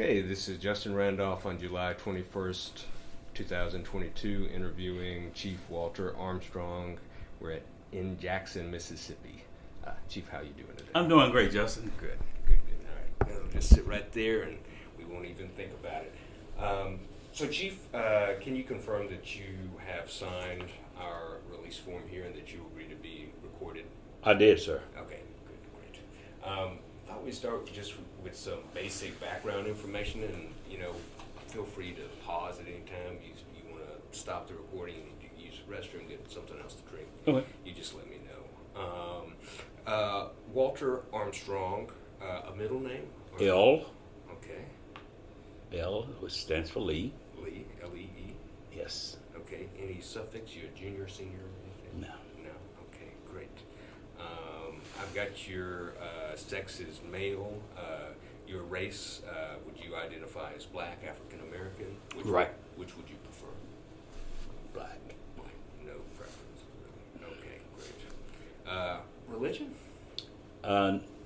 Okay, this is Justin Randolph on July 21st, 2022, interviewing Chief Walter Armstrong. In Jackson, Mississippi. Chief, how you doing today? I'm doing great, Justin. Good. All right, I'll just sit right there and we won't even think about it. So, Chief, can you confirm that you have signed our release form here and that you agree to be recorded? I did, sir. Okay, good, great. Thought we'd start with some basic background information, and feel free to pause at any time. You want to stop the recording, you use the restroom, get something else to drink. Okay. You just let me know. Walter Armstrong, a middle name? L. Okay. L, which stands for Lee. Lee, L-E-E. Yes. Okay. Any suffix? You a junior, senior, or anything? No. Okay, great. I've got your sex is male. Your race, would you identify as black, African American? Right. Which would you prefer? Black. Black. No preference. Really. Okay, great. Religion?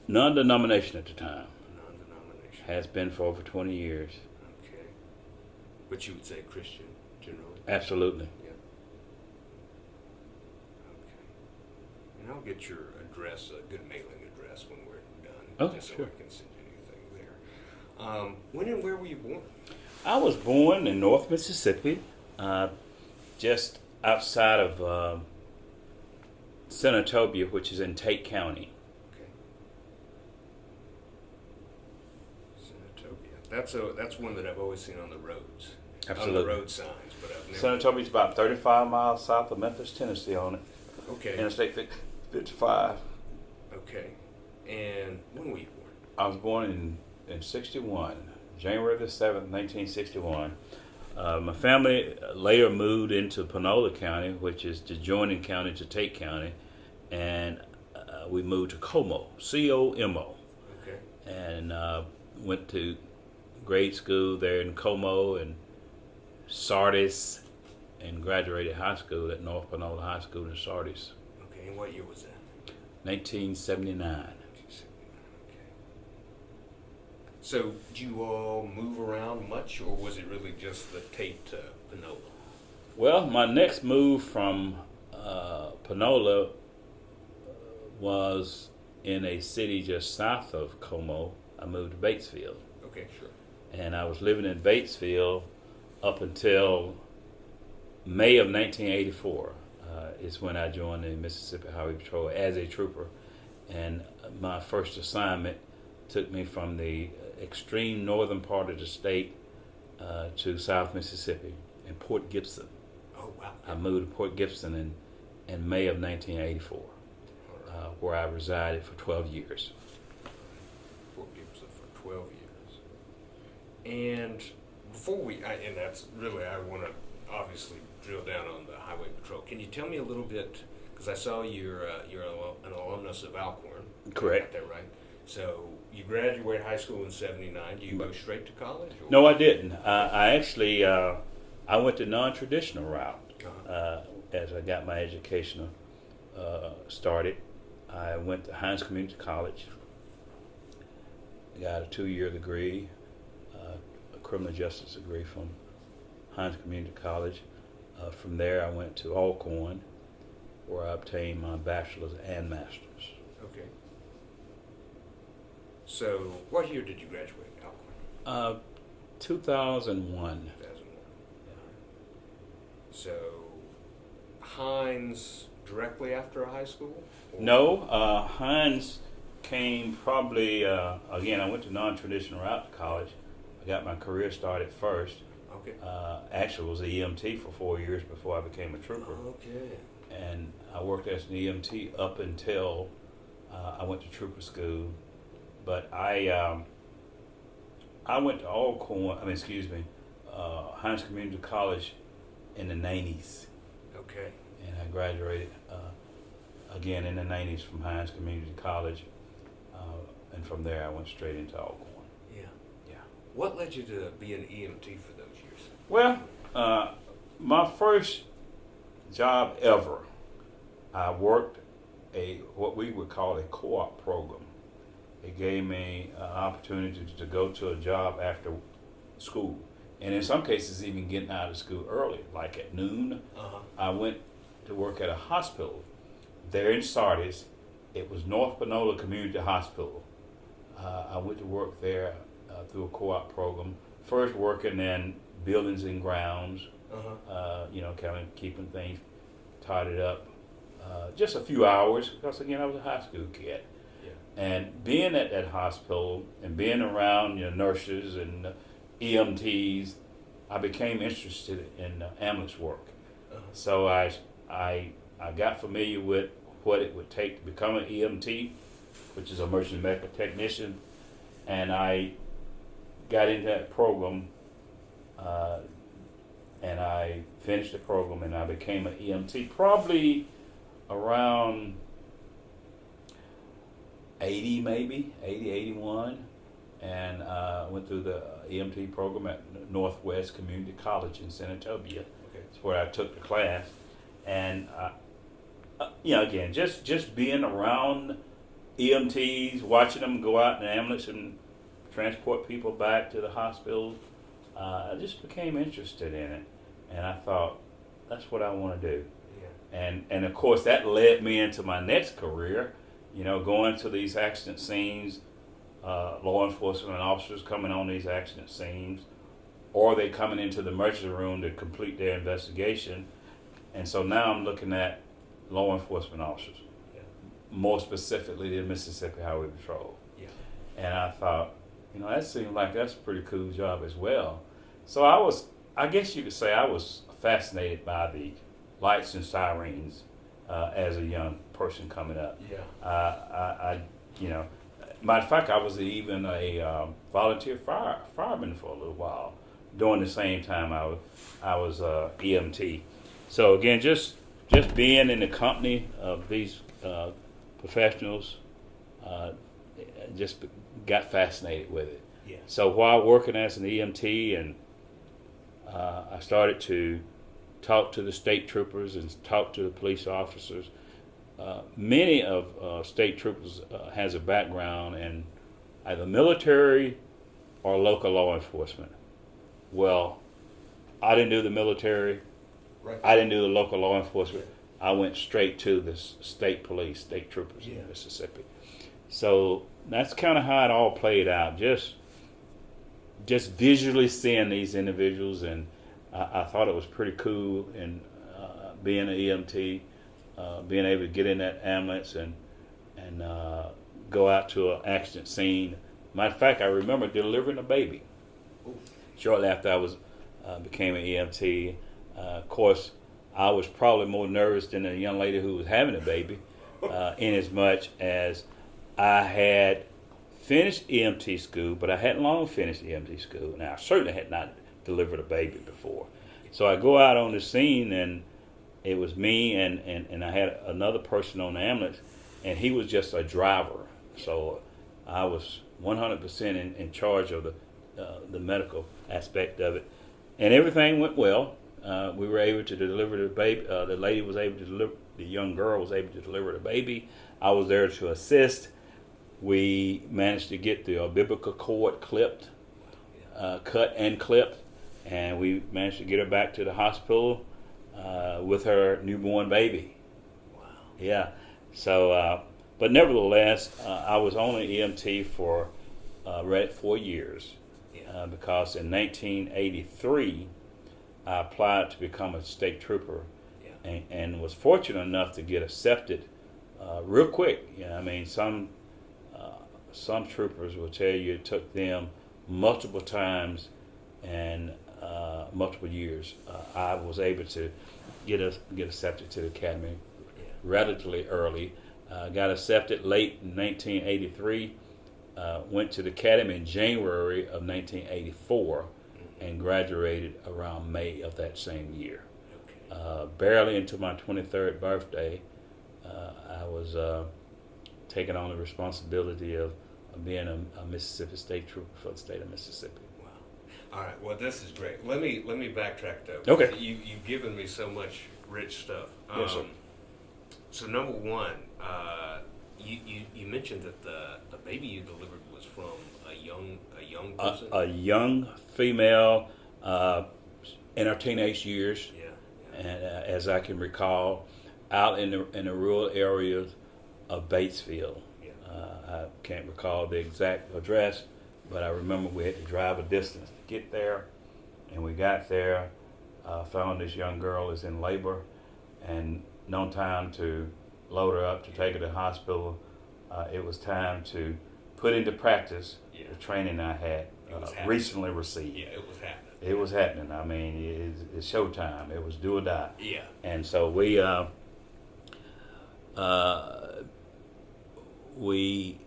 Non-denomination at the time. Non-denomination. Has been for over 20 years. Okay. But you would say Christian, generally? Absolutely. Yeah. Okay. And I'll get your address, a good mailing address when we're done. Oh, just so sure. I can send you anything there. When and where were you born? I was born in North Mississippi, just outside of Senatobia, which is in Tate County. Okay. Senatobia. That's one that I've always seen on the roads. Absolutely. On the road signs, but I've never. Senatobia is about 35 miles south of Memphis, Tennessee on it. Okay. Interstate 55. Okay. And when were you born? I was born in 61, January the 7th, 1961. My family later moved into Panola County, which is the adjoining county to Tate County, and we moved to Como, C-O-M-O. Okay. And went to grade school there in Como and Sardis, and graduated high school at North Panola High School in Sardis. Okay. And what year was that? 1979. Okay. So, did you all move around much, or was it really just the Tate to Panola? Well, my next move from Panola was in a city just south of Como. I moved to Batesville. Okay, sure. And I was living in Batesville up until May of 1984 is when I joined the Mississippi Highway Patrol as a trooper. And my first assignment took me from the extreme northern part of the state to South Mississippi in Port Gibson. Oh, wow. I moved to Port Gibson in May of 1984, where I resided for 12 years. Fort Gibson for 12 years. And before and that's really, I want to obviously drill down on the Highway Patrol. Can you tell me a little bit, because I saw you're an alumnus of Alcorn. Correct. Got that right? So you graduated high school in 79. Do you go straight to college? Or? No, I didn't. I actually, I went the non-traditional route as I got my education started. I went to Hines Community College, got a 2-year degree, a criminal justice degree from Hines Community College. From there, I went to Alcorn, where I obtained my bachelor's and master's. Okay. So, what year did you graduate Alcorn? 2001. 2001. So, Hines directly after high school? Or? No, Hines came probably, again, I went to non-traditional route to college. I got my career started first. Okay. Actually, was an EMT for 4 years before I became a trooper. Okay. And I worked as an EMT up until I went to trooper school. But I went to Hines Community College in the 90s. Okay. And I graduated again in the 90s from Hines Community College. And from there I went straight into Alcorn. Yeah. Yeah. What led you to be an EMT for those years? Well, my first job ever, I worked what we would call a co-op program it gave me an opportunity to go to a job after school. And in some cases, even getting out of school early, like at noon. I went to work at a hospital there in Sardis. It was North Panola Community Hospital. I went to work there through a co-op program. First working in buildings and grounds, kind of keeping things tidied up. Just a few hours, because again, I was a high school kid. Yeah. And being at that hospital and being around nurses and EMTs, I became interested in ambulance work. So I got familiar with what it would take to become an EMT, which is emergency medical technician, and I got into that program, and I finished the program, and I became an EMT probably around 80, 81, and went through the EMT program at Northwest Community College in Senatobia. Okay. That's where I took the class, and again, just being around EMTs, watching them go out in the ambulance and transport people back to the hospital, I just became interested in it, and I thought, that's what I want to do. Yeah. And of course, that led me into my next career, going to these accident scenes, law enforcement officers coming on these accident scenes, or they coming into the emergency room to complete their investigation. And so now I'm looking at law enforcement officers, more specifically the Mississippi Highway Patrol. Yeah. And I thought, that seemed like that's a pretty cool job as well. So I guess you could say I was fascinated by the lights and sirens as a young person coming up. Yeah. Matter of fact, I was even a volunteer fireman for a little while during the same time I was EMT. So again, just being in the company of these professionals, just got fascinated with it. Yeah. So while working as an EMT, and I started to talk to the state troopers and talk to the police officers. Many of state troopers has a background in either military or local law enforcement. Well, I didn't do the military. Right. I didn't do the local law enforcement. I went straight to the state police, state troopers in Mississippi. So that's kind of how it all played out. Just visually seeing these individuals, and I thought it was pretty cool. And being an EMT, being able to get in that ambulance and go out to an accident scene. Matter of fact, I remember delivering a baby. Ooh. Shortly after I became an EMT. Of course, I was probably more nervous than a young lady who was having a baby, in as much as I had finished EMT school, but I hadn't long finished EMT school. Now, I certainly had not delivered a baby before. So I go out on the scene, and it was me and I had another person on the ambulance, and he was just a driver. So I was 100% in charge of the medical aspect of it. And everything went well. We were able to deliver the baby. The lady was able to deliver. The young girl was able to deliver the baby. I was there to assist. We managed to get the umbilical cord clipped, cut and clipped, and we managed to get her back to the hospital with her newborn baby. Wow. Yeah. So, but nevertheless, I was only EMT for 4 years, because in 1983. I applied to become a state trooper, and was fortunate enough to get accepted real quick. Some troopers will tell you it took them multiple times and multiple years. I was able to get accepted to the academy relatively early. Got accepted late in 1983. Went to the academy in January of 1984. And graduated around May of that same year. Okay. Barely into my 23rd birthday, I was taking on the responsibility of being a Mississippi State Trooper for the state of Mississippi. Wow! All right. Well, this is great. Let me backtrack though. Okay. You've given me so much rich stuff. Yes, sir. So number one, you mentioned that the baby you delivered was from a young person? A young female in her teenage years, Yeah. and as I can recall, out in the rural areas of Batesville. Yeah. I can't recall the exact address, but I remember we had to drive a distance to get there, and we got there, found this young girl is in labor, and no time to load her up to take her to the hospital. It was time to put into practice the training I had recently received. Yeah, it was happening. It was happening. I mean, it's showtime. It was do or die. Yeah. And so we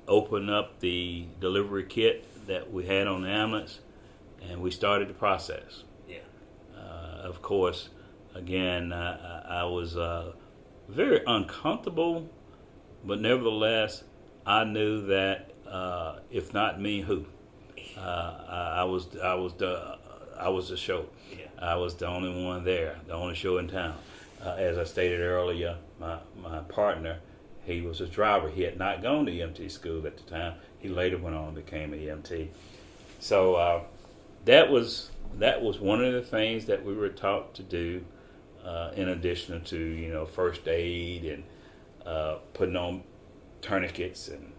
opened up the delivery kit that we had on the ambulance, and we started the process. Yeah. Of course, again, I was very uncomfortable, but nevertheless, I knew that if not me, who? I was the show. Yeah. I was the only one there, the only show in town. As I stated earlier, my partner, he was a driver. He had not gone to EMT school at the time. He later went on and became an EMT. So that was one of the things that we were taught to do, in addition to first aid and putting on tourniquets and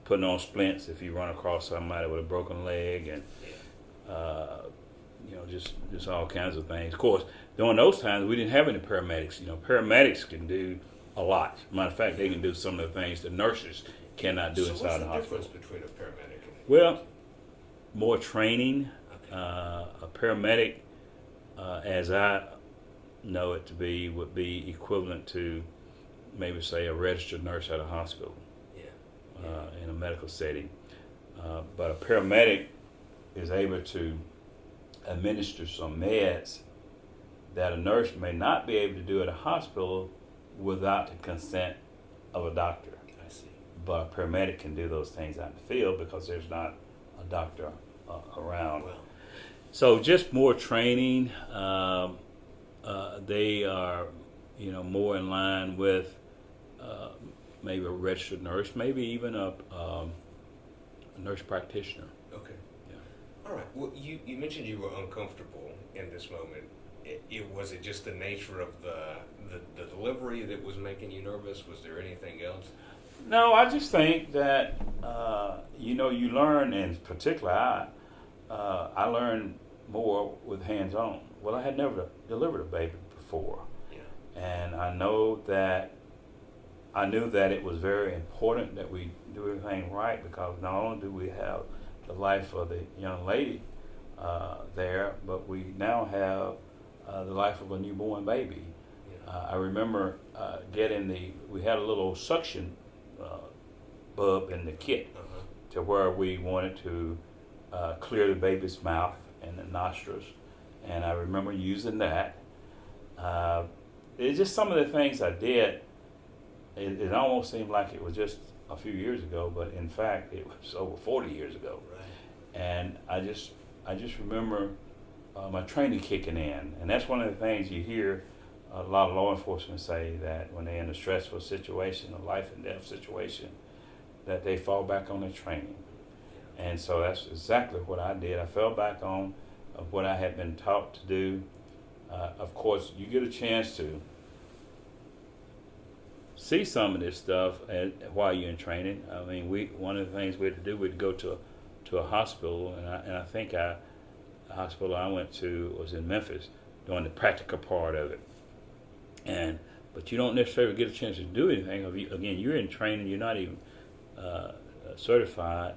putting on splints if you run across somebody with a broken leg, and just all kinds of things. Of course, during those times we didn't have any paramedics. Paramedics can do a lot. Matter of fact, they can do some of the things the nurses cannot do inside the hospital. So what's the difference between a paramedic and a Well, more training. Okay. A paramedic, as I know it to be, would be equivalent to maybe say a registered nurse at a hospital. In a medical setting. But a paramedic is able to administer some meds that a nurse may not be able to do at a hospital without the consent of a doctor. I see. But a paramedic can do those things out in the field because there's not a doctor around. Well, So just more training. They are, more in line with maybe a registered nurse, maybe even a nurse practitioner. okay. Yeah. All right. Well, you mentioned you were uncomfortable in this moment. Was it just the nature of the delivery that was making you nervous? Was there anything else? No, I just think that you learn, and particularly I learned more with hands-on. Well, I had never delivered a baby before, Yeah. and I knew that it was very important that we do everything right, because not only do we have the life of the young lady there, but we now have the life of a newborn baby. Yeah. I remember we had a little suction bulb in the kit Uh-huh. to where we wanted to clear the baby's mouth and the nostrils, and I remember using that. It's just some of the things I did. It almost seemed like it was just a few years ago, but in fact it was over 40 years ago. Right. And I just remember my training kicking in, and that's one of the things you hear a lot of law enforcement say, that when they're in a stressful situation, a life and death situation, that they fall back on their training. And so that's exactly what I did. I fell back on what I had been taught to do. Of course, you get a chance to see some of this stuff while you're in training. I mean, one of the things we had to do, we'd go to a hospital, and I think the hospital I went to was in Memphis, doing the practical part of it. But you don't necessarily get a chance to do anything. Again, you're in training. You're not even certified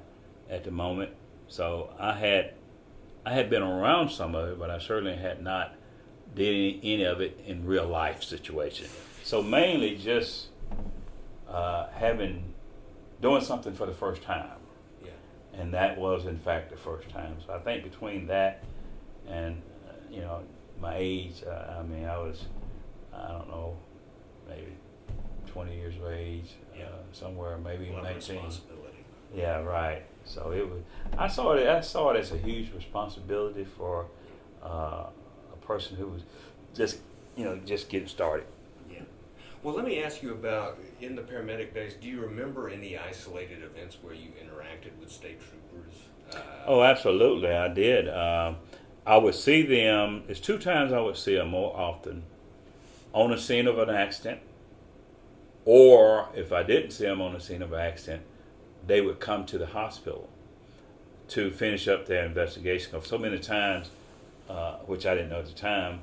at the moment. So I had been around some of it, but I certainly had not did any of it in real life situation. So mainly just doing something for the first time. Yeah. And that was in fact the first time. So I think between that and my age, I was, I don't know, maybe 20 years of age, Yeah. somewhere maybe A lot of 19. responsibility. Yeah, right. So it was. I saw it as a huge responsibility for a person who was just getting started. Yeah. Well, let me ask you about, in the paramedic days, do you remember any isolated events where you interacted with state troopers? Oh, absolutely, I did. I would see them. It's two times I would see them more often on the scene of an accident, or if I didn't see them on the scene of an accident, they would come to the hospital to finish up their investigation. Of so many times, which I didn't know at the time,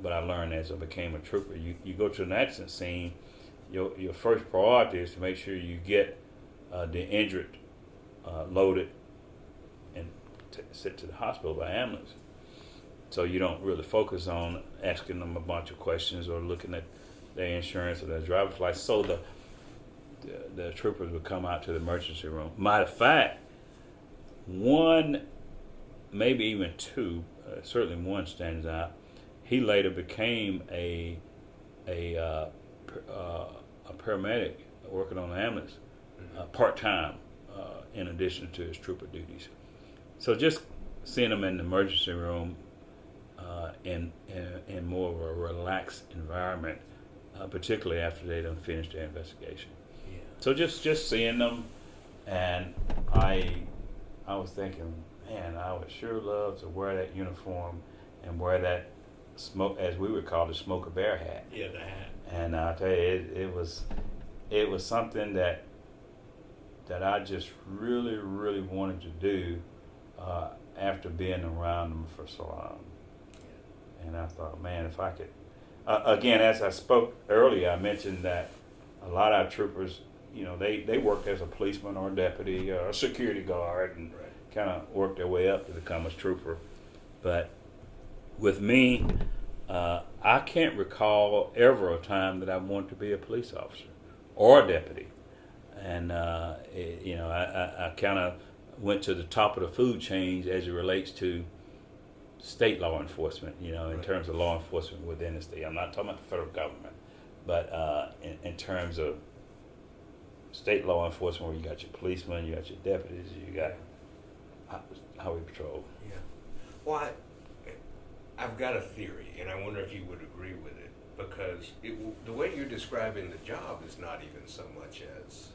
but I learned as I became a trooper. You go to an accident scene, your first priority is to make sure you get the injured loaded and sent to the hospital by ambulance. So you don't really focus on asking them a bunch of questions or looking at their insurance or their driver's license. So the troopers would come out to the emergency room. Matter of fact, one, maybe even two, certainly one stands out. He later became a paramedic working on the ambulance, part time, in addition to his trooper duties. So just seeing him in the emergency room in more of a relaxed environment, particularly after they done finished their investigation. Yeah. So just seeing them, and I was thinking, man, I would sure love to wear that uniform and wear that smoke, as we would call it, smoke a bear hat. Yeah, the hat. And I'll tell you, it was something that I just really, really wanted to do after being around them for so long. And I thought, man, if I could, again, as I spoke earlier, I mentioned that a lot of our troopers, they worked as a policeman or a deputy or a security guard and kind of worked their way up to become a trooper. But with me, I can't recall ever a time that I wanted to be a police officer or a deputy. And, I kind of went to the top of the food chain as it relates to state law enforcement, in terms of law enforcement within the state. I'm not talking about the federal government, but in terms of state law enforcement, where you got your policemen, you got your deputies, you got highway patrol. Yeah. Well, I've got a theory, and I wonder if you would agree with it, because the way you're describing the job is not even so much as,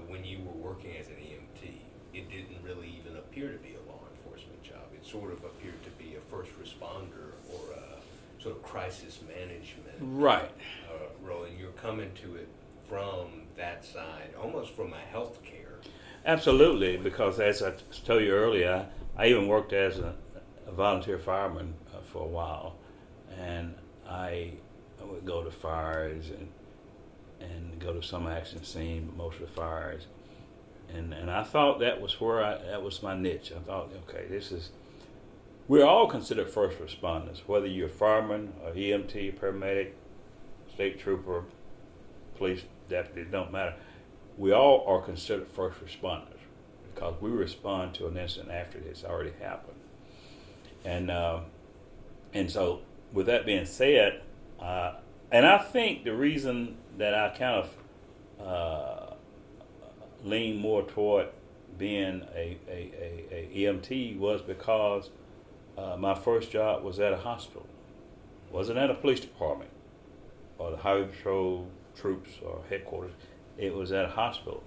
when you were working as an EMT, it didn't really even appear to be a law enforcement job. It sort of appeared to be a first responder or a sort of crisis management role, and you're coming to it from that side, almost from a health care. Absolutely, because as I told you earlier, I even worked as a volunteer fireman for a while, and I would go to fires and go to some action scene, but most of the fires, and I thought that was that was my niche. I thought, okay, we're all considered first responders, whether you're a fireman, or EMT, paramedic, state trooper, police deputy, it don't matter. We all are considered first responders because we respond to an incident after it's already happened. And so, with that being said, and I think the reason that I kind of lean more toward being a EMT was because my first job was at a hospital. Wasn't at a police department or the highway patrol troops or headquarters. It was at a hospital,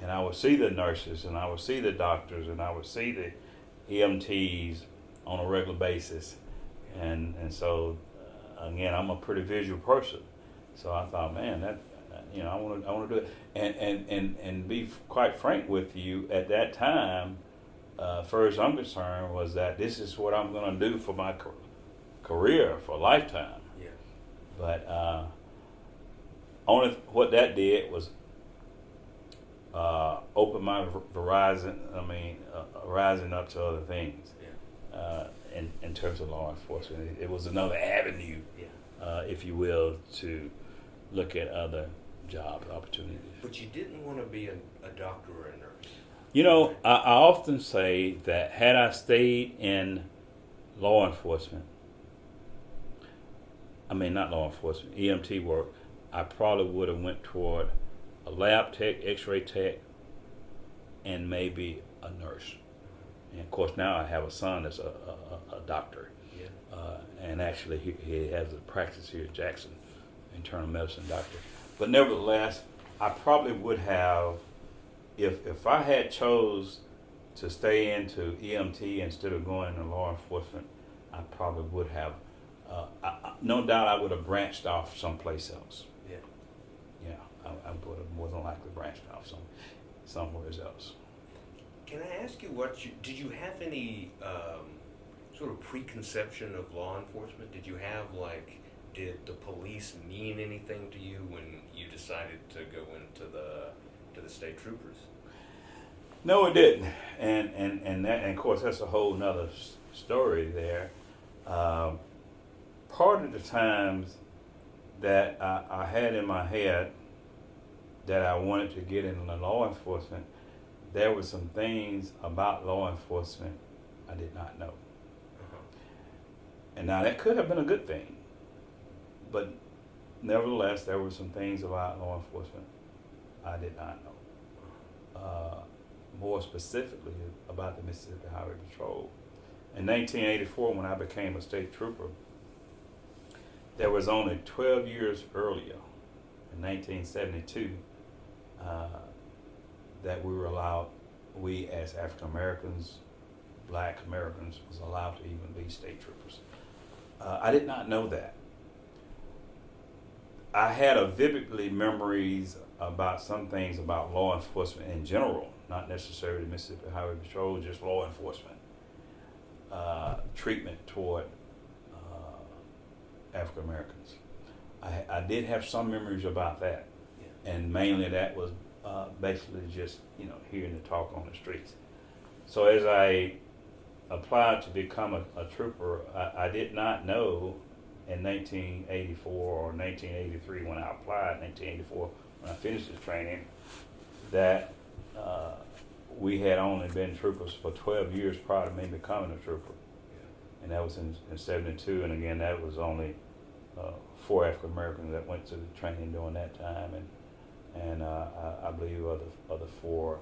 and I would see the nurses, and I would see the doctors, and I would see the EMTs on a regular basis, and so again, I'm a pretty visual person, so I thought, man, that I want to do it, and be quite frank with you, at that time, far as I'm concerned, was that this is what I'm going to do for my career for a lifetime. Yeah. But only what that did was open my horizon up to other things. Yeah. In terms of law enforcement, it was another avenue, if you will, to look at other job opportunities. But you didn't want to be a doctor or a nurse. I often say that had I stayed in law enforcement, not law enforcement, EMT work, I probably would have went toward a lab tech, x-ray tech, and maybe a nurse. And of course, now I have a son that's a doctor. Yeah. And actually he has a practice here in Jackson. internal medicine doctor. But nevertheless, I probably would have, if I had chose to stay into EMT instead of going into law enforcement, I probably would have. No doubt, I would have branched off someplace else. Yeah. Yeah, I would have more than likely branched off somewhere else. Can I ask you did you have any sort of preconception of law enforcement? Did you have did the police mean anything to you when you decided to go into the state troopers? No, it didn't, and of course that's a whole nother story there. Part of the times that I had in my head that I wanted to get into law enforcement, there were some things about law enforcement I did not know. Uh-huh. And now that could have been a good thing, but nevertheless, there were some things about law enforcement I did not know. More specifically about the Mississippi Highway Patrol. In 1984, when I became a state trooper, there was only 12 years earlier, in 1972, that we as African Americans, black Americans, was allowed to even be state troopers. I did not know that. I had a vividly memories about some things about law enforcement in general, not necessarily Mississippi Highway Patrol, just law enforcement treatment toward African Americans. I did have some memories about that, Yeah. and mainly that was basically just hearing the talk on the streets. So as I applied to become a trooper, I did not know in 1984 or 1983 when I applied, 1984 when I finished the training, that we had only been troopers for 12 years prior to me becoming a trooper. And that was in 72, and again, that was only 4 African Americans that went to the training during that time, and I believe of the 4,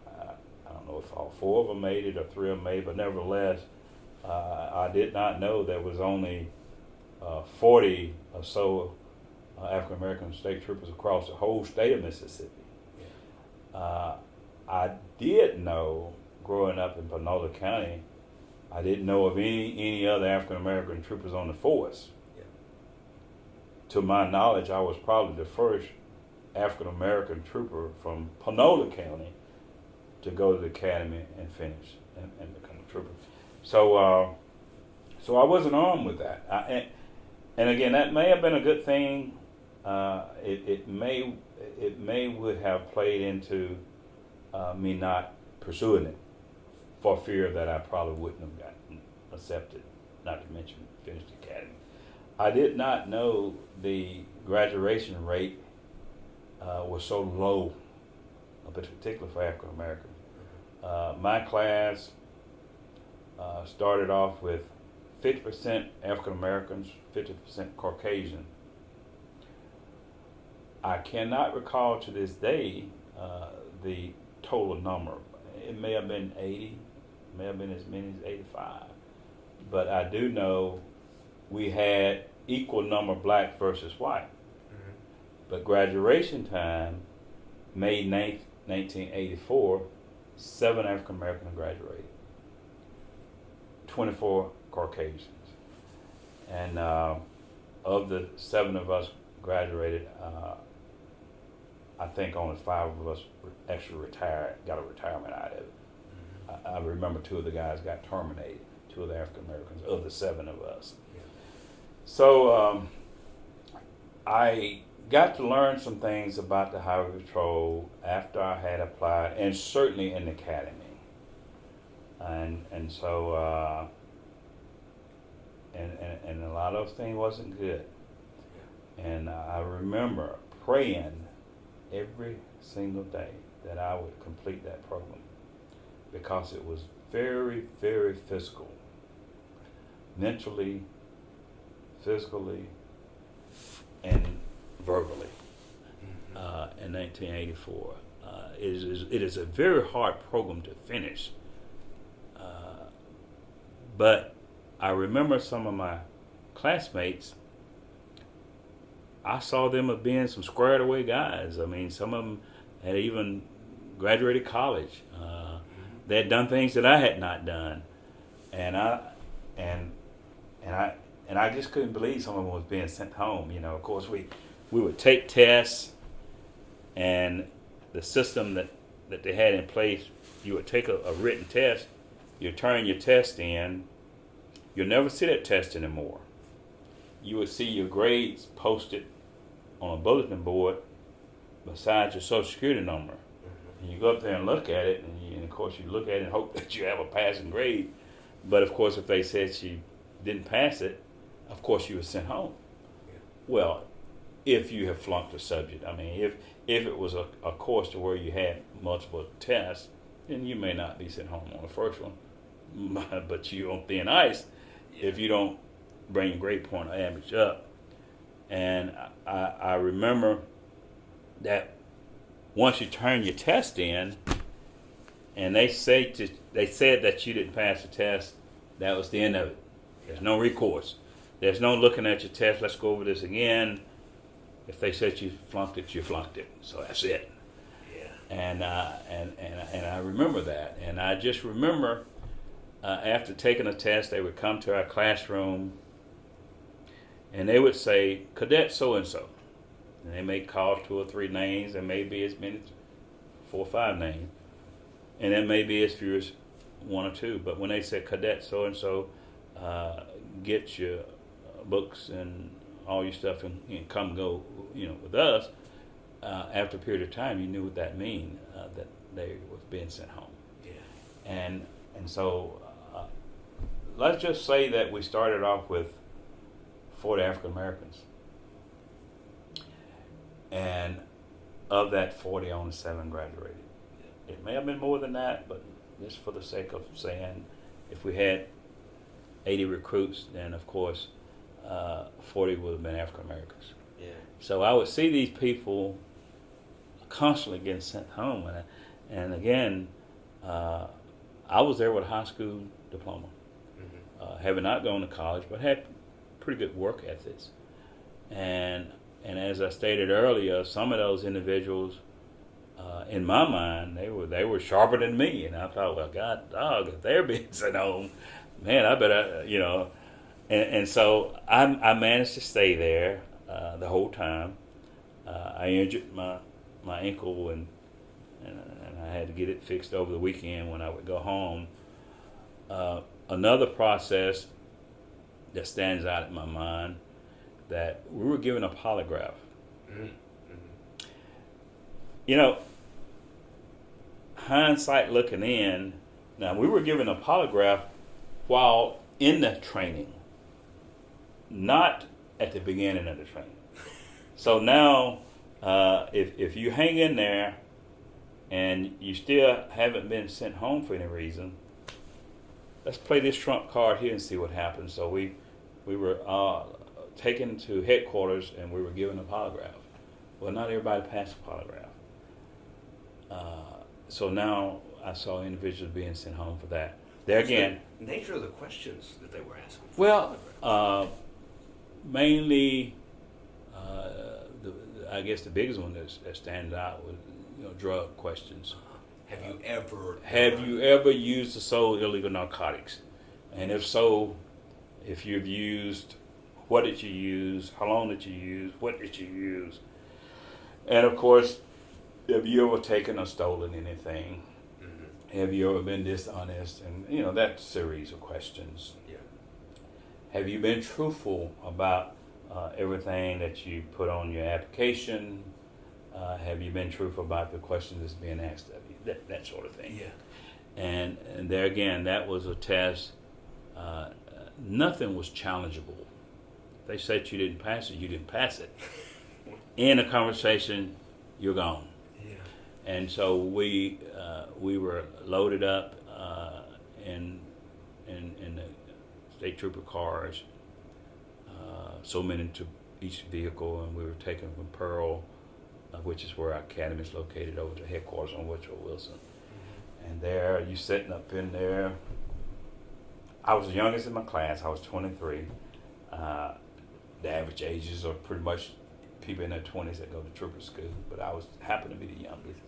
I don't know if all 4 of them made it or 3 of them made it, but nevertheless, I did not know there was only 40 or so African American state troopers across the whole state of Mississippi. I did know, growing up in Panola County, I didn't know of any other African American troopers on the force. Yeah. To my knowledge, I was probably the first African American trooper from Panola County to go to the academy and finish and become a trooper. So I wasn't armed with that. And again, that may have been a good thing. It may would have played into me not pursuing it, for fear that I probably wouldn't have gotten accepted, not to mention finished the academy. I did not know the graduation rate was so low, particularly for African Americans. My class started off with 50% African Americans, 50% Caucasian. I cannot recall to this day the total number. It may have been 80, may have been as many as 85. But I do know we had equal number black versus white. Mm-hmm. But graduation time, May 9th, 1984, 7 African Americans graduated, 24 Caucasians. And of the 7 of us graduated, I think only 5 of us actually retired, got a retirement out of it. Mm-hmm. I remember 2 of the guys got terminated, 2 of the African Americans, of the 7 of us. Yeah. So I got to learn some things about the Highway Patrol after I had applied, and certainly in the academy. And so and a lot of those things wasn't good. And I remember praying every single day that I would complete that program, because it was very, very physical, mentally, physically, and verbally. In 1984, it is a very hard program to finish. But I remember some of my classmates I saw them as being some squared away guys. I mean, some of them had even graduated college. They had done things that I had not done, and and I just couldn't believe some of them was being sent home. You know, of course we would take tests, and the system that they had in place, you would take a written test, you turn your test in, you'll never see that test anymore. You would see your grades posted on a bulletin board beside your social security number. And you go up there and look at it, and of course you look at it and hope that you have a passing grade. But of course, if they said you didn't pass it, of course you were sent home. Yeah. Well, if you have flunked a subject, I mean, if it was a course to where you had multiple tests, then you may not be sent home on the first one, but you on thin ice if you don't bring your grade point or average up. And I remember that once you turn your test in, and they said that you didn't pass the test, that was the end of it. There's no recourse. There's no looking at your test. Let's go over this again. If they said you flunked it, you flunked it. So that's it. Yeah. And I remember that. And I just remember after taking a test, they would come to our classroom, and they would say, "Cadet so and so," and they may call 2 or 3 names, and maybe as many 4 or 5 names, and then maybe as few as 1 or 2. But when they said "Cadet so and so," get your books and all your stuff and come go, with us. After a period of time, you knew what that mean, that they was being sent home. Yeah. And so let's just say that we started off with 40 African Americans, and of that 40, only 7 graduated. Yeah. It may have been more than that, but just for the sake of saying, if we had 80 recruits, then of course 40 would have been African Americans. Yeah. So I would see these people constantly getting sent home, and again, I was there with a high school diploma, having not gone to college, but had pretty good work ethics. And as I stated earlier, some of those individuals, in my mind, they were sharper than me, and I thought, well, God, dog, if they're being sent home, man, I better, And so I managed to stay there the whole time. I injured my ankle, and I had to get it fixed over the weekend when I would go home. Another process that stands out in my mind, that we were given a polygraph. Hindsight looking in, now we were given a polygraph while in the training, not at the beginning of the training. So now, if you hang in there and you still haven't been sent home for any reason, let's play this trump card here and see what happens. So we were taken to headquarters, and we were given a polygraph. Well, not everybody passed the polygraph. So now I saw individuals being sent home for that. There again, the nature of the questions that they were asking. Well, mainly, I guess the biggest one that stands out was, drug questions. Have you ever used or sold illegal narcotics? And if so, if you've used, what did you use? How long did you use? What did you use? And of course, have you ever taken or stolen anything? Have you ever been dishonest? And that series of questions. Yeah. Have you been truthful about everything that you put on your application? Have you been truthful about the questions that's being asked of you? That sort of thing. Yeah. And there again, that was a test. Nothing was challengeable. If they said you didn't pass it, you didn't pass it. In a conversation, you're gone. Yeah. And so we were loaded up in the state trooper cars, so many to each vehicle, and we were taken from Pearl, which is where our academy is located, over to headquarters on Woodrow Wilson. And there, you sitting up in there. I was the youngest in my class. I was 23. The average ages are pretty much people in their 20s that go to trooper school, but I happened to be the youngest.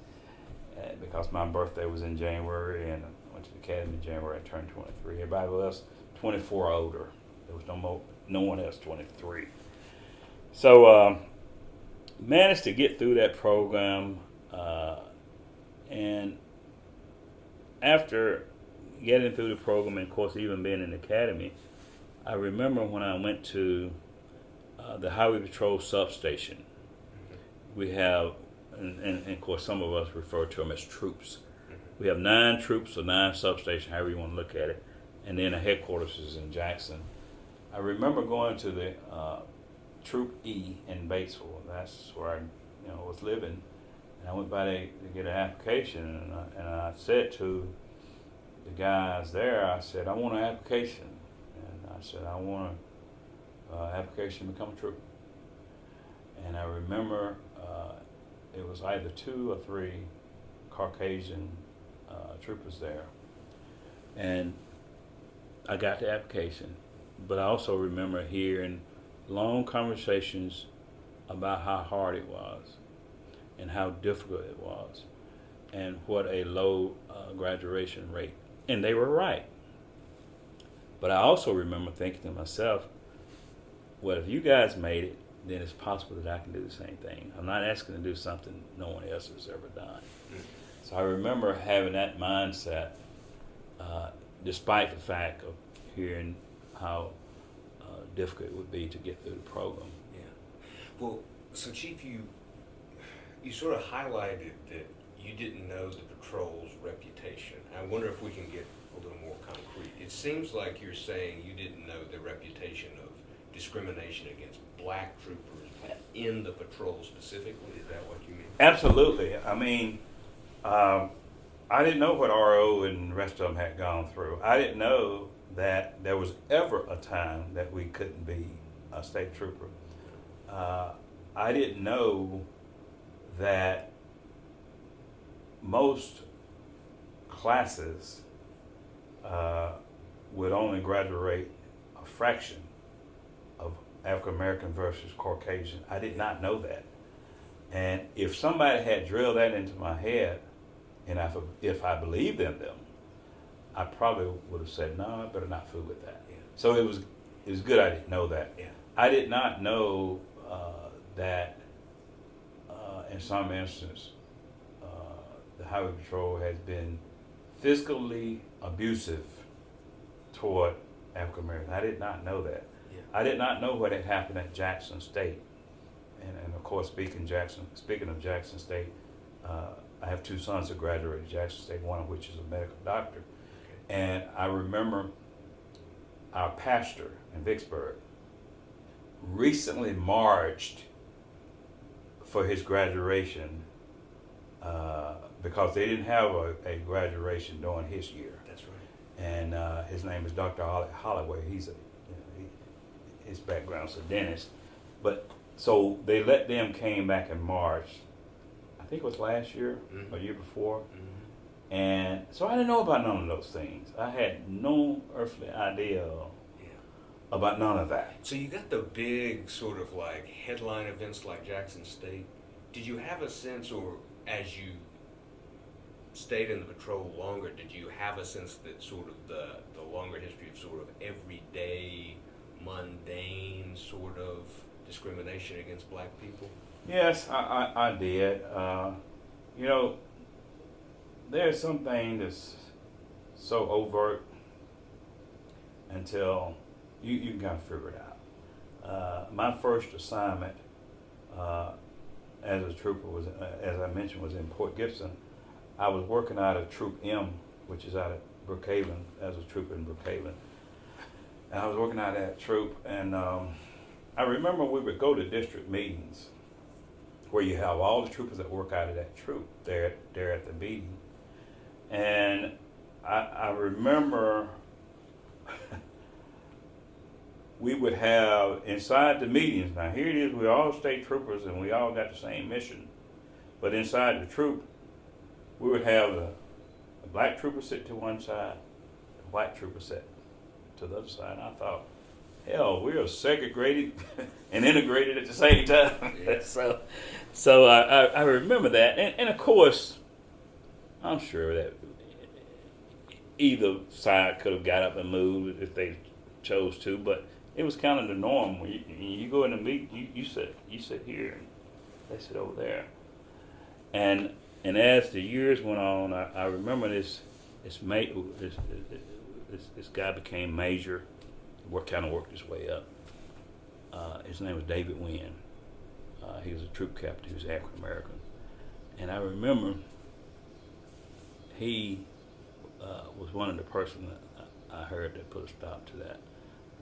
And because my birthday was in January and I went to the academy in January, I turned 23. Everybody else 24 or older. There was no one else 23. So managed to get through that program, and after getting through the program, and of course even being in the academy, I remember when I went to the Highway Patrol substation. We have, and of course some of us refer to them as troops. We have 9 troops or 9 substations, however you want to look at it, and then the headquarters is in Jackson. I remember going to the Troop E in Batesville. That's where I was living. And I went by to get an application, and I said to the guys there, I said, I want an application. And I said, I want an application to become a trooper. And I remember it was either 2 or 3 Caucasian troopers there. And I got the application, but I also remember hearing long conversations about how hard it was and how difficult it was and what a low graduation rate. And they were right. But I also remember thinking to myself, well, if you guys made it, then it's possible that I can do the same thing. I'm not asking to do something no one else has ever done. So I remember having that mindset, despite the fact of hearing how difficult it would be to get through the program. Yeah. Well, so Chief, you sort of highlighted that you didn't know the patrol's reputation. I wonder if we can get a little more concrete. It seems like you're saying you didn't know the reputation of discrimination against black troopers in the patrol specifically. Is that what you mean? Absolutely. I mean, I didn't know what RO and the rest of them had gone through. I didn't know that there was ever a time that we couldn't be a state trooper. I didn't know that most classes would only graduate a fraction of African American versus Caucasian. I did not know that. And if somebody had drilled that into my head, and if I believed in them, I probably would have said, no, I better not fool with that. Yeah. So it was good I didn't know that. Yeah. I did not know that in some instances the Highway Patrol has been physically abusive toward African Americans. I did not know that. Yeah. I did not know what had happened at Jackson State. And of course, speaking of Jackson State, I have 2 sons who graduated Jackson State, one of which is a medical doctor. Okay. And I remember our pastor in Vicksburg recently marched for his graduation because they didn't have a graduation during his year. That's right. And his name is Dr. Holloway. His background's a dentist. But so they let them came back in March. I think it was last year or year before. Mm-hmm. And so I didn't know about none of those things. I had no earthly idea about none of that. So you got the big sort of like headline events like Jackson State. Did you have a sense, or as you stayed in the patrol longer, did you have a sense that sort of the longer history of sort of everyday, mundane sort of discrimination against black people? Yes, I did. There's something that's so overt until you can kind of figure it out. My first assignment as a trooper was, as I mentioned, was in Port Gibson. I was working out of Troop M, which is out of Brookhaven, as a trooper in Brookhaven. And I was working out of that troop, and I remember we would go to district meetings where you have all the troopers that work out of that troop there at the meeting. And I remember we would have inside the meetings, now here it is, we're all state troopers and we all got the same mission, but inside the troop, we would have the black trooper sit to one side, the white trooper sit to the other side. And I thought, hell, we are segregated and integrated at the same time. Yeah. So I remember that, and of course, I'm sure that either side could have got up and moved if they chose to, but it was kind of the norm. When you go in the meet, you sit here, and they sit over there, and as the years went on, I remember this guy became major, worked his way up. His name was David Wynn. He was a troop captain. He was African American, and I remember he was one of the persons that I heard that put a stop to that.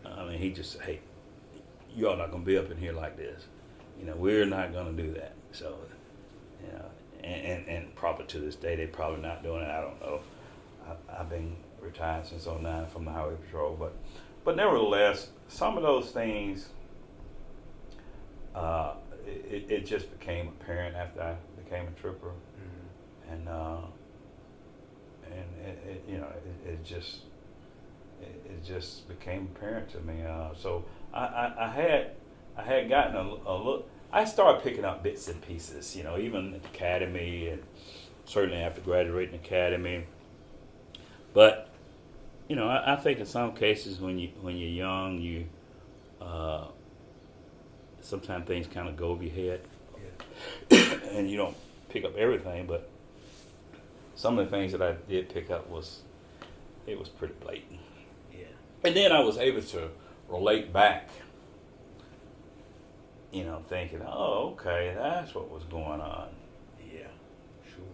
I mean, he just said, "Hey, y'all not gonna be up in here like this. We're not gonna do that." So, and probably to this day, they're probably not doing it. I don't know. I've been retired since '09 from the Highway Patrol, but nevertheless, some of those things, it just became apparent after I became a trooper, and it just became apparent to me. So I had gotten a look. I started picking up bits and pieces, even at the academy, and certainly after graduating the academy. But I think in some cases when you're young, you sometimes things kind of go over your head, and you don't pick up everything. But some of the things that I did pick up was pretty blatant. Yeah. And then I was able to relate back, thinking, oh, okay, that's what was going on. Yeah, sure.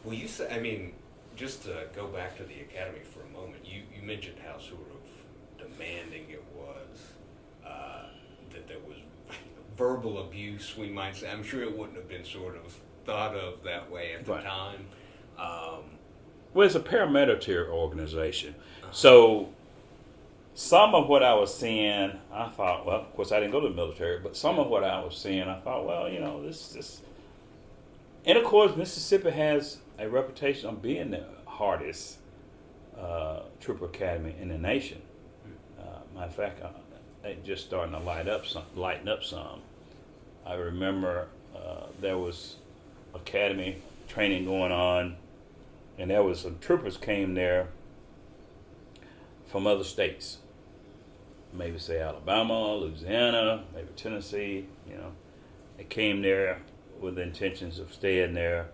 Well, you said, just to go back to the academy for a moment, you mentioned how sort of demanding it was, that there was verbal abuse, we might say. I'm sure it wouldn't have been sort of thought of that way at the Right. time. Well, it's a paramilitary organization. So some of what I was seeing, I thought, well, of course I didn't go to the military, but some of what I was seeing, I thought, well, this. And of course, Mississippi has a reputation of being the hardest trooper academy in the nation. Matter of fact, they just starting to lighten up some. I remember there was academy training going on, and there was some troopers came there from other states, maybe say Alabama, Louisiana, maybe Tennessee. They came there with the intentions of staying there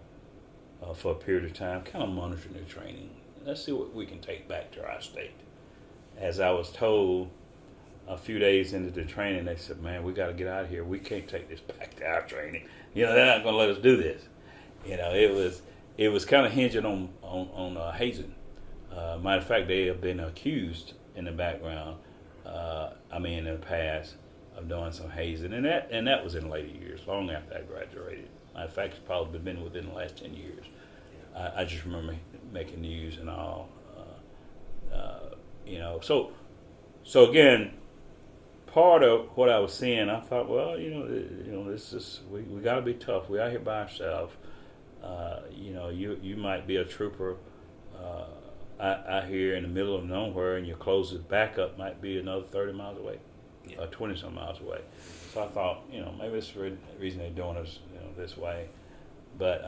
for a period of time, kind of monitoring their training. Let's see what we can take back to our state. As I was told a few days into the training, they said, "Man, we got to get out of here. We can't take this back to our training. They're not going to let us do this." It was kind of hinging on hazing. Matter of fact, they have been accused in the background. In the past, of doing some hazing, and that was in later years, long after I graduated. Matter of fact, it's probably been within the last 10 years. Yeah. I just remember making news and all. So again, part of what I was seeing, I thought, well, this is we got to be tough. We out here by ourselves. You might be a trooper out here in the middle of nowhere, and your closest backup might be another 30 miles away, or 20-some miles away. So I thought, maybe it's the reason they're doing us, this way. But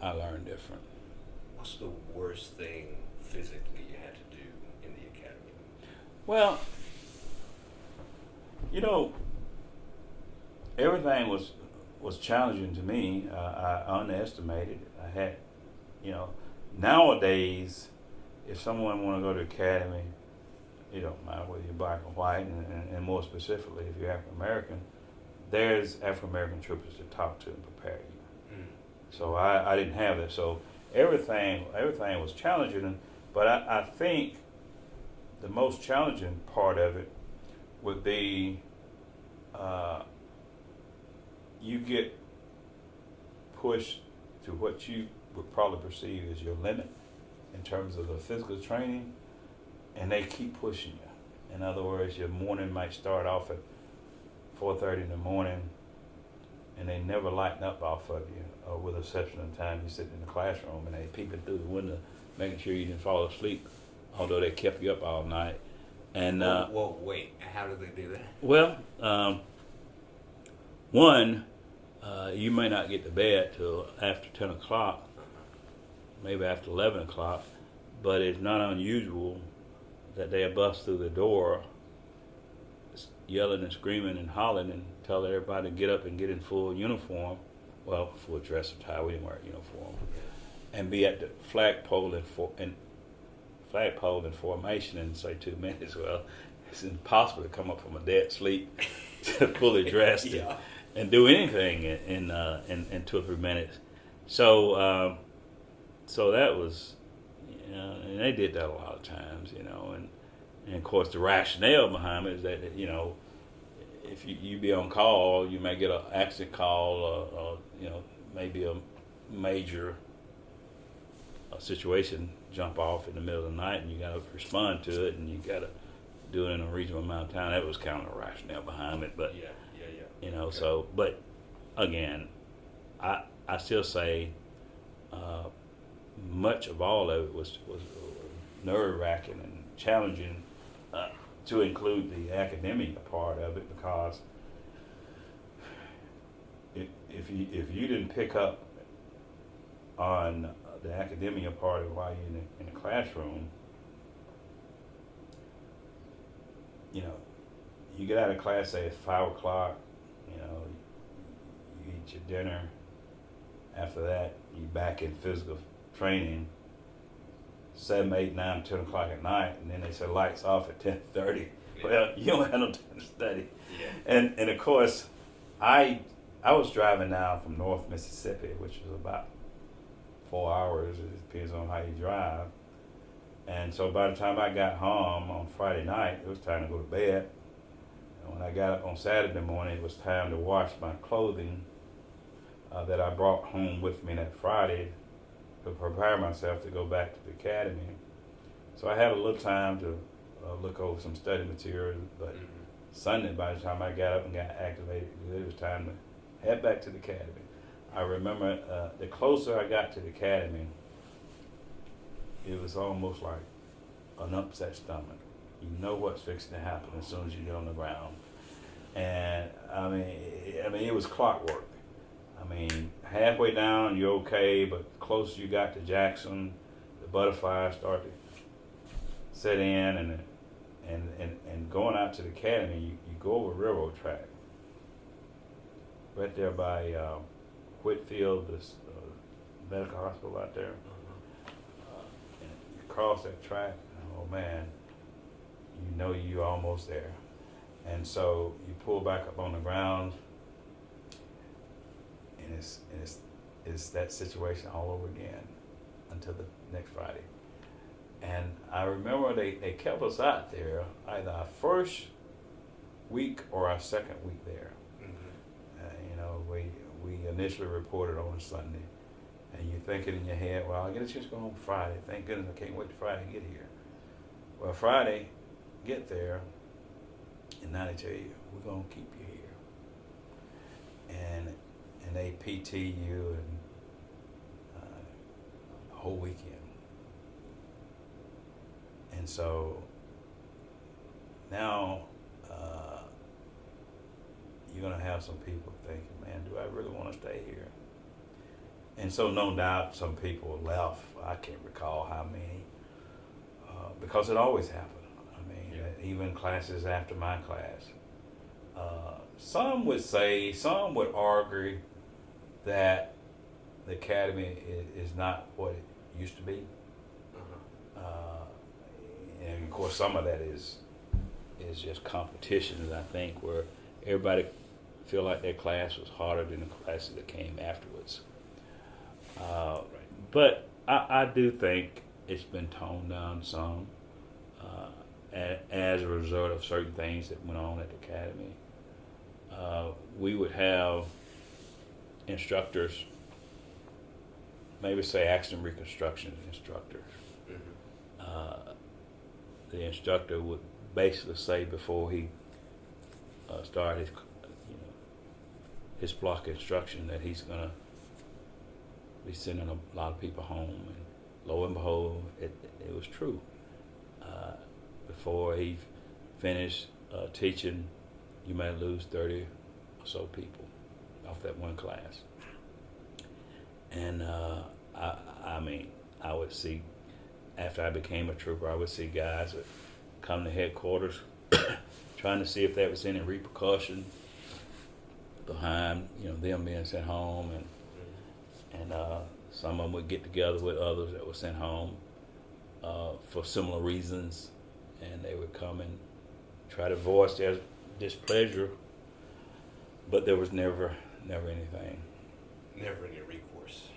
I learned different. What's the worst thing physically you had to do in the academy? Well, everything was challenging to me. I underestimated. I had, nowadays, if someone want to go to academy, it don't matter whether you're black or white, and more specifically, if you're African American, there's African American troopers to talk to and prepare you. So I didn't have that. So everything was challenging, but I think the most challenging part of it would be you get pushed to what you would probably perceive as your limit in terms of the physical training, and they keep pushing you. In other words, your morning might start off at 4:30 in the morning, and they never lighten up off of you, with the exception of the time you sit in the classroom and they peeping through the window, making sure you didn't fall asleep, although they kept you up all night. And whoa, wait. How do they do that? well, one, you may not get to bed till after 10 o'clock, maybe after 11 o'clock, but it's not unusual that they'll bust through the door yelling and screaming and hollering and tell everybody to get up and get in full uniform, well, full dress attire, we didn't wear a uniform, and be at the flagpole in formation in, say, 2 minutes. Well, it's impossible to come up from a dead sleep fully dressed and do anything in 2 or 3 minutes. So that was, and they did that a lot of times, and of course the rationale behind it is that, if you be on call, you may get an accident call, or maybe a major situation jump off in the middle of the night, and you got to respond to it, and you got to do it in a reasonable amount of time. That was kind of the rationale behind it, but Okay. So, but again, I still say much of all of it was nerve wracking and challenging, to include the academia part of it, because if you didn't pick up on the academia part of while you're in the classroom, you get out of class, say at 5 o'clock, you eat your dinner. After that, you back in physical training 7, 8, 9, 10 o'clock at night, and then they say lights off at 10:30. Well, you don't have no time to study. And of course, I was driving down from North Mississippi, which is about 4 hours. It depends on how you drive. And so by the time I got home on Friday night, it was time to go to bed. And when I got up on Saturday morning, it was time to wash my clothing that I brought home with me that Friday to prepare myself to go back to the academy. So I had a little time to look over some study material, but Sunday, by the time I got up and got activated, it was time to head back to the academy. I remember the closer I got to the academy, it was almost like an upset stomach. You know what's fixing to happen as soon as you get on the ground. And I mean, it was clockwork. I mean, halfway down you're okay, but the closer you got to Jackson, the butterflies start to set in, and going out to the academy, you go over railroad track. Right there by Whitfield, this medical hospital out there. And you cross that track, oh man, you're almost there. And so you pull back up on the ground, and it's that situation all over again until the next Friday. And I remember they kept us out there either our first week or our second week there. We initially reported on Sunday, and you're thinking in your head, well, I'll get a chance to go home Friday. Thank goodness I can't wait to Friday to get here. Well, Friday, get there, and now they tell you, we're going to keep you here. And they PT you and the whole weekend. And so now you're going to have some people thinking, man, do I really want to stay here? And so no doubt some people left. I can't recall how many, because it always happened. I mean, even classes after my class. Some would argue that the academy is not what it used to be. And of course, some of that is just competition, I think, where everybody feel like their class was harder than the classes that came afterwards. But I do think it's been toned down some as a result of certain things that went on at the academy. We would have instructors, maybe say accident reconstruction instructors. The instructor would basically say before he started his block instruction that he's going to be sending a lot of people home, and lo and behold, it was true. Before he finish teaching, you might lose 30 or so people off that one class. And I mean, I would see, after I became a trooper, I would see guys that come to headquarters trying to see if there was any repercussion behind, them being sent home, and some of them would get together with others that were sent home for similar reasons, and they would come and try to voice their displeasure, but there was never anything. Never any recourse.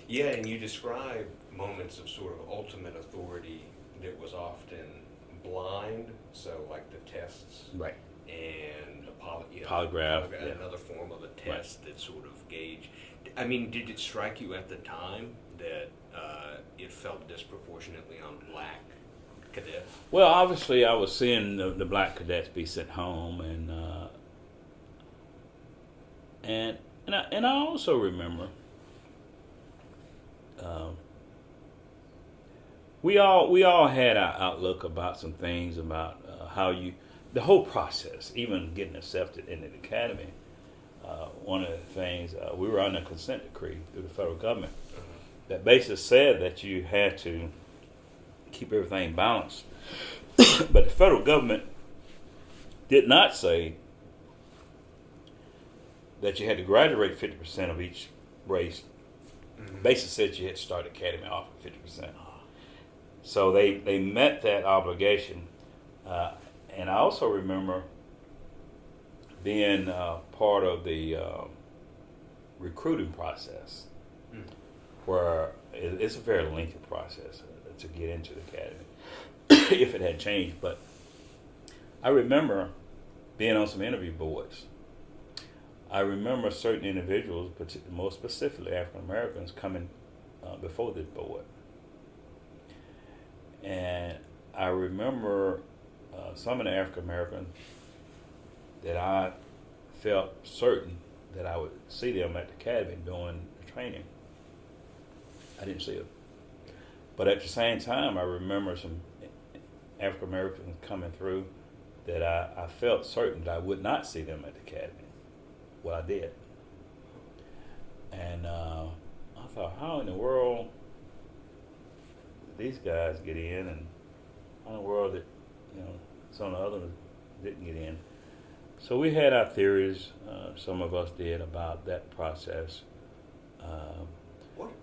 Yeah, and you describe moments of sort of ultimate authority that was often blind, so like the tests, Right. and Polygraph, polygraph, yeah. another form of a test that sort of gauge. I mean, did it strike you at the time that it felt disproportionately on black cadets? Well, obviously, I was seeing the black cadets be sent home, and I also remember we all had our outlook about some things about how the whole process, even getting accepted into the academy. One of the things, we were under a consent decree through the federal government that basically said that you had to keep everything balanced. But the federal government did not say that you had to graduate 50% of each race. Basically said you had to start the academy off at 50%. So they met that obligation. And I also remember being part of the recruiting process, where it's a very lengthy process to get into the academy, if it had changed. But I remember being on some interview boards. I remember certain individuals, more specifically African Americans, coming before this board. And I remember some of the African Americans that I felt certain that I would see them at the academy doing the training. I didn't see them. But at the same time, I remember some African Americans coming through that I felt certain that I would not see them at the academy. Well, I did. And I thought, how in the world did these guys get in, and how in the world that some of the others didn't get in? So we had our theories, some of us did, about that process.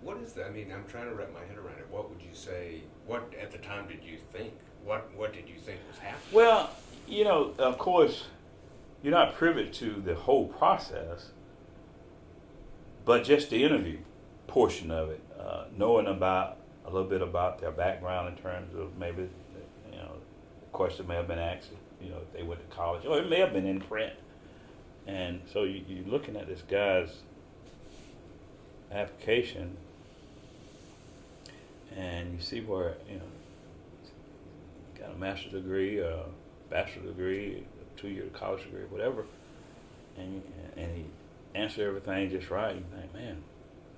What is that? I mean, I'm trying to wrap my head around it. What would you say? What at the time did you think? What did you think was happening? Well, of course, you're not privy to the whole process, but just the interview portion of it, knowing about a little bit about their background in terms of maybe, the question may have been asked, if they went to college, or it may have been in print. And so you're looking at this guy's application, and you see where, got a master's degree, a bachelor's degree, a 2-year college degree, whatever, and he answered everything just right. You think, man,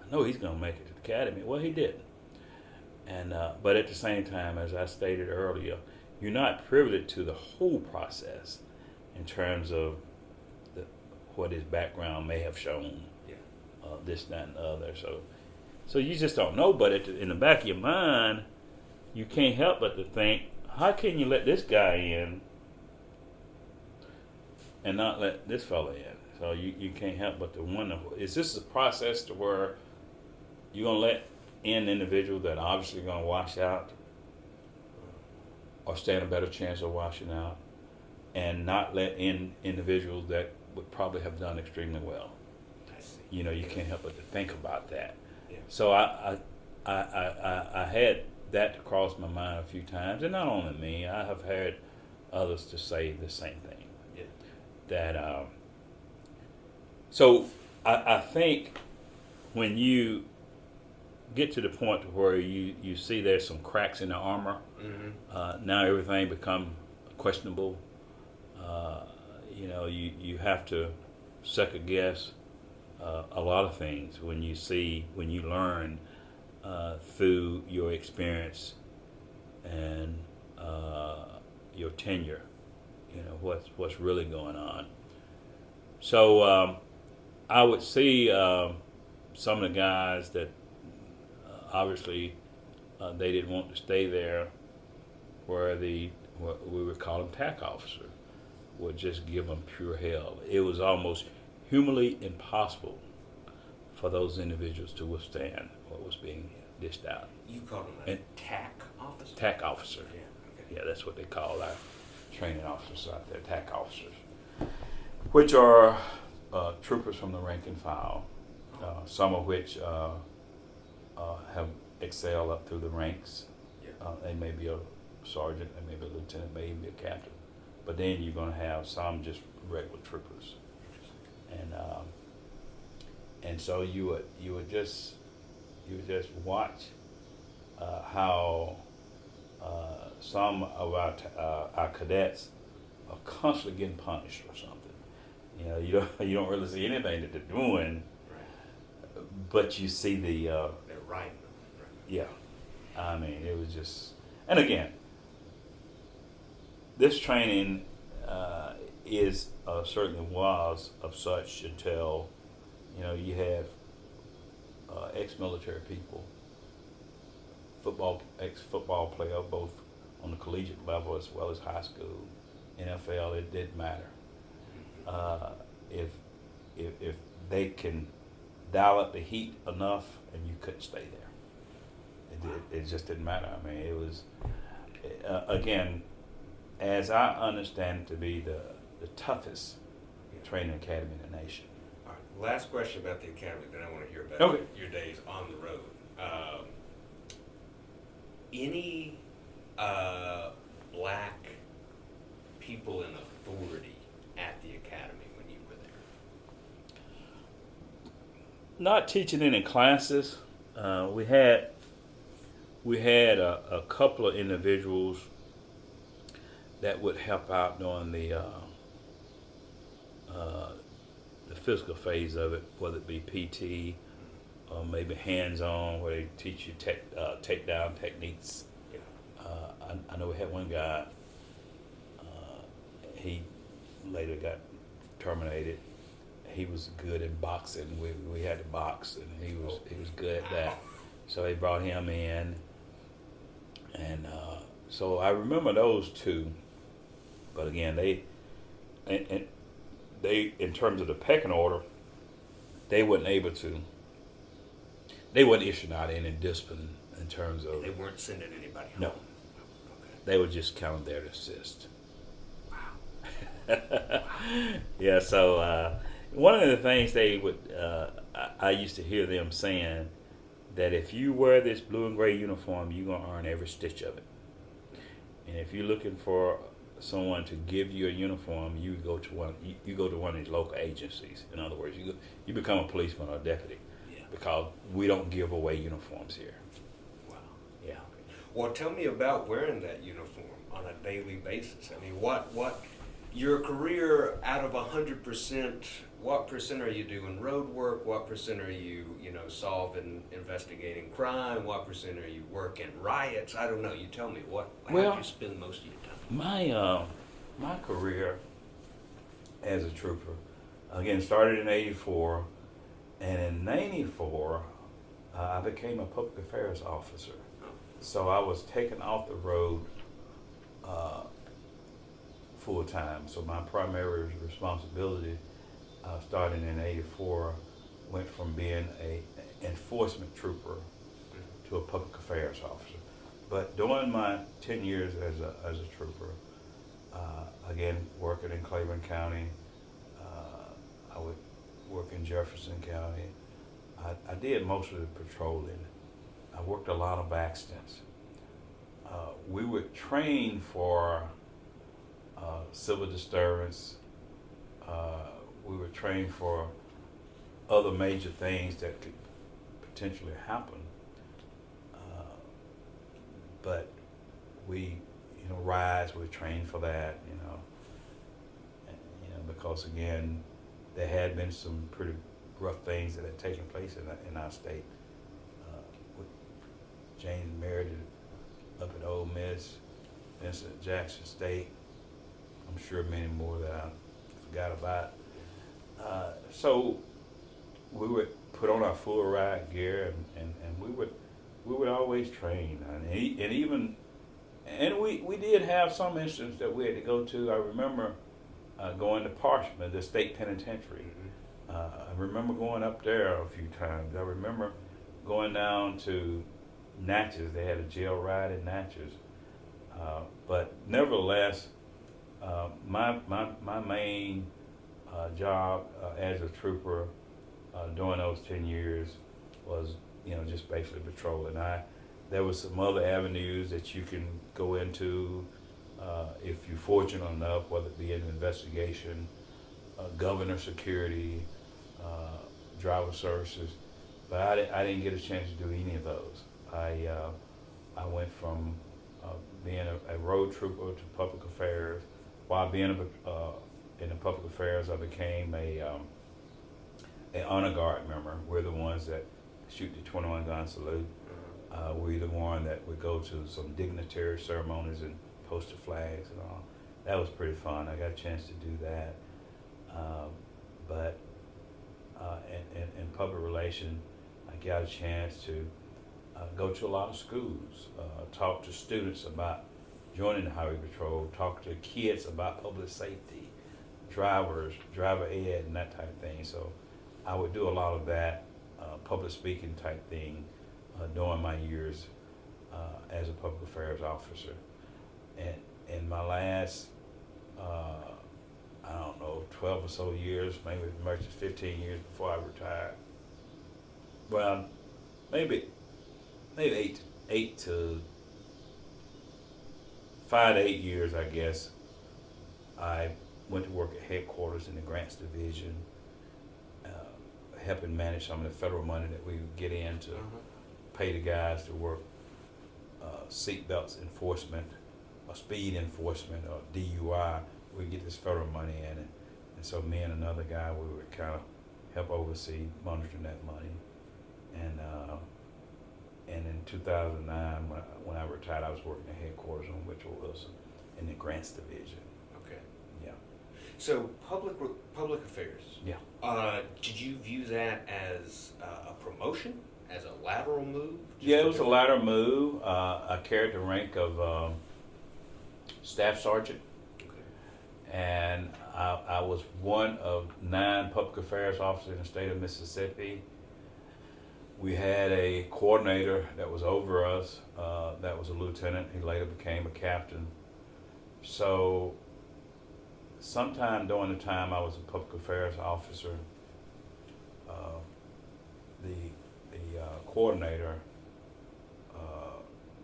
I know he's going to make it to the academy. Well, he didn't. And but at the same time, as I stated earlier, you're not privileged to the whole process in terms of what his background may have shown, this, that, and the other. So you just don't know. But in the back of your mind, you can't help but to think, how can you let this guy in and not let this fella in? So you can't help but to wonder, is this a process to where you're going to let in individuals that are obviously going to wash out or stand a better chance of washing out, and not let in individuals that would probably have done extremely well? I see. You can't help but to think about that. Yeah. So I had that to cross my mind a few times, and not only me, I have heard others to say the same thing. Yeah. That so I think when you get to the point where you see there's some cracks in the armor, now everything become questionable. You have to second guess a lot of things when you learn through your experience and your tenure, what's really going on. So I would see some of the guys that obviously they didn't want to stay there, where what we would call them TAC officer would just give them pure hell. It was almost humanly impossible for those individuals to withstand what was being dished out. You call them a TAC officer? TAC officer. Yeah, okay. Yeah, that's what they call our training officers out there, TAC officers, which are troopers from the rank and file, some of which have excelled up through the ranks. Yeah. They may be a sergeant, they may be a lieutenant, may even be a captain. But then you're going to have some just regular troopers, and so you would just watch how some of our cadets are constantly getting punished or something. You don't really see anything that they're doing, Right. but you see the They're right. yeah. I mean, it was just, and again, this training certainly was of such until you have ex-military people, ex-football player, both on the collegiate level as well as high school, NFL. It didn't matter if they can dial up the heat enough, and you couldn't stay there. It just didn't matter. I mean, it was again, as I understand it, to be the toughest training academy in the nation. All right. Last question about the academy, then I want to hear about Okay. your days on the road. Any black people in authority at the academy when you were there? Not teaching any classes. We had a couple of individuals that would help out during the physical phase of it, whether it be PT or maybe hands-on, where they teach you takedown techniques. Yeah. I know we had one guy. He later got terminated. He was good in boxing. We had to box, and he was good at that. So they brought him in, and so I remember those two. But again, they in terms of the pecking order, they wasn't issuing out any discipline in terms of. They weren't sending anybody home? No. Okay. They were just kind of there to assist. Wow. Yeah, so one of the things they would, I used to hear them saying that if you wear this blue and gray uniform, you're going to earn every stitch of it. And if you're looking for someone to give you a uniform, you go to one of these local agencies. In other words, you become a policeman or a deputy. Yeah. Because we don't give away uniforms here. Wow. Yeah. Well, tell me about wearing that uniform on a daily basis. I mean, what your career out of 100%, what percent are you doing road work? What percent are you solving, investigating crime? What percent are you working riots? I don't know. You tell me. How do you spend most of your time? My career as a trooper, again, started in '84, and in '94, I became a public affairs officer. So I was taken off the road full time. So my primary responsibility, starting in '84, went from being a enforcement trooper to a public affairs officer. But during my 10 years as a trooper, again, working in Cleveland County, I would work in Jefferson County. I did most of the patrolling. I worked a lot of accidents. We would train for civil disturbance. We would train for other major things that could potentially happen. But we, riots, we trained for that, because again, there had been some pretty rough things that had taken place in our state. With James Meredith up at Ole Miss, incident at Jackson State. I'm sure many more that I forgot about. So we would put on our full ride gear, and we would always train, and we did have some incidents that we had to go to. I remember going to Parchman, the state penitentiary. I remember going up there a few times. I remember going down to Natchez. They had a jail ride in Natchez. But nevertheless, my main job as a trooper during those 10 years was, just basically patrolling. There was some other avenues that you can go into if you're fortunate enough, whether it be an investigation, governor security, driver services. But I didn't get a chance to do any of those. I went from being a road trooper to public affairs. While being in the public affairs, I became an honor guard member. We're the ones that shoot the 21 gun salute. We're the one that would go to some dignitary ceremonies and post the flags and all. That was pretty fun. I got a chance to do that. But in public relations, I got a chance to go to a lot of schools, talk to students about joining the Highway Patrol, talk to kids about public safety, driver ed, and that type of thing. So I would do a lot of that public speaking type thing during my years as a public affairs officer. And in my last, I don't know, 12 or so years, maybe as much as 15 years before I retired. Well, maybe 5 to 8 years, I guess. I went to work at headquarters in the Grants Division, helping manage some of the federal money that we would get in to pay the guys to work seatbelts enforcement, or speed enforcement, or DUI. We get this federal money in it, and so me and another guy, we would kind of help oversee monitoring that money. And in 2009, when I retired, I was working at headquarters on Mitchell Wilson in the Grants Division. Okay. Yeah. So public affairs. Yeah. Did you view that as a promotion, as a lateral move? Yeah, it was a lateral move. I carried the rank of staff sergeant. Okay. And I was one of 9 public affairs officers in the state of Mississippi. We had a coordinator that was over us, that was a lieutenant. He later became a captain. So sometime during the time I was a public affairs officer, the coordinator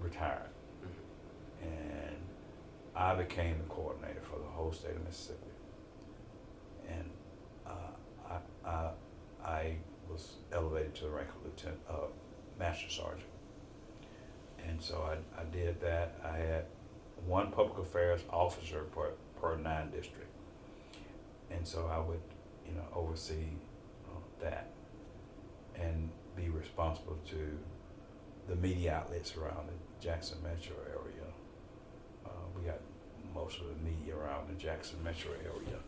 retired. And I became the coordinator for the whole state of Mississippi. And I was elevated to the rank of lieutenant, master sergeant. And so I did that. I had one public affairs officer per 9 district. And so I would, oversee that and be responsible to the media outlets around the Jackson metro area. We got most of the media around the Jackson metro area.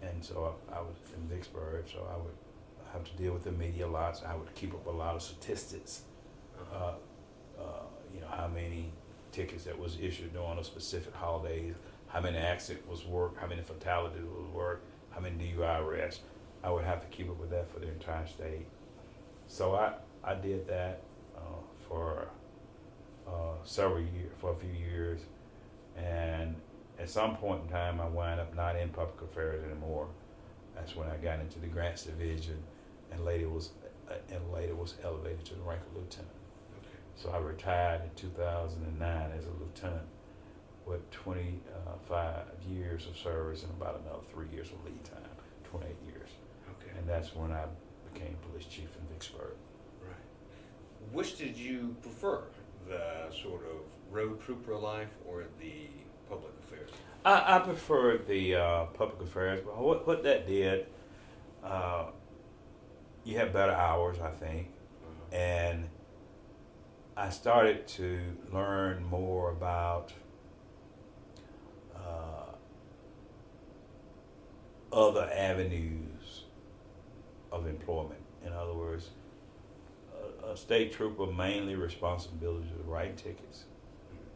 And so I was in Vicksburg, so I would have to deal with the media lots. I would keep up a lot of statistics. How many tickets that was issued during a specific holidays, how many accidents was worked, how many fatalities was worked, how many DUI arrests. I would have to keep up with that for the entire state. So I did that for a few years, and at some point in time I wound up not in public affairs anymore. That's when I got into the Grants Division, and later was elevated to the rank of lieutenant. Okay. So I retired in 2009 as a lieutenant with 25 years of service and about another 3 years of lead time, 28 years. Okay. And that's when I became police chief in Vicksburg. Right. Which did you prefer, the sort of road trooper life or the public affairs? I preferred the public affairs, but what that did, you have better hours, I think, and I started to learn more about other avenues of employment. In other words, a state trooper mainly responsibility to write tickets,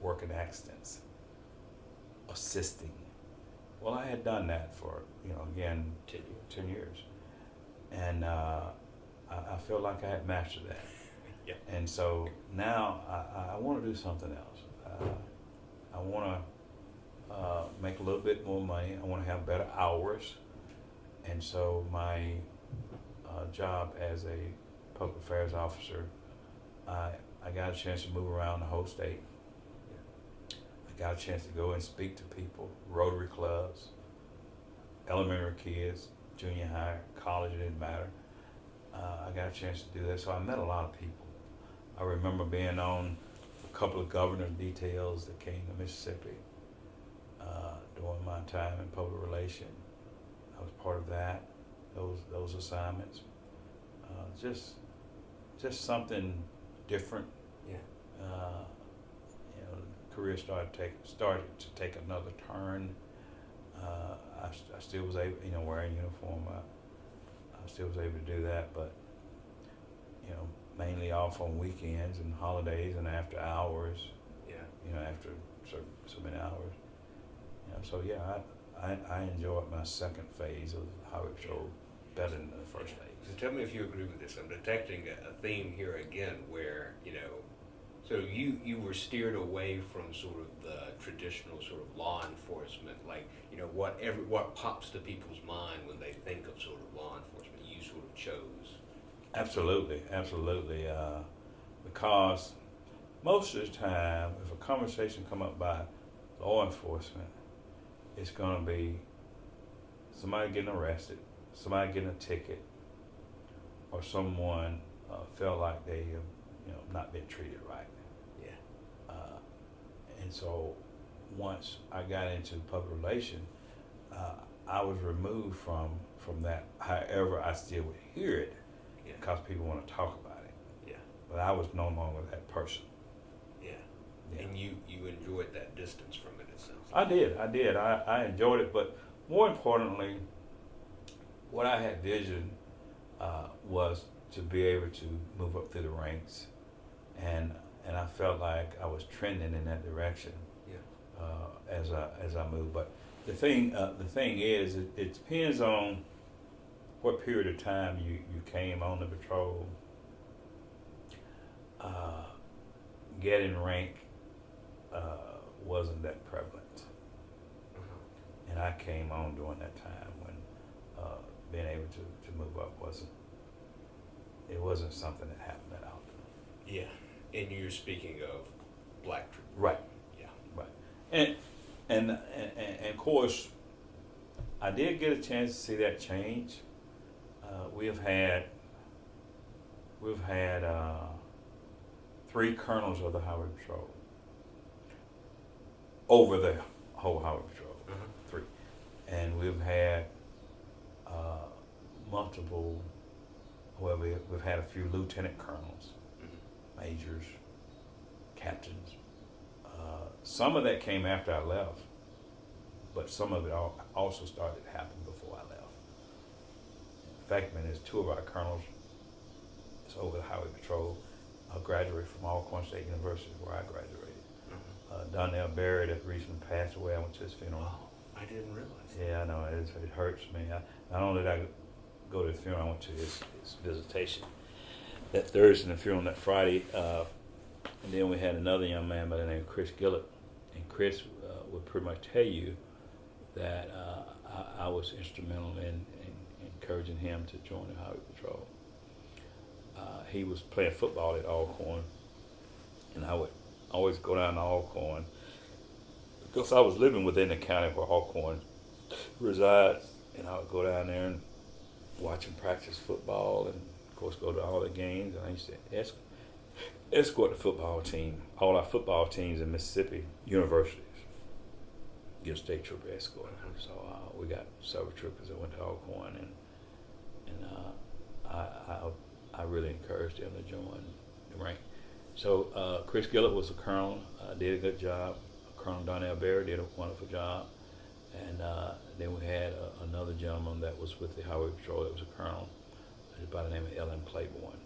working accidents, assisting. Well, I had done that for, again, 10 years. And I feel like I had mastered that. Yeah. And so now I want to do something else. I want to make a little bit more money. I want to have better hours. And so my job as a public affairs officer, I got a chance to move around the whole state. I got a chance to go and speak to people, Rotary clubs, elementary kids, junior high, college, it didn't matter. I got a chance to do that, so I met a lot of people. I remember being on a couple of governor details that came to Mississippi during my time in public relations. I was part of that, those assignments. Just something different. Yeah. Career started to take another turn. I still was able, wearing uniform. I still was able to do that, but mainly off on weekends and holidays and after hours. Yeah. After so many hours. So yeah, I enjoyed my second phase of Highway Patrol better than the first phase. So tell me if you agree with this. I'm detecting a theme here again where, so you were steered away from sort of the traditional sort of law enforcement, like, what pops to people's mind when they think of sort of law enforcement, you sort of chose. Absolutely. Because most of the time, if a conversation come up by law enforcement, it's going to be somebody getting arrested, somebody getting a ticket, or someone felt like they not been treated right. Yeah. And so once I got into public relations, I was removed from that. However, I still would hear it because people want to talk about it. Yeah. But I was no longer that person. Yeah. Yeah. And you enjoyed that distance from it, it sounds I like. did. I enjoyed it, but more importantly, what I had vision was to be able to move up through the ranks, and I felt like I was trending in that direction. Yeah. As I moved, but the thing is, it depends on what period of time you came on the patrol. Getting rank wasn't that prevalent. And I came on during that time when being able to move up wasn't something that happened that often. Yeah. And you're speaking of black troopers. Right. Yeah. Right. And of course, I did get a chance to see that change. We've had 3 colonels of the Highway Patrol over the whole Highway Patrol. 3, and we've had multiple. Well, we've had a few lieutenant colonels, majors, captains. Some of that came after I left, but some of it also started to happen before I left. In fact, there's 2 of our colonels that's over the Highway Patrol graduated from Alcorn State University, where I graduated. Donnell Barry, that recently passed away, I went to his funeral. Oh, I didn't realize that. Yeah, I know, it hurts me. Not only did I go to the funeral, I went to his visitation that Thursday and the funeral that Friday. And then we had another young man by the name of Chris Gillett. And Chris would pretty much tell you that I was instrumental in encouraging him to join the Highway Patrol. He was playing football at Alcorn, and I would always go down to Alcorn because I was living within the county where Alcorn resides, and I would go down there and watch him practice football, and of course go to all the games. And I used to escort the football team, all our football teams in Mississippi universities, get a state trooper escort. So we got several troopers that went to Alcorn, and I really encouraged them to join the rank. So Chris Gillett was a colonel, did a good job. Colonel Donnell Barry did a wonderful job, And then we had another gentleman that was with the Highway Patrol. That was a colonel by the name of L.M. Claiborne.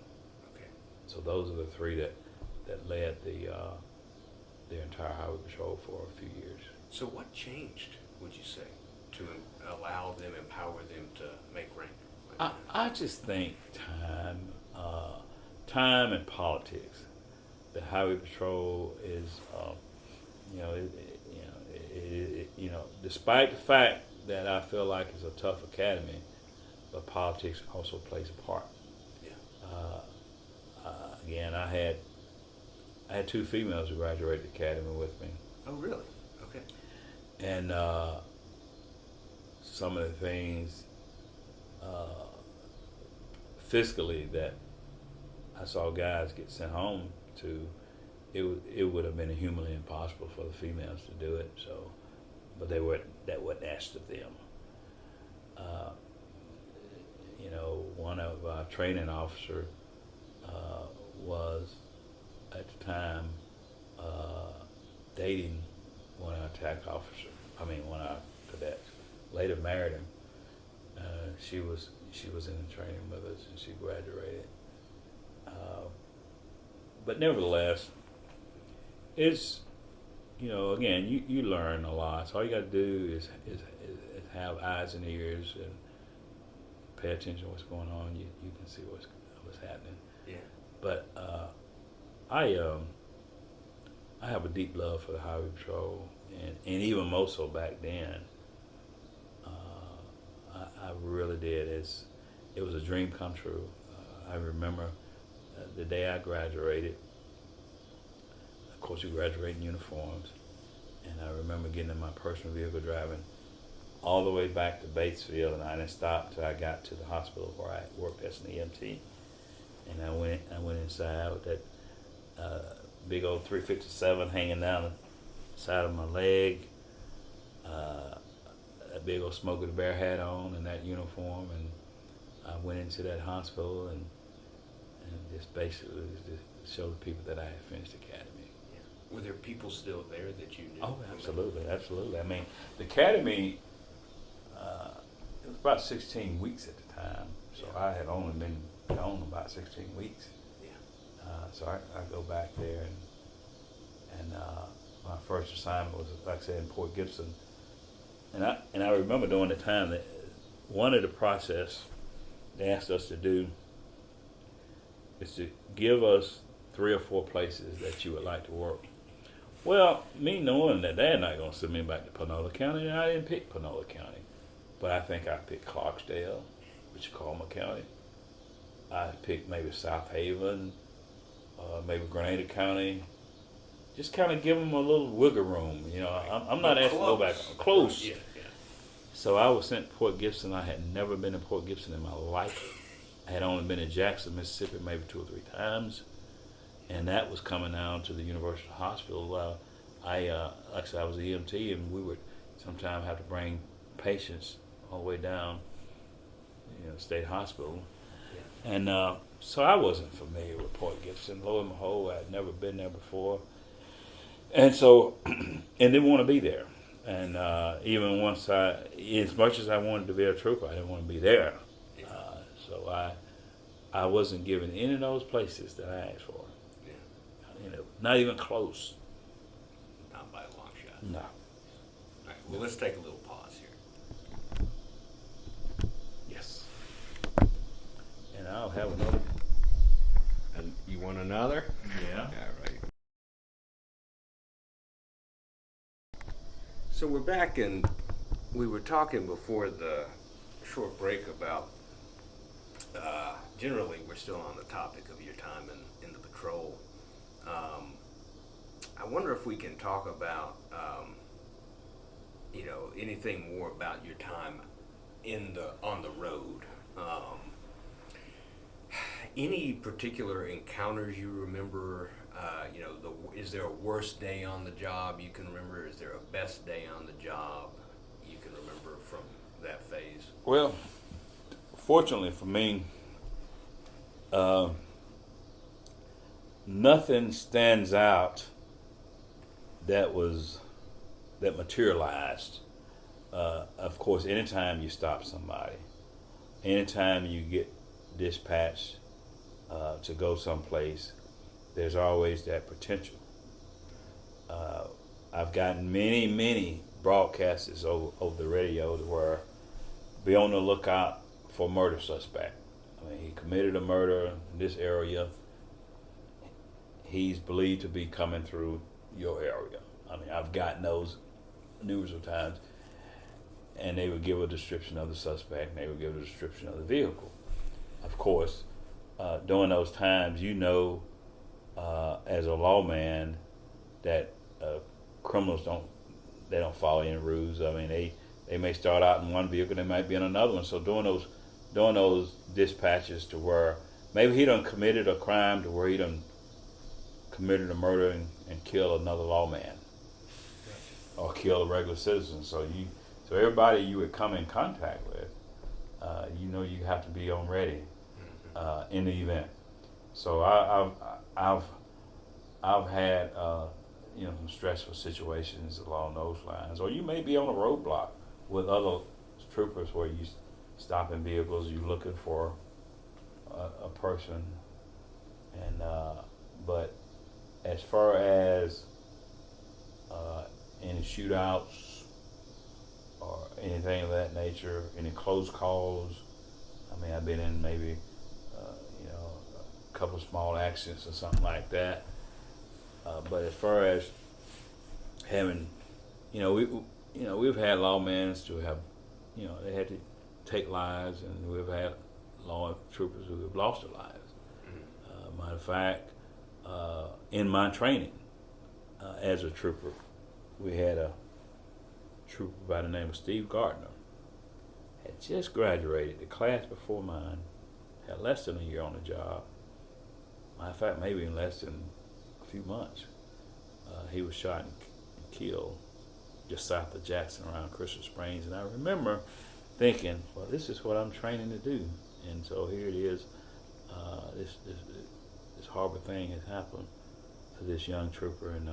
Okay. So those are the three that led the entire Highway Patrol for a few years. So what changed, would you say, to allow them, empower them to make rank? I just think time and politics. The Highway Patrol is, despite the fact that I feel like it's a tough academy, but politics also plays a part. Yeah. Again, I had two females who graduated the academy with me. Oh, really? Okay. And some of the things fiscally that I saw guys get sent home to, it would have been humanly impossible for the females to do it. So, but that wasn't asked of them. One of our training officer was at the time dating one of our one of our cadets. Later married him. She was in the training with us, and she graduated. But nevertheless, it's again, you learn a lot. So all you got to do is have eyes and ears and pay attention to what's going on. You can see what's happening. Yeah. But I have a deep love for the Highway Patrol, and even more so back then. I really did. It was a dream come true. I remember the day I graduated. Of course, you graduate in uniforms, and I remember getting in my personal vehicle, driving all the way back to Batesville, and I didn't stop until I got to the hospital where I worked as an EMT. And I went inside with that big old 357 hanging down the side of my leg, a big old Smokey the Bear hat on, and that uniform, and I went into that hospital and just basically just show the people that I had finished the academy. Yeah. Were there people still there that you knew? Oh, absolutely. I mean, the academy, it was about 16 weeks at the time, so Yeah. I had only been gone about 16 weeks. Yeah. So I go back there, and my first assignment was, like I said, in Port Gibson. And I remember during the time that one of the process they asked us to do is to give us 3 or 4 places that you would like to work. Well, me knowing that they're not going to send me back to Panola County, I didn't pick Panola County. But I think I picked Clarksdale, which is Coleman County. I picked maybe South Haven, maybe Grenada County. Just kind of give them a little wiggle room. I'm not asking to go back. Close. Yeah. So I was sent to Port Gibson. I had never been to Port Gibson in my life. I had only been to Jackson, Mississippi, maybe 2 or 3 times, and that was coming down to the University Hospital. Like I said, I was an EMT, and we would sometimes have to bring patients all the way down, State Hospital, Yeah. and so I wasn't familiar with Port Gibson. Lo and behold, I had never been there before, and so and didn't want to be there. And even once as much as I wanted to be a trooper, I didn't want to be there. Yeah. So I wasn't given any of those places that I asked for. Yeah. Not even close. Not by a long shot. No. All right. Well, let's take a little pause here. Yes. And I'll have another. And you want another? Yeah. All right. So we're back, and we were talking before the short break about, generally we're still on the topic of your time in the patrol. I wonder if we can talk about, anything more about your time on the road. Any particular encounters you remember? Is there a worst day on the job you can remember? Is there a best day on the job you can remember from that phase? Well, fortunately for me, nothing stands out that materialized of course, anytime you stop somebody, anytime you get dispatched to go someplace, there's always that potential. I've gotten many broadcasts over the radio where be on the lookout for a murder suspect. I mean, he committed a murder in this area. He's believed to be coming through your area. I mean, I've gotten those numerous of times, and they would give a description of the suspect, and they would give a description of the vehicle. Of course, during those times, as a lawman, that criminals don't follow any rules. I mean, they may start out in one vehicle, they might be in another one. So during those dispatches to where maybe he done committed a crime to where he done committed a murder and killed another lawman or kill a regular citizen. So everybody you would come in contact with, you have to be on ready in the event. So I've had some stressful situations along those lines. Or you may be on a roadblock with other troopers where you stopping vehicles, you looking for a person, and but as far as any shootouts or anything of that nature, any close calls, I mean, I've been in maybe a couple of small accidents or something like that. But as far as having, we've had lawmen to have, they had to take lives, and we've had law troopers who have lost their lives. Matter of fact, in my training as a trooper, we had a trooper by the name of Steve Gardner. Had just graduated. The class before mine had less than a year on the job. Matter of fact, maybe in less than a few months. He was shot and killed just south of Jackson around Crystal Springs. And I remember thinking, well, this is what I'm training to do. And so here it is. This horrible thing has happened to this young trooper. And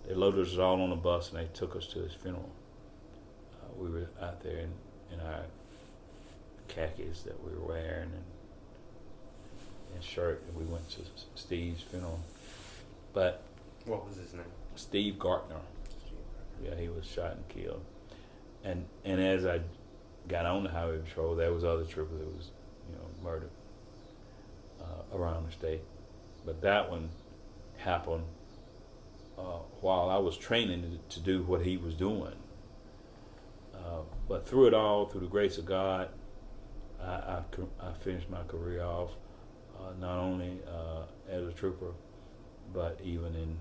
they loaded us all on a bus and they took us to his funeral. We were out there in our khakis that we were wearing and shirt, and we went to Steve's funeral. But what was his name? Steve Gardner. Yeah, he was shot and killed. And as I got on the highway patrol, there was other troopers that was murdered around the state. But that one happened while I was training to do what he was doing. But through it all, through the grace of God, I finished my career off not only as a trooper, but even in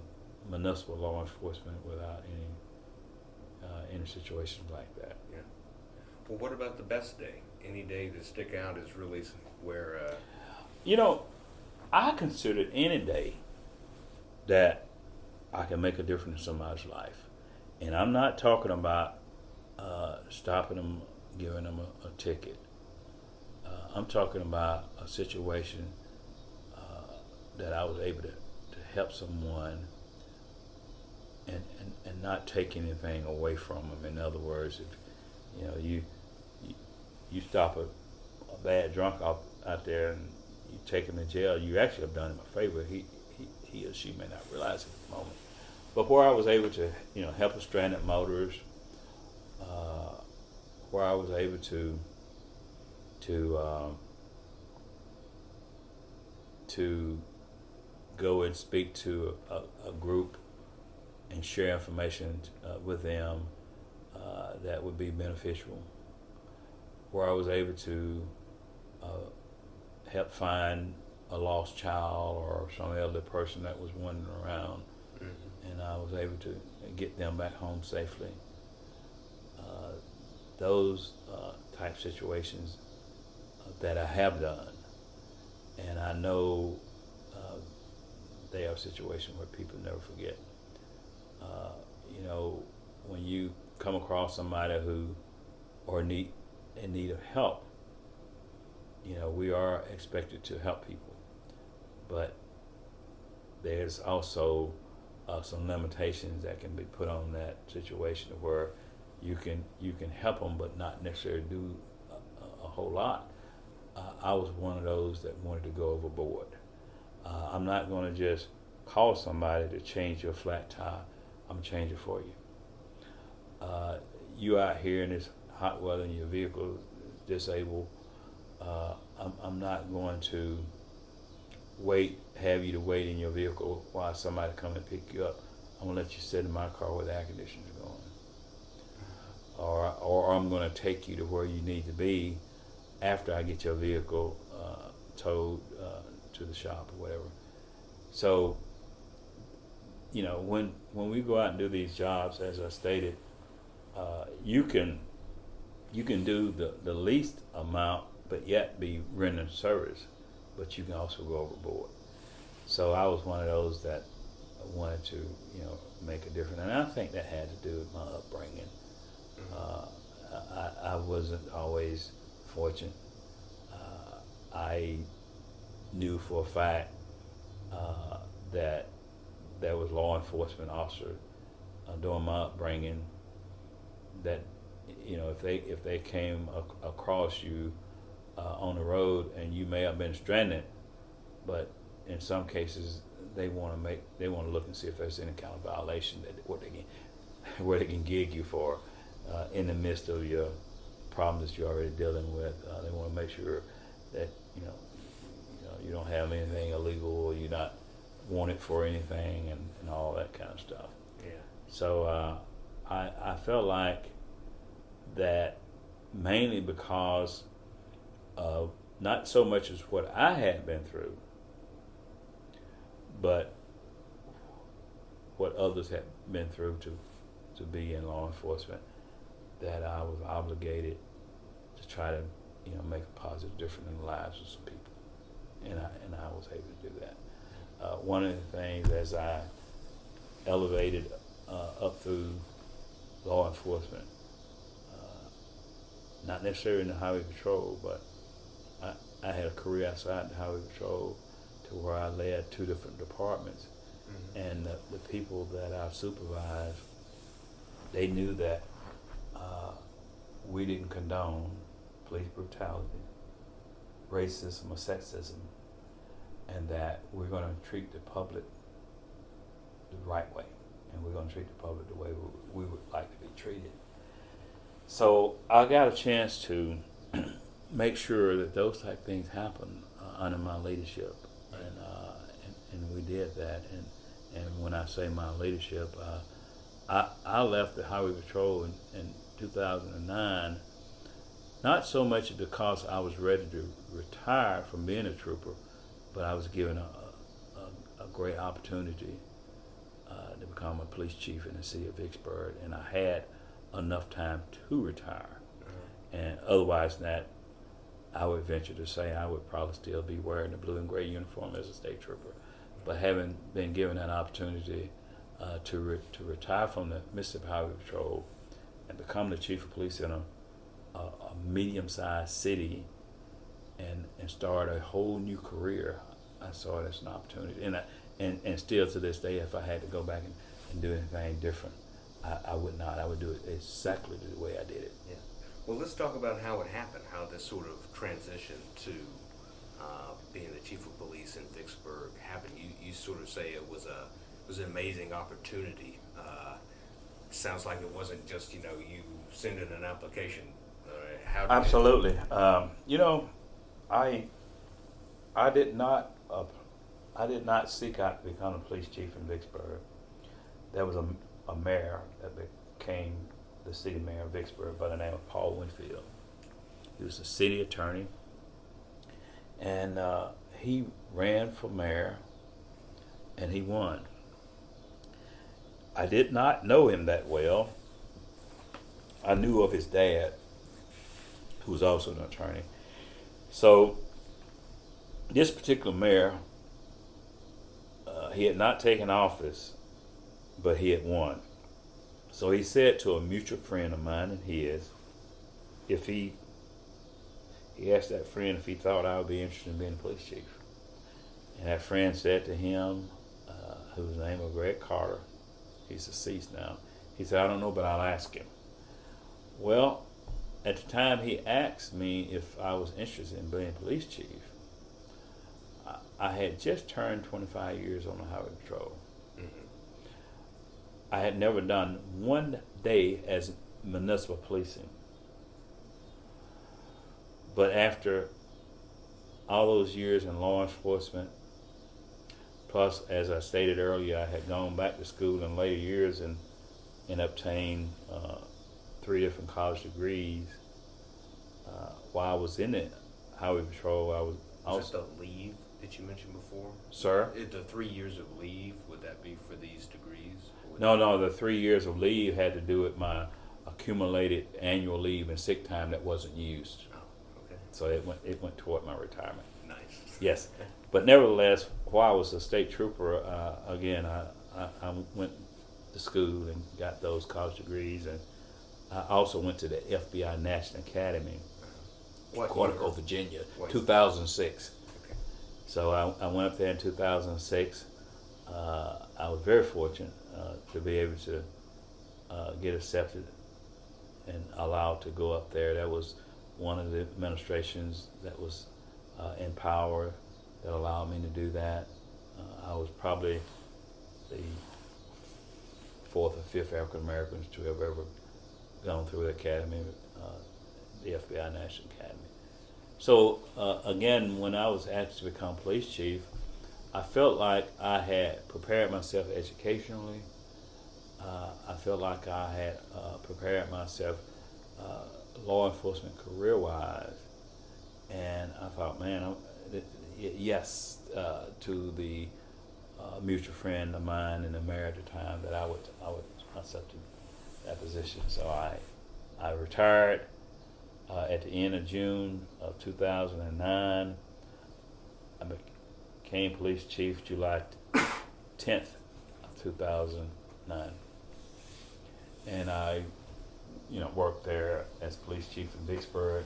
municipal law enforcement without any situations like that. Yeah. Well, what about the best day? Any day that stick out is really where... I consider any day that I can make a difference in somebody's life. And I'm not talking about stopping them, giving them a ticket. I'm talking about a situation that I was able to help someone and not take anything away from them. In other words, if you stop a bad drunk out there and you take him to jail, you actually have done him a favor. He or she may not realize it at the moment. But where I was able to help a stranded motorist, where I was able to go and speak to a group and share information with them that would be beneficial. Where I was able to help find a lost child or some elderly person that was wandering around, and I was able to get them back home safely. Those type situations that I have done, and I know they are situations where people never forget. When you come across somebody who are in need of help, we are expected to help people, but there's also some limitations that can be put on that situation where you can help them, but not necessarily do a whole lot. I was one of those that wanted to go overboard. I'm not going to just call somebody to change your flat tire. I'm gonna change it for you. You out here in this hot weather and your vehicle is disabled. I'm not going to have you to wait in your vehicle while somebody come and pick you up. I'm gonna let you sit in my car where the air conditioner's going. Or I'm gonna take you to where you need to be after I get your vehicle towed to the shop or whatever. So, when we go out and do these jobs, as I stated, you can do the least amount, but yet be rendering service, but you can also go overboard. So I was one of those that wanted to, make a difference, and I think that had to do with my upbringing. I wasn't always fortunate. I knew for a fact that there was law enforcement officer during my upbringing that, if they came across you on the road, and you may have been stranded, but in some cases they want to look and see if there's any kind of violation where they can gig you for in the midst of your problems that you're already dealing with. They want to make sure that you don't have anything illegal, or you're not wanted for anything, and all that kind of stuff. Yeah. So I felt like that mainly because of not so much as what I had been through, but what others had been through to be in law enforcement, that I was obligated to try to make a positive difference in the lives of some people, and I was able to do that. One of the things, as I elevated up through law enforcement, not necessarily in the highway patrol, but I had a career outside the highway patrol to where I led 2 different departments. Mm-hmm. And the people that I supervised, they knew that we didn't condone police brutality, racism, or sexism, and that we're going to treat the public the right way, and we're going to treat the public the way we would like to be treated. So I got a chance to make sure that those type of things happen under my leadership, and we did that. And when I say my leadership, I left the Highway Patrol in 2009, not so much because I was ready to retire from being a trooper, but I was given a great opportunity to become a police chief in the city of Vicksburg, and I had enough time to retire. And otherwise than that, I would venture to say I would probably still be wearing the blue and gray uniform as a state trooper. But having been given that opportunity to retire from the Mississippi Highway Patrol and become the chief of police in a medium-sized city and start a whole new career, I saw it as an opportunity. And still to this day, if I had to go back and do anything different, I would not. I would do it exactly the way I did it. Yeah. Well, let's talk about how it happened, how this sort of transition to being the chief of police in Vicksburg happened. You sort of say it was an amazing opportunity. Sounds like it wasn't just you send in an application. How did Absolutely. I did not seek out to become a police chief in Vicksburg. There was a mayor that became the city mayor of Vicksburg by the name of Paul Winfield. He was a city attorney, and he ran for mayor, and he won. I did not know him that well. I knew of his dad, who was also an attorney. So this particular mayor, he had not taken office, but he had won. So he said to a mutual friend of mine and his, if he asked that friend if he thought I would be interested in being a police chief. And that friend said to him, whose name was Greg Carter, he's deceased now, he said, I don't know, but I'll ask him. Well, at the time he asked me if I was interested in being police chief, I had just turned 25 years on the highway patrol. Mm-hmm. I had never done one day as municipal policing. But after all those years in law enforcement, plus, as I stated earlier, I had gone back to school in later years and obtained 3 different college degrees. While I was in the highway patrol, I was Was also... that the leave that you mentioned before? Sir? The 3 years of leave, would that be for these degrees? No, the 3 years of leave had to do with my accumulated annual leave and sick time that wasn't used. Oh, okay. So it went toward my retirement. Nice. Yes, but nevertheless, while I was a state trooper, again, I went to school and got those college degrees, and I also went to the FBI National Academy, Quantico, Virginia, What? 2006. Okay. So I went up there in 2006. I was very fortunate to be able to get accepted and allowed to go up there. That was one of the administrations that was in power that allowed me to do that. I was probably the 4th or 5th African Americans to have ever gone through the academy, the FBI National Academy. So again, when I was asked to become police chief, I felt like I had prepared myself educationally. I felt like I had prepared myself law enforcement career-wise, and I thought, man, yes, to the mutual friend of mine and the mayor at the time, that I would accept that position. So I retired at the end of June of 2009. I became police chief July 10th of 2009, and I worked there as police chief in Vicksburg.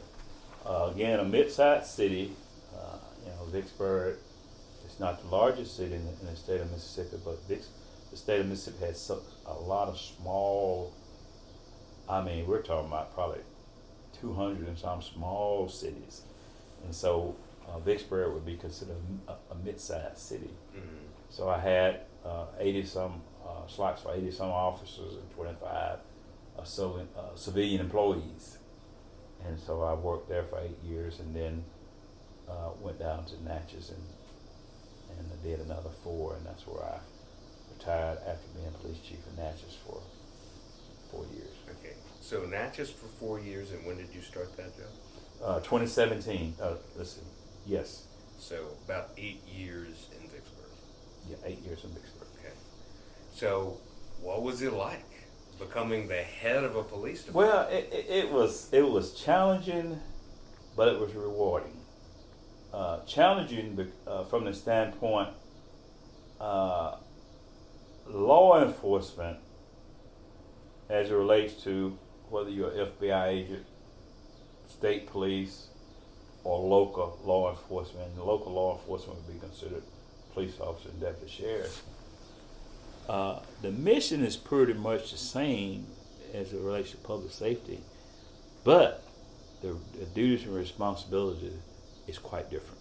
Again, a mid-sized city. Vicksburg is not the largest city in the state of Mississippi, but the state of Mississippi has a lot of small, we're talking about probably 200 and some small cities. And so Vicksburg would be considered a mid-sized city. Mm-hmm. So I had 80-some slots for 80-some officers and 25 civilian employees. And so I worked there for 8 years, and then went down to Natchez and did another 4, and that's where I retired after being police chief in Natchez for 4 years. Okay. So Natchez for 4 years, and when did you start that job? 2017. Yes. So about 8 years in Vicksburg. Yeah, 8 years in Vicksburg. Okay. So what was it like becoming the head of a police department? Well, it was challenging, but it was rewarding. Challenging from the standpoint, law enforcement, as it relates to whether you're an FBI agent, state police, or local law enforcement. And local law enforcement would be considered police officer and deputy sheriff. The mission is pretty much the same as it relates to public safety, but the duties and responsibilities is quite different.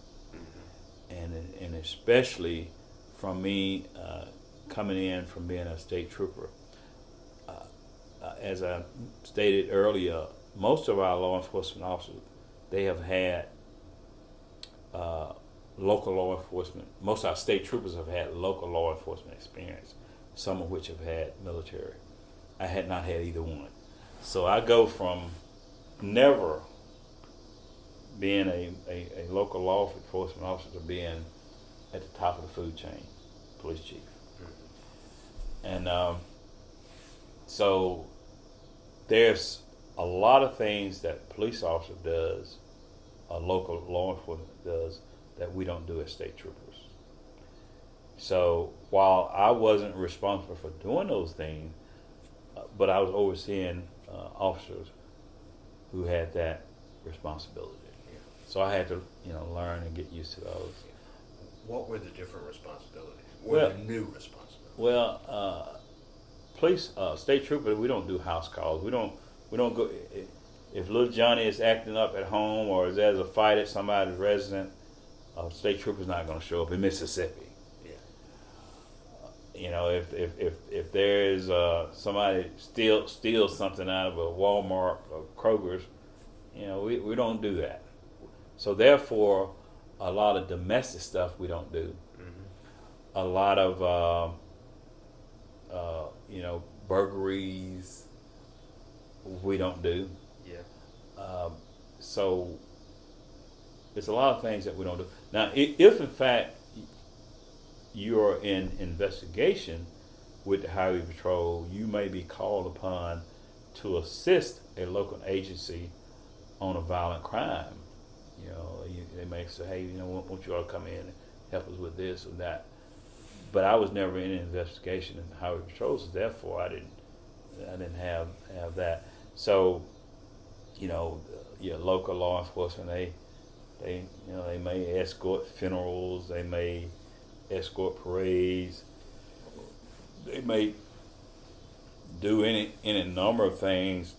Mm-hmm. And especially from me coming in from being a state trooper. As I stated earlier, most of our law enforcement officers, they have had local law enforcement. Most of our state troopers have had local law enforcement experience, some of which have had military. I had not had either one. So I go from never being a local law enforcement officer to being at the top of the food chain, police chief. Mm-hmm. And so there's a lot of things that police officer does, a local law enforcement does, that we don't do as state troopers. So while I wasn't responsible for doing those things, but I was overseeing officers who had that responsibility. Yeah. So I had to, learn and get used to those. What were the different responsibilities? What were the new responsibilities? Well, police, state troopers, we don't do house calls. We don't We don't go. If little Johnny is acting up at home or there's a fight at somebody's residence, a state trooper's not going to show up in Mississippi. You know, if there is somebody steals something out of a Walmart or Kroger's, you know, we don't do that. So therefore, a lot of domestic stuff we don't do. Mm-hmm. A lot of you know, burglaries we don't do. Yeah. So there's a lot of things that we don't do. Now, if in fact you're in investigation with the Highway Patrol, you may be called upon to assist a local agency on a violent crime. You know, they may say, hey, you know, won't you all come in and help us with this or that? But I was never in an investigation in the Highway Patrol, so therefore I didn't have that. So, you know, your local law enforcement, they you know, they may escort funerals, they may escort parades, they may do any number of things.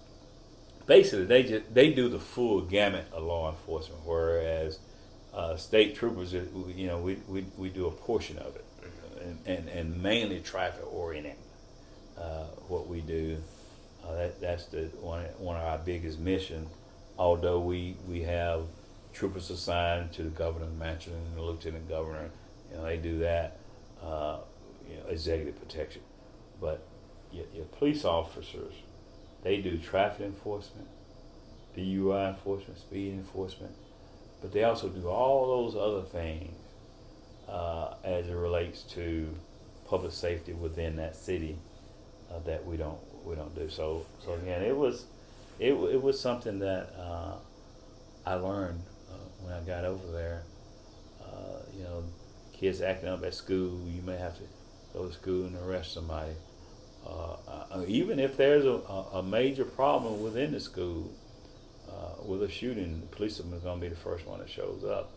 Basically, they do the full gamut of law enforcement, whereas state troopers, you know, we do a portion of it, and mainly traffic oriented. What we do, that's the one of our biggest missions. Although we have troopers assigned to the governor's mansion and the lieutenant governor, you know, they do that, you know, executive protection. But your police officers, they do traffic enforcement, DUI enforcement, speed enforcement, but they also do all those other things as it relates to public safety within that city that we don't do. So again, it was something that I learned when I got over there. You know, kids acting up at school, you may have to go to school and arrest somebody. Even if there's a major problem within the school with a shooting, the policeman is going to be the first one that shows up,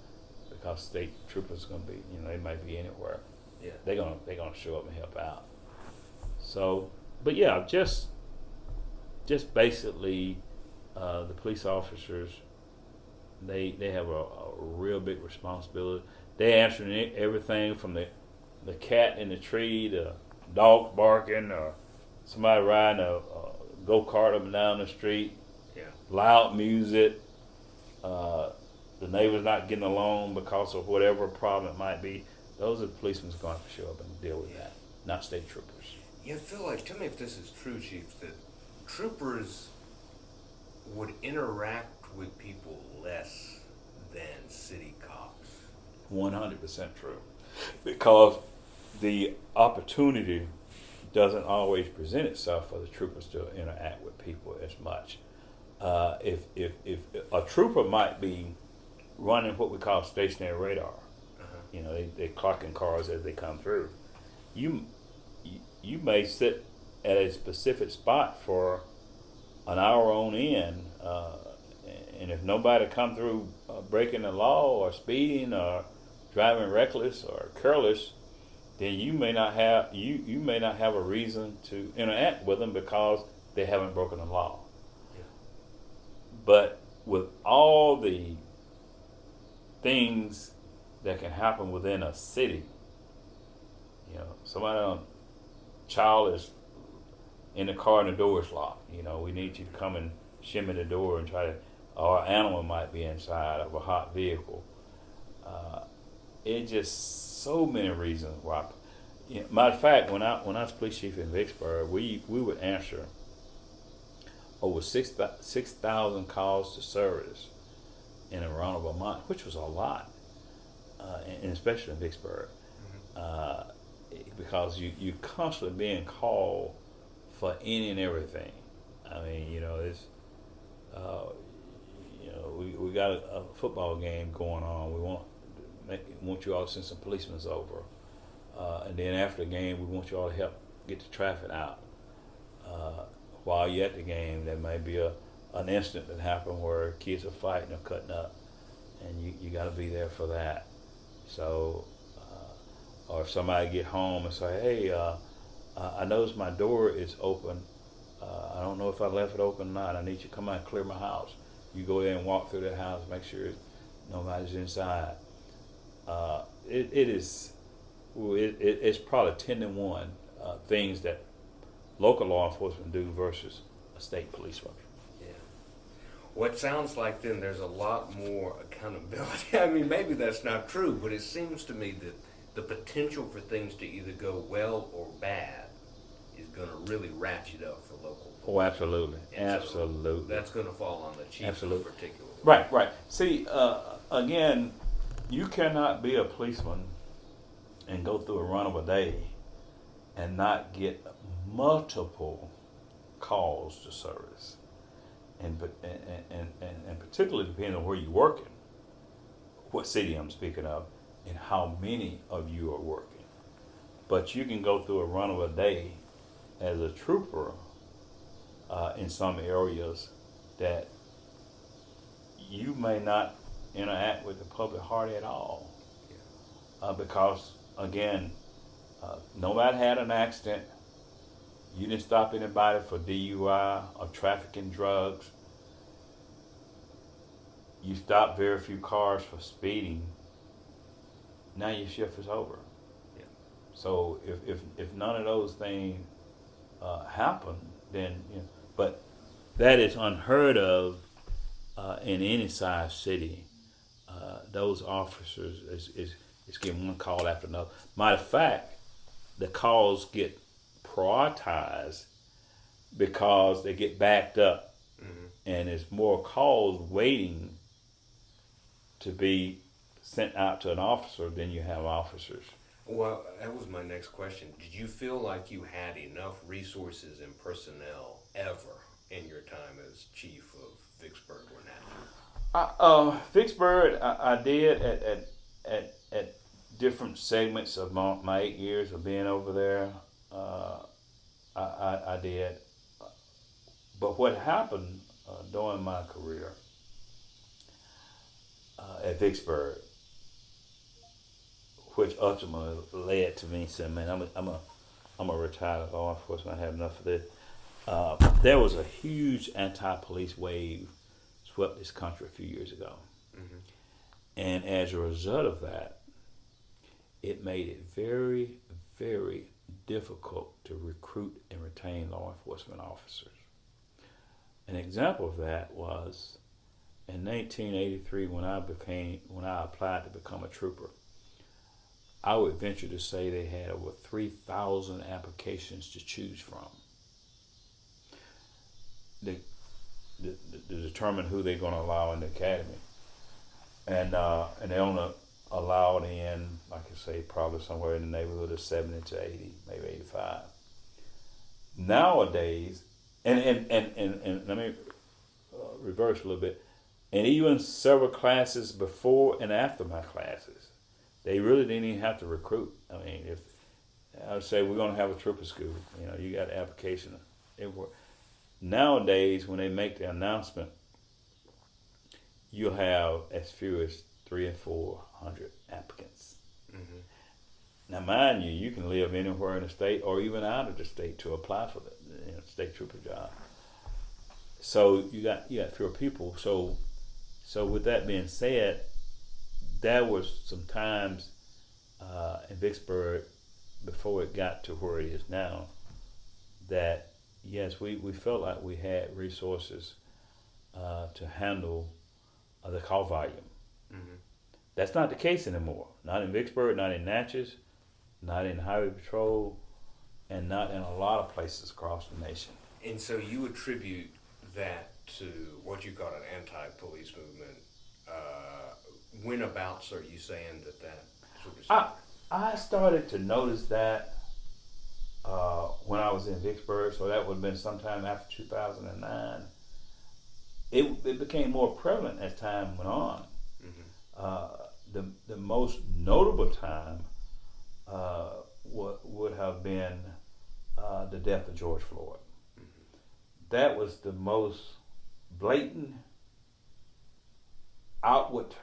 because state troopers are going to be, you know, they might be anywhere. Yeah, they're gonna show up and help out. So, but yeah, just basically, the police officers, they have a real big responsibility. They answering everything from the cat in the tree, the dog barking, or somebody riding a go-kart up and down the street, loud music, the neighbors not getting along because of whatever problem it might be. Those are the policemen going to have to show up and deal with that, not state troopers. Yeah, I feel like, tell me if this is true, Chief, that troopers would interact with people less than city cops. 100% true. Because the opportunity doesn't always present itself for the troopers to interact with people as much. If a trooper might be running what we call stationary radar, you know, they clocking cars as they come through. You may sit at a specific spot for an hour on end, and if nobody come through breaking the law or speeding or driving reckless or careless, then you may not have a reason to interact with them because they haven't broken the law. Yeah. But with all the things that can happen within a city, you know, child is in the car and the door is locked. You know, we need you to come and shimmy the door and try to, or an animal might be inside of a hot vehicle. It's just so many reasons why. You know, matter of fact, when I was police chief in Vicksburg, we would answer over 6,000 calls to service in around of a month, which was a lot, and especially in Vicksburg, because you're constantly being called for any and everything. I mean, you know, it's you know, we got a football game going on. We want you all to send some policemen over, and then after the game, we want you all to help get the traffic out. While you're at the game, there may be an incident that happened where kids are fighting or cutting up, and you got to be there for that. So, or if somebody get home and say, hey, I noticed my door is open, I don't know if I left it open or not. I need you to come out and clear my house. You go there and walk through the house, make sure nobody's inside. It is, well, it's probably 10 to 1 things that local law enforcement do versus a state police worker. Yeah. Well, it sounds like then there's a lot more accountability. I mean, maybe that's not true, but it seems to me that the potential for things to either go well or bad is going to really ratchet up for local. Oh, absolutely. And so Absolutely. that's going to fall on the chief Absolutely. in particular. Right. See, again, you cannot be a policeman and go through a run of a day and not get multiple calls to service, and particularly depending on where you're working, what city I'm speaking of, and how many of you are working. But you can go through a run of a day as a trooper in some areas that you may not interact with the public hardly at all, because again, nobody had an accident. You didn't stop anybody for DUI or trafficking drugs. You stopped very few cars for speeding. Now your shift is over. Yeah. So if none of those things happen, then but that is unheard of in any size city. Those officers is getting one call after another. Matter of fact, the calls get prioritized because they get backed up, and there's more calls waiting to be sent out to an officer than you have officers. Well, that was my next question. Did you feel like you had enough resources and personnel ever in your time as chief of Vicksburg or Natchez? Vicksburg, I did at different segments of my 8 years of being over there. I did. But what happened during my career at Vicksburg, which ultimately led to me saying, "Man, I'm a retired law enforcement. I have enough of this." There was a huge anti-police wave swept this country a few years ago, and as a result of that, it made it very, very difficult to recruit and retain law enforcement officers. An example of that was in 1983 when I applied to become a trooper. I would venture to say they had over 3,000 applications to choose from. To determine who they're going to allow in the academy, and they only allowed in, like I say, probably somewhere in the neighborhood of 70 to 80, maybe 85. Nowadays, and let me reverse a little bit, and even several classes before and after my classes, they really didn't even have to recruit. I mean, if I would say we're going to have a trooper school, you got an application. Nowadays, when they make the announcement, you'll have as few as 300 or 400 applicants. Now, mind you, you can live anywhere in the state or even out of the state to apply for the state trooper job. So you got fewer people. So with that being said, there was some times in Vicksburg before it got to where it is now that yes, we felt like we had resources to handle the call volume. That's not the case anymore. Not in Vicksburg, not in Natchez, not in Highway Patrol, and not in a lot of places across the nation. And so you attribute that to what you call an anti-police movement. Whenabouts are you saying that sort of I started to notice that when I was in Vicksburg, so that would have been sometime after 2009. It became more prevalent as time went on. The most notable time would have been the death of George Floyd. That was the most blatant, outward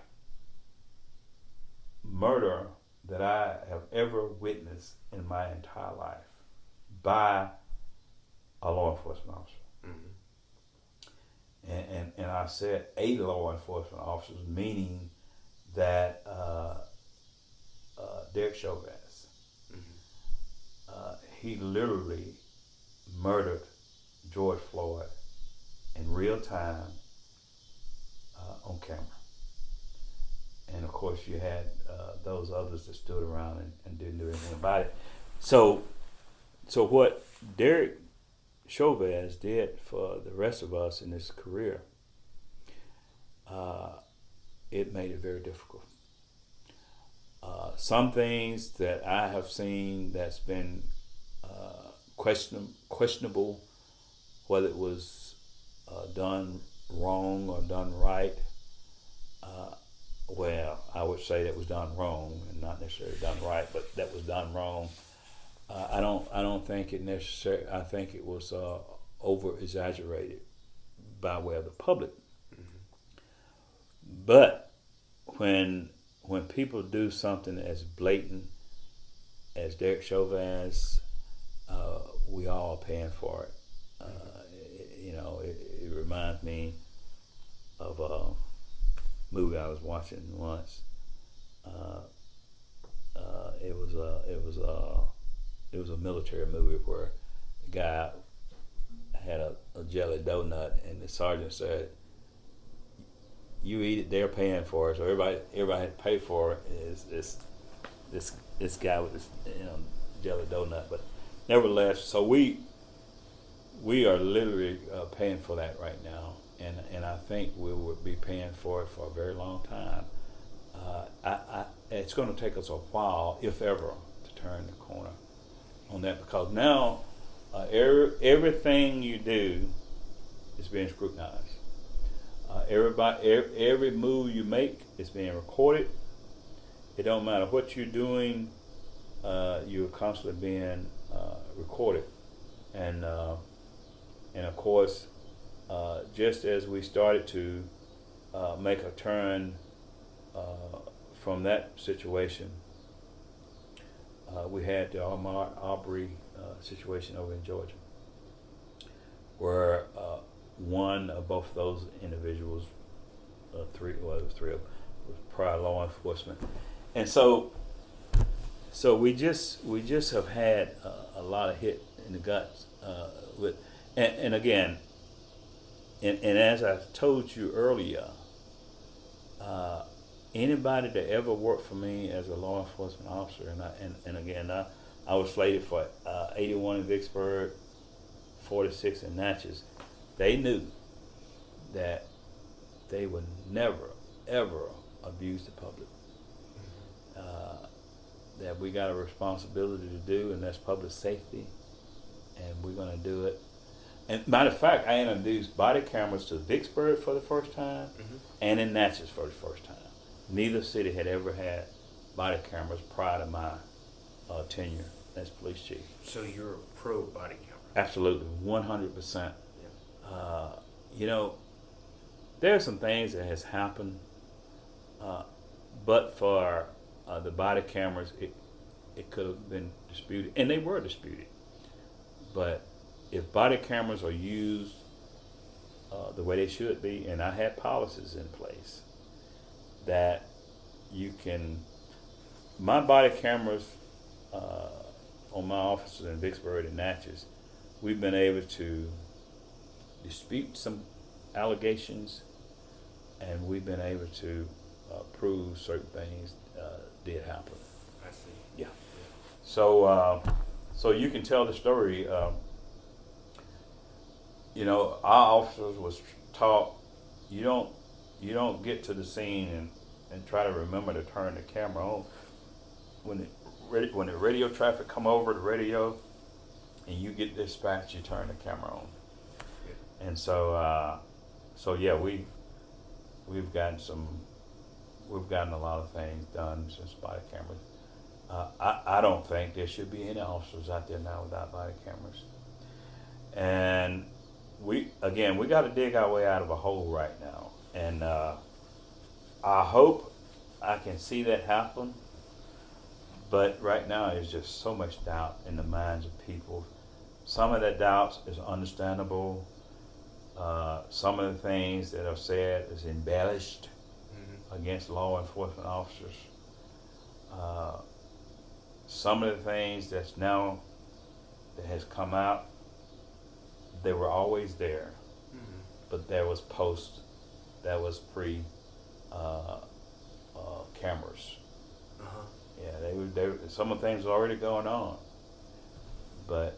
murder that I have ever witnessed in my entire life by a law enforcement officer. And I said a law enforcement officer, meaning that Derek Chauvin, he literally murdered George Floyd in real time on camera. And of course, you had those others that stood around and didn't do anything about it. So what Derek Chauvin did for the rest of us in his career, it made it very difficult. Some things that I have seen that's been questionable, whether it was done wrong or done right. Well, I would say that was done wrong and not necessarily done right, but that was done wrong. I don't think it necessary. I think it was over exaggerated by way of the public. But when people do something as blatant as Derek Chauvin's, we all are paying for it. It reminds me of a movie I was watching once. It was a military movie where the guy had a jelly donut, and the sergeant said, "You eat it, they're paying for it." So everybody had to pay for it. Is this guy with this jelly donut? But nevertheless, so we are literally paying for that right now, and I think we will be paying for it for a very long time. It's going to take us a while, if ever, to turn the corner on that, because now everything you do is being scrutinized. Every move you make is being recorded. It don't matter what you're doing, you're constantly being recorded, and of course, just as we started to make a turn from that situation, we had the Aubrey situation over in Georgia, where one of both of those individuals, three of them, was prior law enforcement, and so we just have had a lot of hit in the guts with, and again, and as I told you earlier, anybody that ever worked for me as a law enforcement officer, and again, I was slated for 81 in Vicksburg, 46 in Natchez. They knew that they would never, ever abuse the public. That we got a responsibility to do, and that's public safety, and we're going to do it. And matter of fact, I introduced body cameras to Vicksburg for the first time, and in Natchez for the first time. Neither city had ever had body cameras prior to my tenure as police chief. So you're a pro body camera? Absolutely, 100%. There are some things that has happened, but for the body cameras, it could have been disputed, and they were disputed. But if body cameras are used the way they should be, and I had policies in place that you can, my body cameras on my officers in Vicksburg and Natchez, we've been able to dispute some allegations, and we've been able to prove certain things did happen. I see. Yeah. So you can tell the story. Our officers was taught you don't get to the scene and try to remember to turn the camera on when the radio traffic come over the radio and you get dispatched, you turn the camera on. Yeah. And so we've gotten a lot of things done since body cameras. I don't think there should be any officers out there now without body cameras. And we got to dig our way out of a hole right now. And I hope I can see that happen. But right now, there's just so much doubt in the minds of people. some of that doubt is understandable. Some of the things that are said is embellished against law enforcement officers. Some of the things that has come out, they were always there, but there was pre cameras. Yeah, some of the things were already going on, but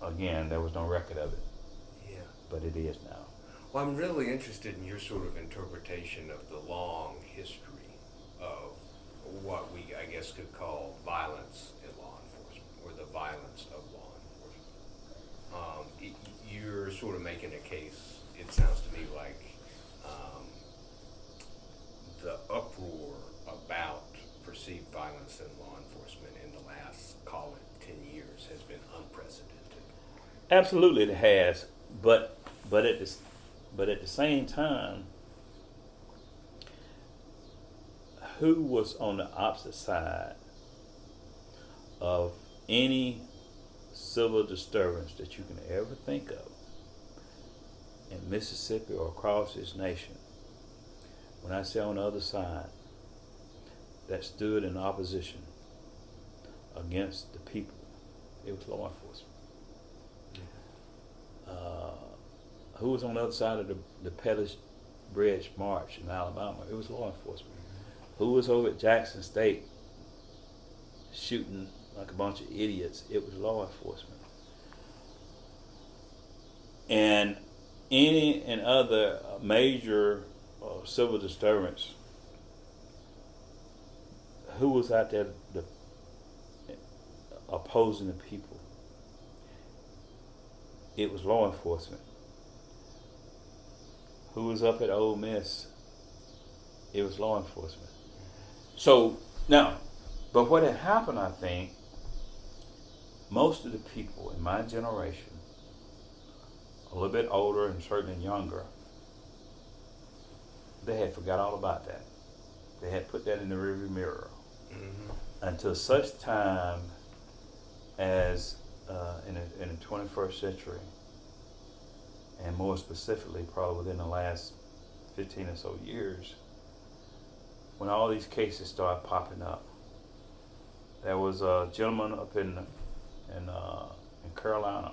again, there was no record of it. Yeah. But it is now. Well, I'm really interested in your sort of interpretation of the long history of what we, I guess, could call violence in law enforcement, or the violence of law enforcement. You're sort of making a case, it sounds to me like the uproar about perceived violence in law enforcement in the last, call it, 10 years has been unprecedented. Absolutely, it has. But at the same time, who was on the opposite side of any civil disturbance that you can ever think of in Mississippi or across this nation? When I say on the other side, that stood in opposition against the people, it was law enforcement. Who was on the other side of the Pettus Bridge March in Alabama? It was law enforcement. Who was over at Jackson State shooting like a bunch of idiots? It was law enforcement. And any and other major civil disturbance, who was out there opposing the people? It was law enforcement. Who was up at Ole Miss? It was law enforcement. So now, but what had happened, I think, most of the people in my generation, a little bit older and certainly younger, they had forgot all about that. They had put that in the rearview mirror until such time as in the 21st century, and more specifically probably within the last 15 or so years, when all these cases started popping up. There was a gentleman up in Carolina,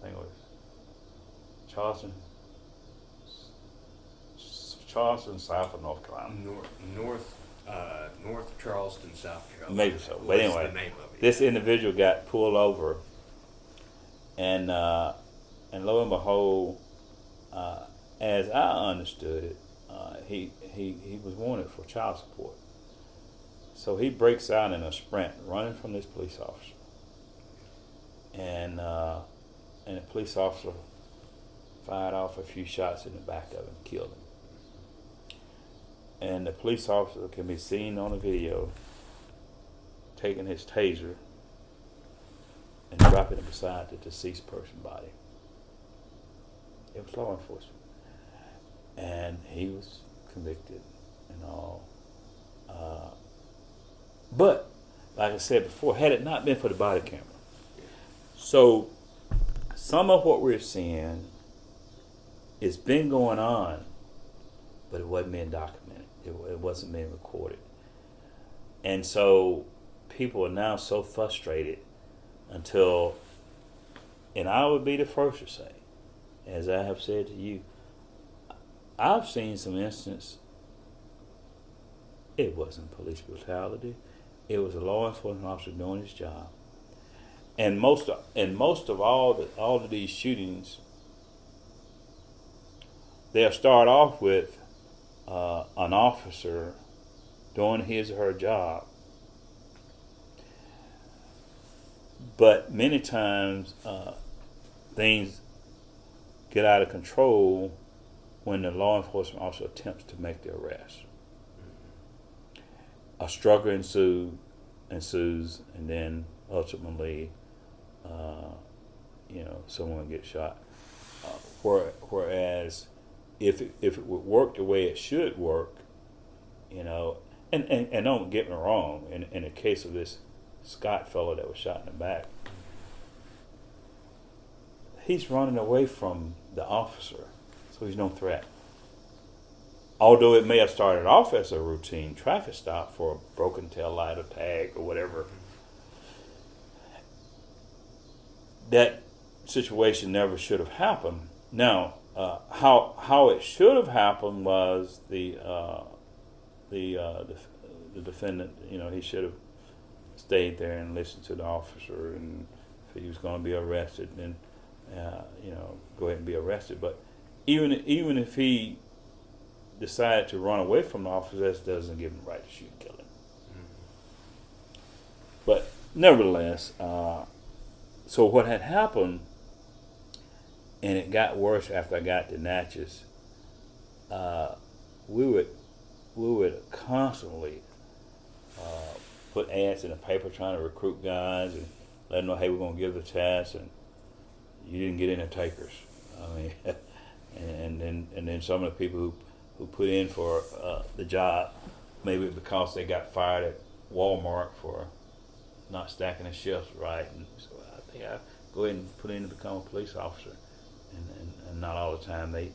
I think it was Charleston, south of North Carolina. North Charleston, South Carolina. Maybe so. But anyway, the name of it? This individual got pulled over, and lo and behold, as I understood it, he was wanted for child support. So he breaks out in a sprint, running from this police officer, and the police officer fired off a few shots in the back of him, killed him. And the police officer can be seen on the video taking his taser and dropping it beside the deceased person's body. It was law enforcement. And he was convicted and all. But, like I said before, had it not been for the body camera. So, some of what we're seeing, it's been going on, but it wasn't being documented. It wasn't being recorded. And so people are now so frustrated until, and I would be the first to say, as I have said to you, I've seen some instances, it wasn't police brutality. It was a law enforcement officer doing his job. And most of all of these shootings, they'll start off with an officer doing his or her job. But many times things get out of control when the law enforcement officer attempts to make the arrest. A struggle ensues, and then ultimately, someone gets shot. Whereas, if it would work the way it should work, and don't get me wrong, in the case of this Scott fellow that was shot in the back, he's running away from the officer, so he's no threat. Although it may have started off as a routine traffic stop for a broken tail light or tag or whatever, that situation never should have happened. Now, how it should have happened was the defendant, he should have stayed there and listened to the officer, and if he was going to be arrested, then go ahead and be arrested. But even if he decided to run away from the officer, that doesn't give him the right to shoot and kill him. Mm-hmm. But nevertheless, so what had happened, and it got worse after I got to Natchez, we would constantly put ads in the paper trying to recruit guys and let them know, hey, we're going to give the test, and you didn't get any takers. I mean, and then some of the people who put in for the job, maybe because they got fired at Walmart for not stacking the shifts right, and so I think I go ahead and put in to become a police officer, and not all the time they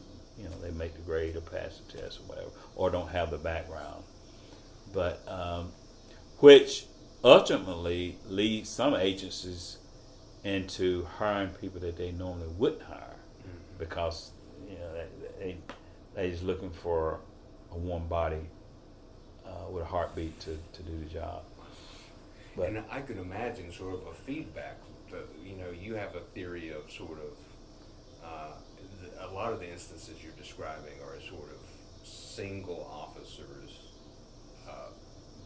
make the grade or pass the test or whatever, or don't have the background, but which ultimately leads some agencies into hiring people that they normally wouldn't hire, because they just looking for a warm body with a heartbeat to do the job. But, and I can imagine sort of a feedback. You have a theory of sort of a lot of the instances you're describing are sort of single officers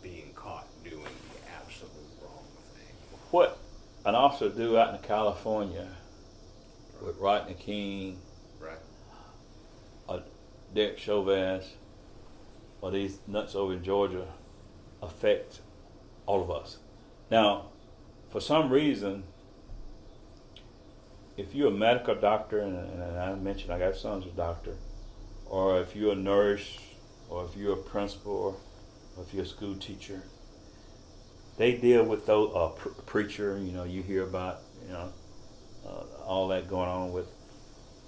being caught doing the absolute wrong thing. What an officer do out in California with Rodney King, right, Derek Chauvin, or these nuts over in Georgia affect all of us. Now, for some reason, if you're a medical doctor, and I mentioned I got sons a doctor, or if you're a nurse, or if you're a principal, or if you're a school teacher, they deal with those, preacher, you hear about, all that going on with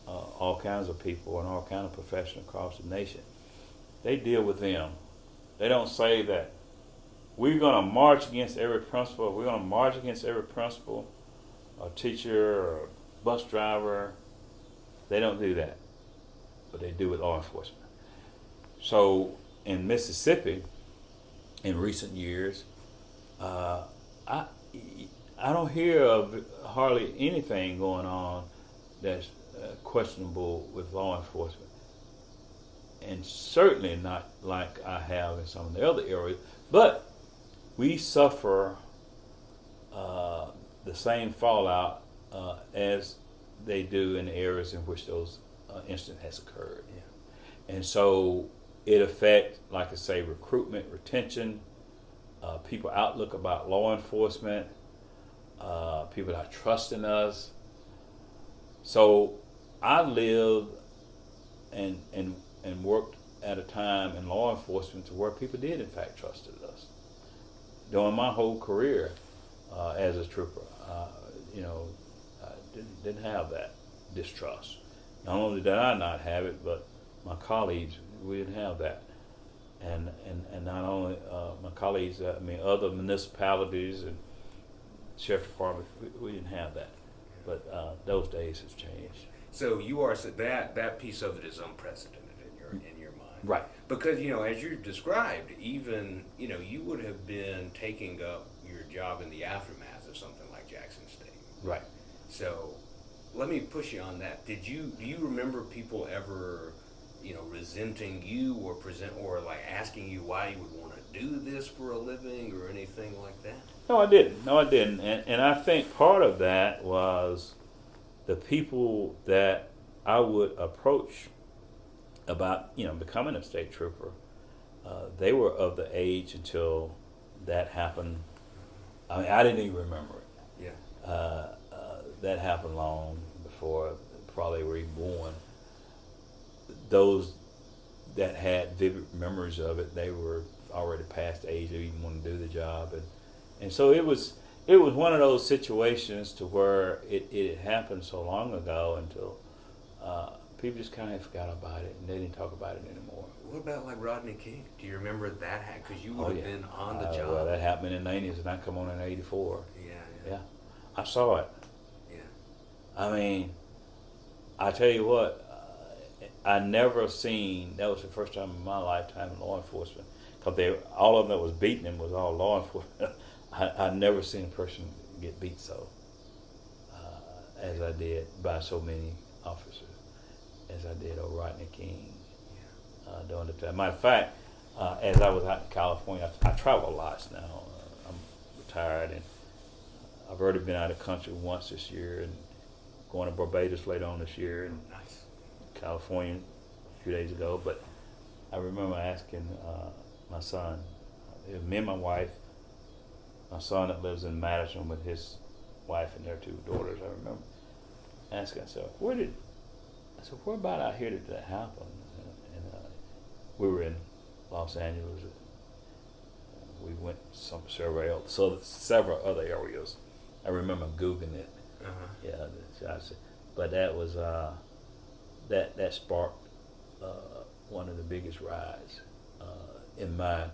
all kinds of people and all kinds of professionals across the nation. They deal with them. They don't say that we're going to march against every principal. We're going to march against every principal, or teacher, or bus driver. They don't do that, but they do with law enforcement. So in Mississippi, in recent years, I don't hear of hardly anything going on that's questionable with law enforcement, and certainly not like I have in some of the other areas. But we suffer the same fallout as they do in the areas in which those incidents has occurred. Yeah. And so it affects, like I say, recruitment, retention, people outlook about law enforcement, people not trusting us. So I lived and worked at a time in law enforcement to where people did in fact trusted us. During my whole career as a trooper, I didn't have that distrust. Not only did I not have it, but my colleagues, we didn't have that. And not only my colleagues, other municipalities and sheriff departments, we didn't have that. But those days have changed. So you are that piece of it is unprecedented in your mind, right? Because as you described, even you would have been taking up your job in the aftermath of something like Jackson State, right? So let me push you on that. Do you remember people ever resenting you or like asking you why you would want to do this for a living or anything like that? No, I didn't. And I think part of that was the people that I would approach about, becoming a state trooper. They were of the age until that happened. I mean, I didn't even remember it. Yeah. That happened long before probably were even born. Those that had vivid memories of it, they were already past the age to even want to do the job, and so it was it was one of those situations to where it happened so long ago until people just kind of forgot about it and they didn't talk about it anymore. What about like Rodney King? Do you remember that? Because you would Oh have yeah, been on the job. well, that happened in the '80s, and I come on in '84. Yeah. Yeah, I saw it. Yeah. I mean, I tell you what, I never seen. That was the first time in my lifetime in law enforcement, because all of them that was beating him was all law enforcement. I never seen a person get beat so as I did by so many officers as I did over Rodney King during the time. Matter of fact, as I was out in California, I travel a lot now. I'm retired, and I've already been out of the country once this year, and going to Barbados later on this year, and Nice. California a few days ago. But I remember asking my son, it was me and my wife, my son that lives in Madison with his wife and their two daughters. I remember asking, I said, where about out here did that happen? And we were in Los Angeles. We went several other areas. I remember Googling it. Yeah, but that was that sparked one of the biggest riots in my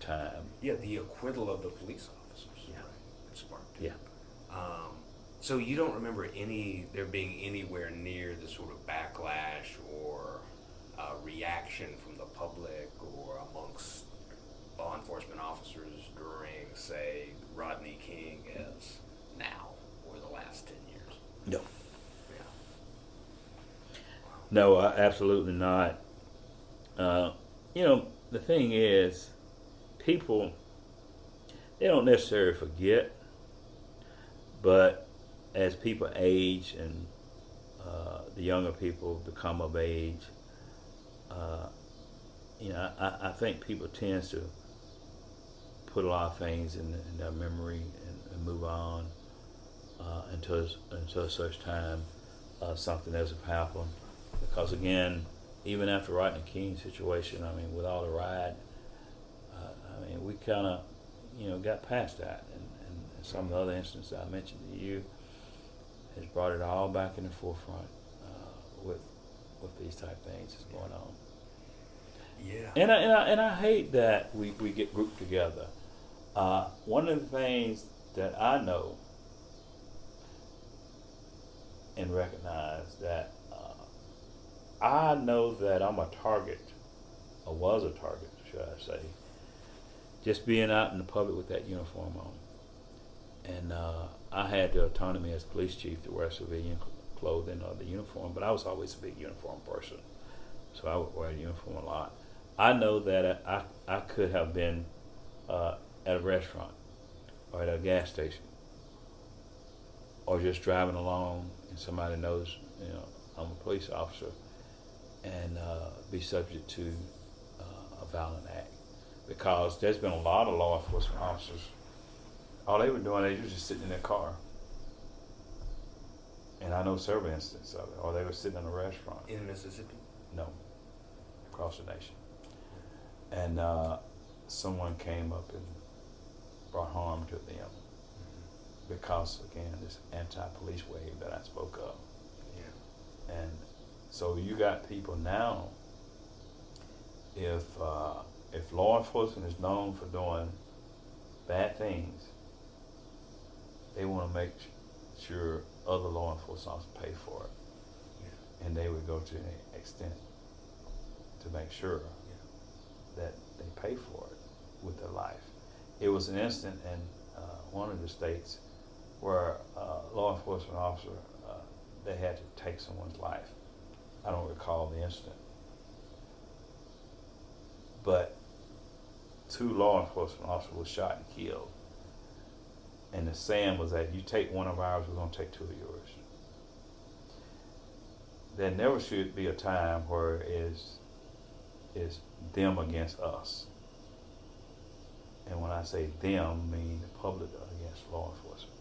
time. Yeah, the acquittal of the police officers. Yeah. Right? It sparked it. Yeah. So you don't remember there being anywhere near the sort of backlash or reaction from the public or amongst law enforcement officers during, say, Rodney King as now or the last 10 years? No. Yeah. No, absolutely not. The thing is, people, they don't necessarily forget, but as people age and the younger people become of age, I think people tend to put a lot of things in their memory and move on until such time something else have happened. Because again, even after Rodney King's situation, I mean, with all the riot, we kind of, got past that, and some of the other instances I mentioned to you has brought it all back in the forefront with these type things that's going on. Yeah. And I hate that we get grouped together. One of the things that I know and recognize that I know that I'm a target, or was a target, should I say, just being out in the public with that uniform on. And I had the autonomy as police chief to wear civilian clothing or the uniform, but I was always a big uniform person, so I would wear the uniform a lot. I know that I could have been at a restaurant or at a gas station or just driving along and somebody knows, I'm a police officer, and be subject to a violent act. Because there's been a lot of law enforcement officers, all they were doing, they were just sitting in their car. And I know several instances of it. Or they were sitting in a restaurant. In Mississippi? No, across the nation. And someone came up and brought harm to them because, again, this anti-police wave that I spoke of. Yeah. And so you got people now, if law enforcement is known for doing bad things, they want to make sure other law enforcement officers pay for it. Yeah. And they would go to an extent to make sure that they pay for it with their life. It was an incident in one of the states where a law enforcement officer, they had to take someone's life. I don't recall the incident. But 2 law enforcement officers were shot and killed. And the saying was that you take one of ours, we're going to take 2 of yours. There never should be a time where it's them against us. And when I say them, I mean the public against law enforcement.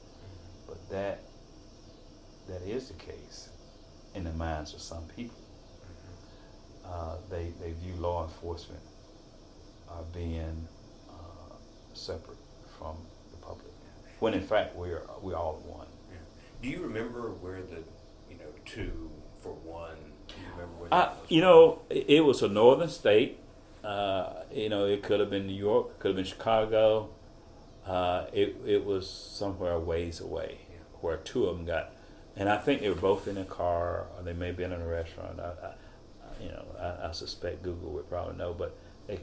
But that is the case in the minds of some people. They view law enforcement being separate from the public. when in fact we're all one. Yeah. Do you remember where the 2 for 1? Do you remember where that was? It was a northern state. It could have been New York, could have been Chicago. It was somewhere a ways away, Yeah. where 2 of them got, and I think they were both in a car, or they may have been in a restaurant. I suspect Google would probably know, but they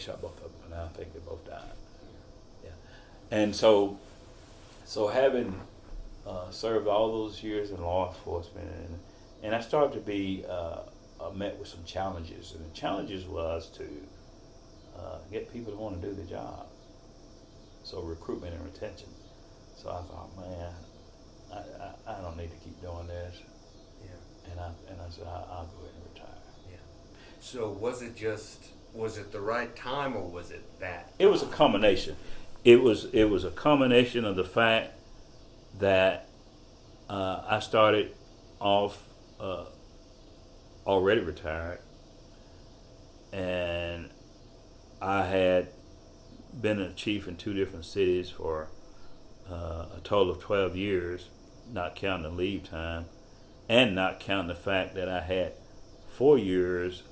shot both of them, and I think they both died. Yeah, and so having served all those years in law enforcement, and I started to be met with some challenges, and the challenges was to get people to want to do the job. So recruitment and retention. So I thought, man, I don't need to keep doing this. Yeah. And I said, I'll go ahead and retire. Yeah. So was it the right time, or was it that? It was a combination. It was a combination of the fact that I started off already retired, and I had been a chief in 2 different cities for a total of 12 years, not counting the leave time, and not counting the fact that I had 4 years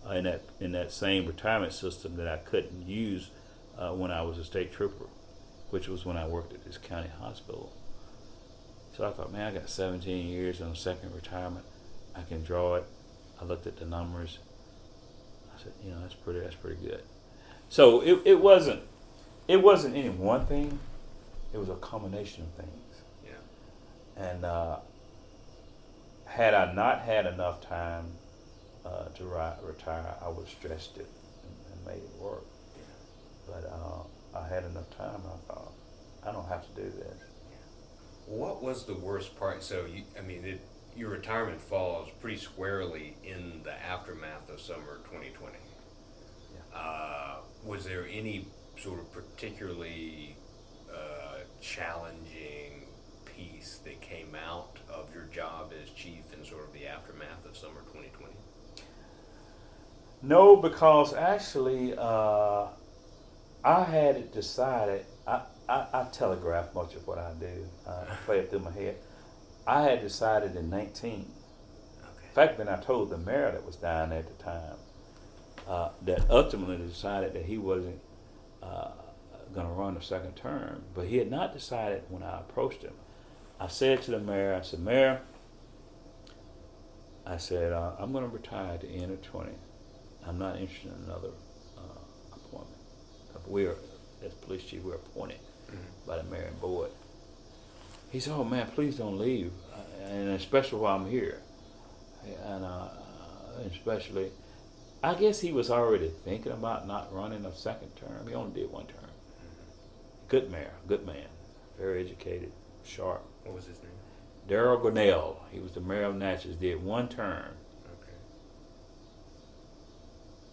in that same retirement system that I couldn't use when I was a state trooper, which was when I worked at this county hospital. So I thought, man, I got 17 years on a second retirement. I can draw it. I looked at the numbers. I said, that's pretty good. So it wasn't any one thing. It was a combination of things. Yeah. And had I not had enough time to retire, I would have stretched it and made it work. Yeah. But I had enough time. I thought, I don't have to do this. Yeah. What was the worst part? So your retirement falls pretty squarely in the aftermath of summer 2020. Yeah. Was there any sort of particularly challenging piece that came out of your job as chief in sort of the aftermath of summer 2020? No, because actually I had it decided. I telegraph much of what I do. I play it through my head. I had decided in 19. Okay. In fact, when I told the mayor that was down there at the time, that ultimately decided that he wasn't going to run a second term, but he had not decided when I approached him. I said to the mayor, I said, Mayor, I'm going to retire at the end of 20. I'm not interested in another appointment. We're, as police chief, we're appointed by the mayor and board. He said, oh man, please don't leave, and especially while I'm here. And especially, I guess he was already thinking about not running a second term. He only did 1 term. Good mayor, good man, very educated, sharp. What was his name? Darrell Grinnell. He was the mayor of Natchez. Did 1 term. Okay.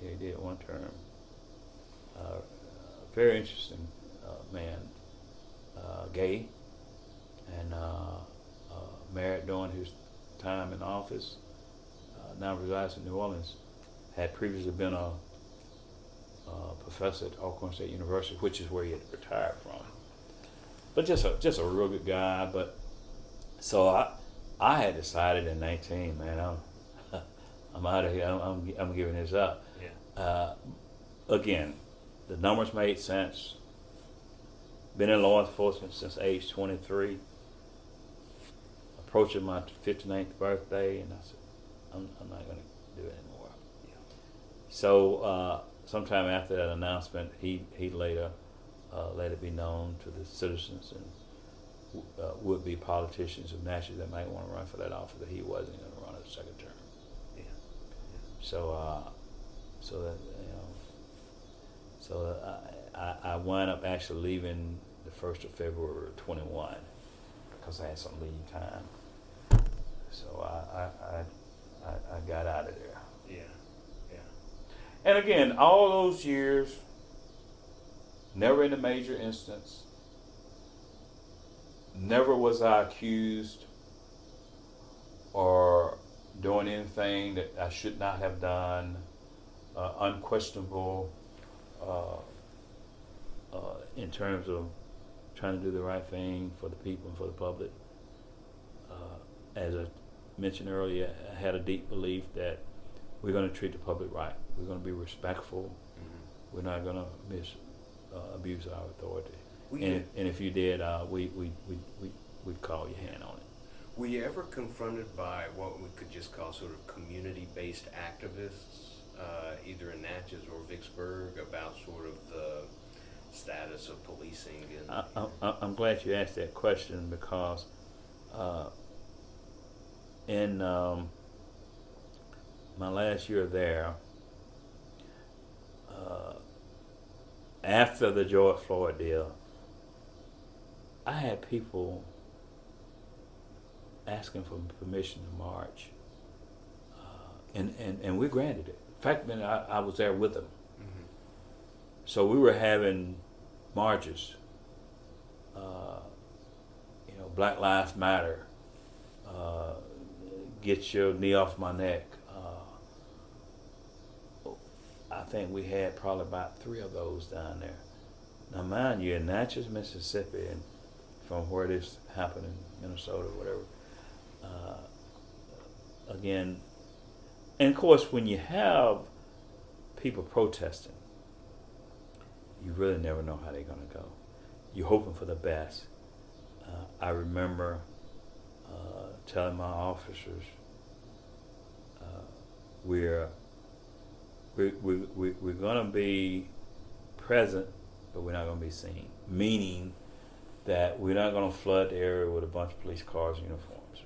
Yeah, he did 1 term. Very interesting man. Gay, and married during his time in office. Now resides in New Orleans. Had previously been a professor at Alcorn State University, which is where he had retired from. But just a real good guy. But so I had decided in 19, man, I'm out of here. I'm giving this up. Yeah. Again, the numbers made sense. Been in law enforcement since age 23. Approaching my 59th birthday, and I said, I'm not going to do it anymore. Yeah. So sometime after that announcement, he later let it be known to the citizens and would-be politicians of Natchez that might want to run for that office that he wasn't going to run a second term. Yeah. So I wound up actually leaving the 1st of February of 21 because I had some leave time. So I got out of there. Yeah. Yeah. And again, all those years, never in a major instance, never was I accused or doing anything that I should not have done, unquestionable in terms of trying to do the right thing for the people and for the public. As I mentioned earlier, I had a deep belief that we're going to treat the public right. We're going to be respectful. Mm-hmm. We're not going to abuse our authority. And if you did, we'd call your hand on it. Were you ever confronted by what we could just call sort of community-based activists, either in Natchez or Vicksburg, about sort of the status of policing? I'm glad you asked that question because in my last year there, after the George Floyd deal, I had people asking for permission to march, and we granted it. In fact, I was there with them. Mm-hmm. So we were having marches, Black Lives Matter, get your knee off my neck. I think we had probably about 3 of those down there. Now, mind you, in Natchez, Mississippi, and from where this happened in Minnesota, whatever. Again, and of course, when you have people protesting, you really never know how they're going to go. You're hoping for the best. I remember telling my officers, we're going to be present, but we're not going to be seen. Meaning that we're not going to flood the area with a bunch of police cars and uniforms.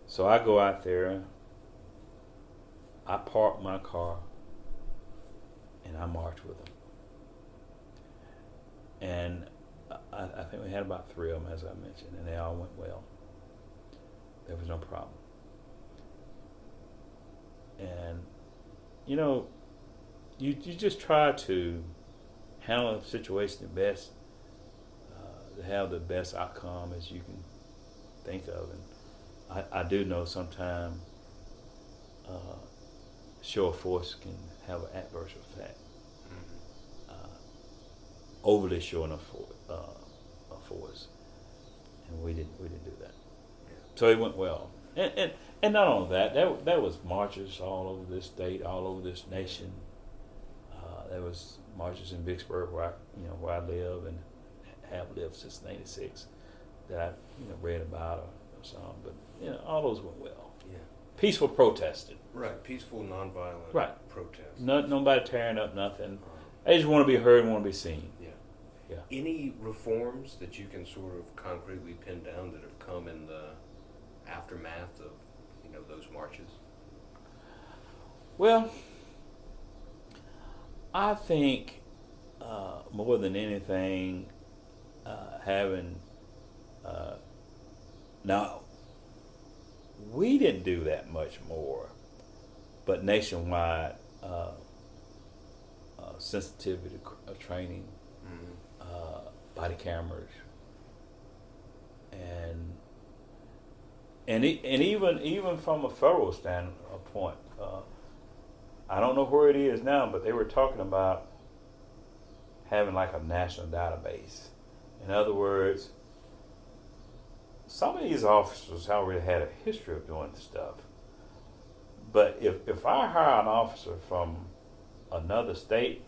So I go out there, I park my car, and I march with them. And I think we had about 3 of them, as I mentioned, and they all went well. There was no problem. And, you just try to handle the situation the best, to have the best outcome as you can think of. And I do know sometimes show of force can have an adverse effect. Mm-hmm. Overly showing of force, and we didn't do that. Yeah. So it went well, and not only that, there was marches all over this state, all over this nation. There was marches in Vicksburg where I live and have lived since '96 that I read about or some, but all those went well. Yeah. Peaceful protesting. Right, peaceful, nonviolent protest. Nobody tearing up nothing. They just want to be heard and want to be seen. Yeah. Yeah. Any reforms that you can sort of concretely pin down that have come in the aftermath of those marches? Well, I think more than anything, having now we didn't do that much more, but nationwide sensitivity training, mm-hmm. Body cameras, and even from a federal standpoint, I don't know where it is now, but they were talking about having like a national database. In other words, some of these officers already had a history of doing this stuff. But if I hire an officer from another state,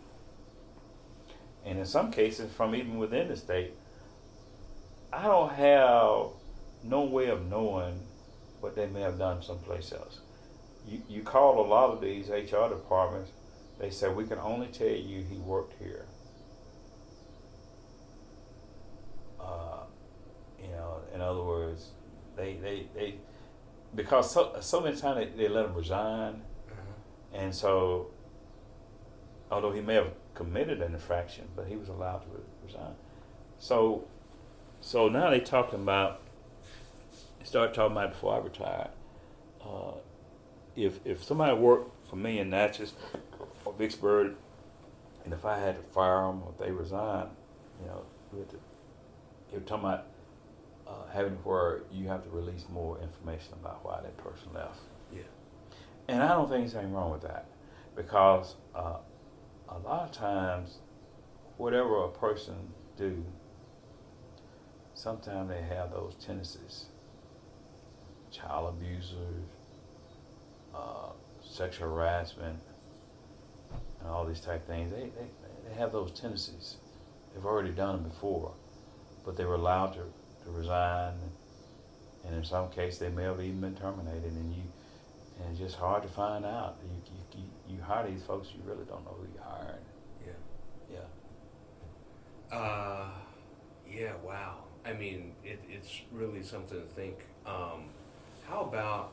and in some cases from even within the state, I don't have no way of knowing what they may have done someplace else. You call a lot of these HR departments, they say, we can only tell you he worked here. In other words, they because so many times they let him resign, mm-hmm. and so although he may have committed an infraction, but he was allowed to resign. So now they started talking about before I retired. If somebody worked for me in Natchez or Vicksburg, and if I had to fire them or if they resigned, they were talking about having where you have to release more information about why that person left. Yeah. And I don't think there's anything wrong with that, because a lot of times whatever a person do, sometimes they have those tendencies. Child abusers, sexual harassment, and all these type of things. They have those tendencies. They've already done them before, but they were allowed to resign, and in some cases they may have even been terminated. And it's just hard to find out. You hire these folks, you really don't know who you're hiring. Yeah. Yeah. Yeah. Wow. I mean, it's really something to think. How about?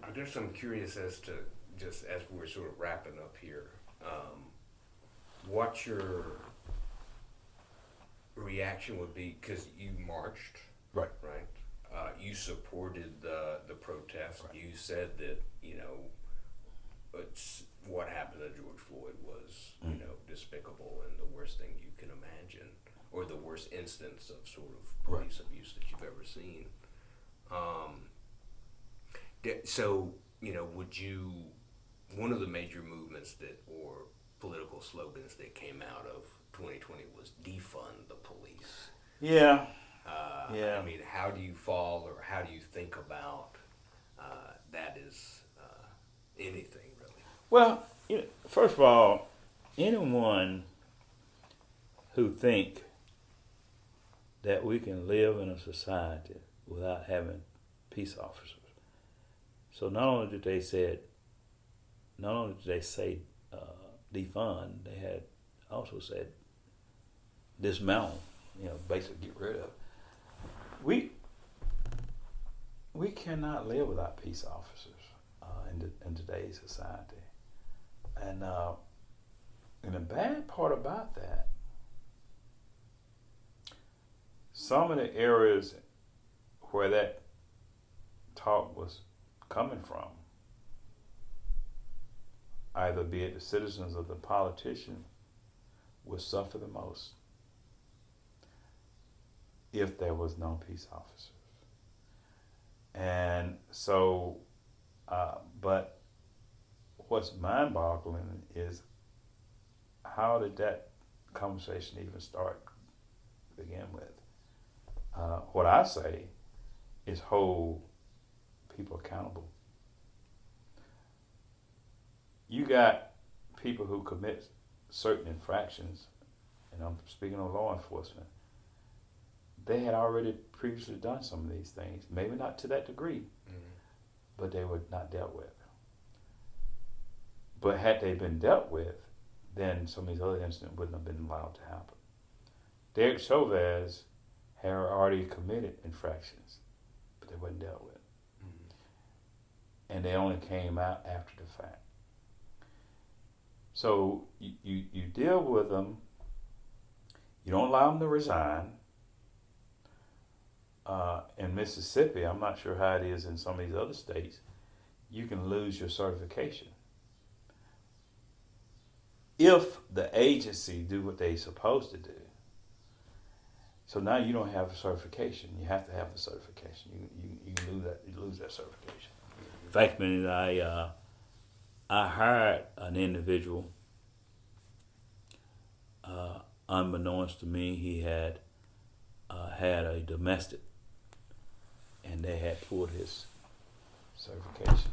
I guess I'm curious as to, just as we're sort of wrapping up here, what your reaction would be, because you marched, Right. right? You supported the protest. Right. You said that it's what happened to George Floyd was despicable and the worst thing you can imagine, or the worst instance of sort of police abuse that you've ever seen. So would you? One of the major movements or political slogans that came out of 2020 was defund the police. Yeah. I mean, how do you fall, or how do you think about that as anything really? Well, first of all, anyone who think that we can live in a society without having peace officers. So not only did they say defund, they had also said dismantle, basically get rid of. We cannot live without peace officers in today's society, and the bad part about that, some of the areas where that talk was coming from, either be it the citizens or the politician, would suffer the most if there was no peace officers. And so, but what's mind-boggling is, how did that conversation even start to begin with? What I say is hold people accountable. You got people who commit certain infractions, and I'm speaking of law enforcement. They had already previously done some of these things, maybe not to that degree, but they were not dealt with. But had they been dealt with, then some of these other incidents wouldn't have been allowed to happen. Derek Chauvin had already committed infractions, but they weren't dealt with. And they only came out after the fact. So you deal with them, you don't allow them to resign. In Mississippi, I'm not sure how it is in some of these other states, you can lose your certification if the agency do what they're supposed to do. So now you don't have a certification. You have to have the certification. You lose that certification. In fact, I hired an individual. Unbeknownst to me, he had had a domestic, and they had pulled his certification.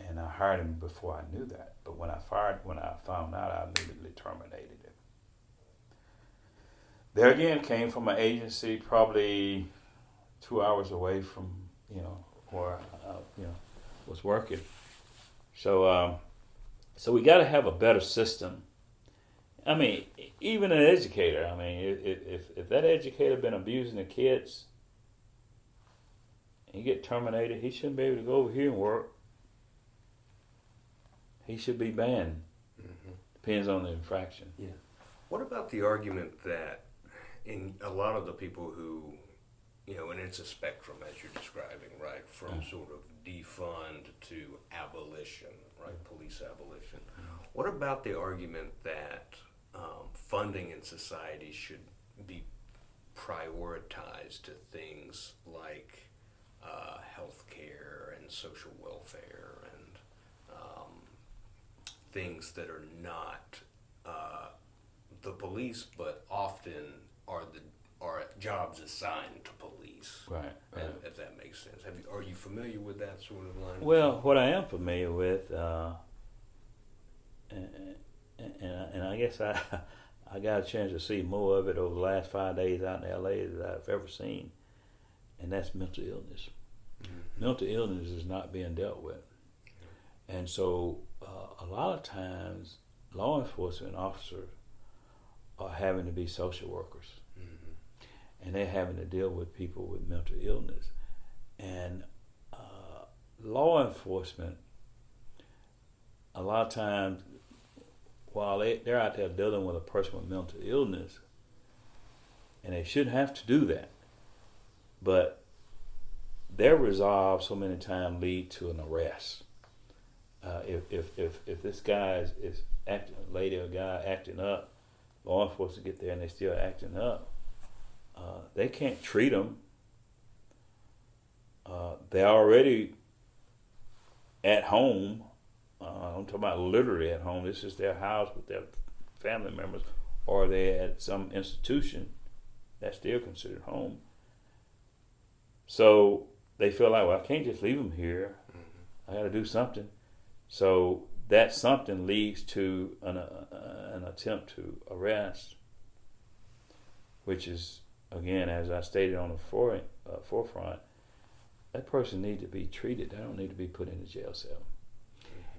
And I hired him before I knew that. But when I found out, I immediately terminated him. There again came from an agency probably 2 hours away from where was working. So we got to have a better system. I mean, even an educator. I mean, if that educator been abusing the kids, and he get terminated, he shouldn't be able to go over here and work. He should be banned. Depends on the infraction. Yeah. What about the argument that in a lot of the people who, and it's a spectrum as you're describing, right, from sort of defund to abolition, right, police abolition. What about the argument that funding in society should be prioritized to things like health care and social welfare and things that are not the police, but often are jobs assigned to police. Right. If that makes sense. Are you familiar with that sort of line? Well, what I am familiar with, and I guess I got a chance to see more of it over the last 5 days out in LA that I've ever seen, and that's mental illness. Mm-hmm. Mental illness is not being dealt with, and so a lot of times law enforcement officers are having to be social workers, mm-hmm. and they're having to deal with people with mental illness, and law enforcement a lot of times, while they're out there dealing with a person with mental illness, and they shouldn't have to do that, but their resolve so many times lead to an arrest. If this guy is acting, a lady or guy acting up, law enforcement get there and they still acting up, they can't treat them. They're already at home. I'm talking about literally at home. This is their house with their family members, or they're at some institution that's still considered home. So they feel like, well, I can't just leave them here. Mm-hmm. I got to do something. So that something leads to an attempt to arrest, which is, again, as I stated on the forefront, that person needs to be treated. They don't need to be put in a jail cell.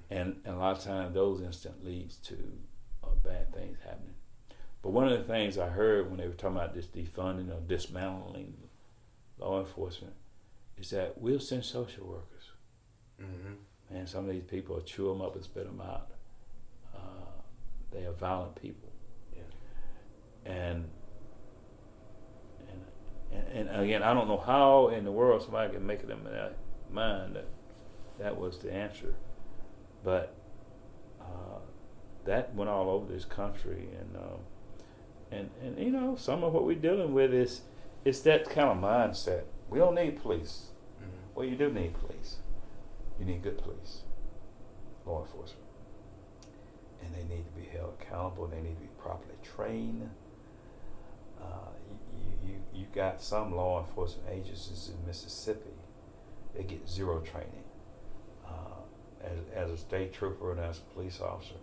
And a lot of times those incidents leads to bad things happening. But one of the things I heard when they were talking about this defunding or dismantling law enforcement is that we'll send social workers. Mm-hmm. And some of these people will chew them up and spit them out. They are violent people. Yeah. And again, I don't know how in the world somebody can make it in their mind that was the answer. But that went all over this country, and you know, some of what we're dealing with is that kind of mindset. We don't need police. Mm-hmm. Well, you do need police. You need good police, law enforcement, and they need to be held accountable. They need to be properly trained. You got some law enforcement agencies in Mississippi, they get zero training. As a state trooper and as a police officer,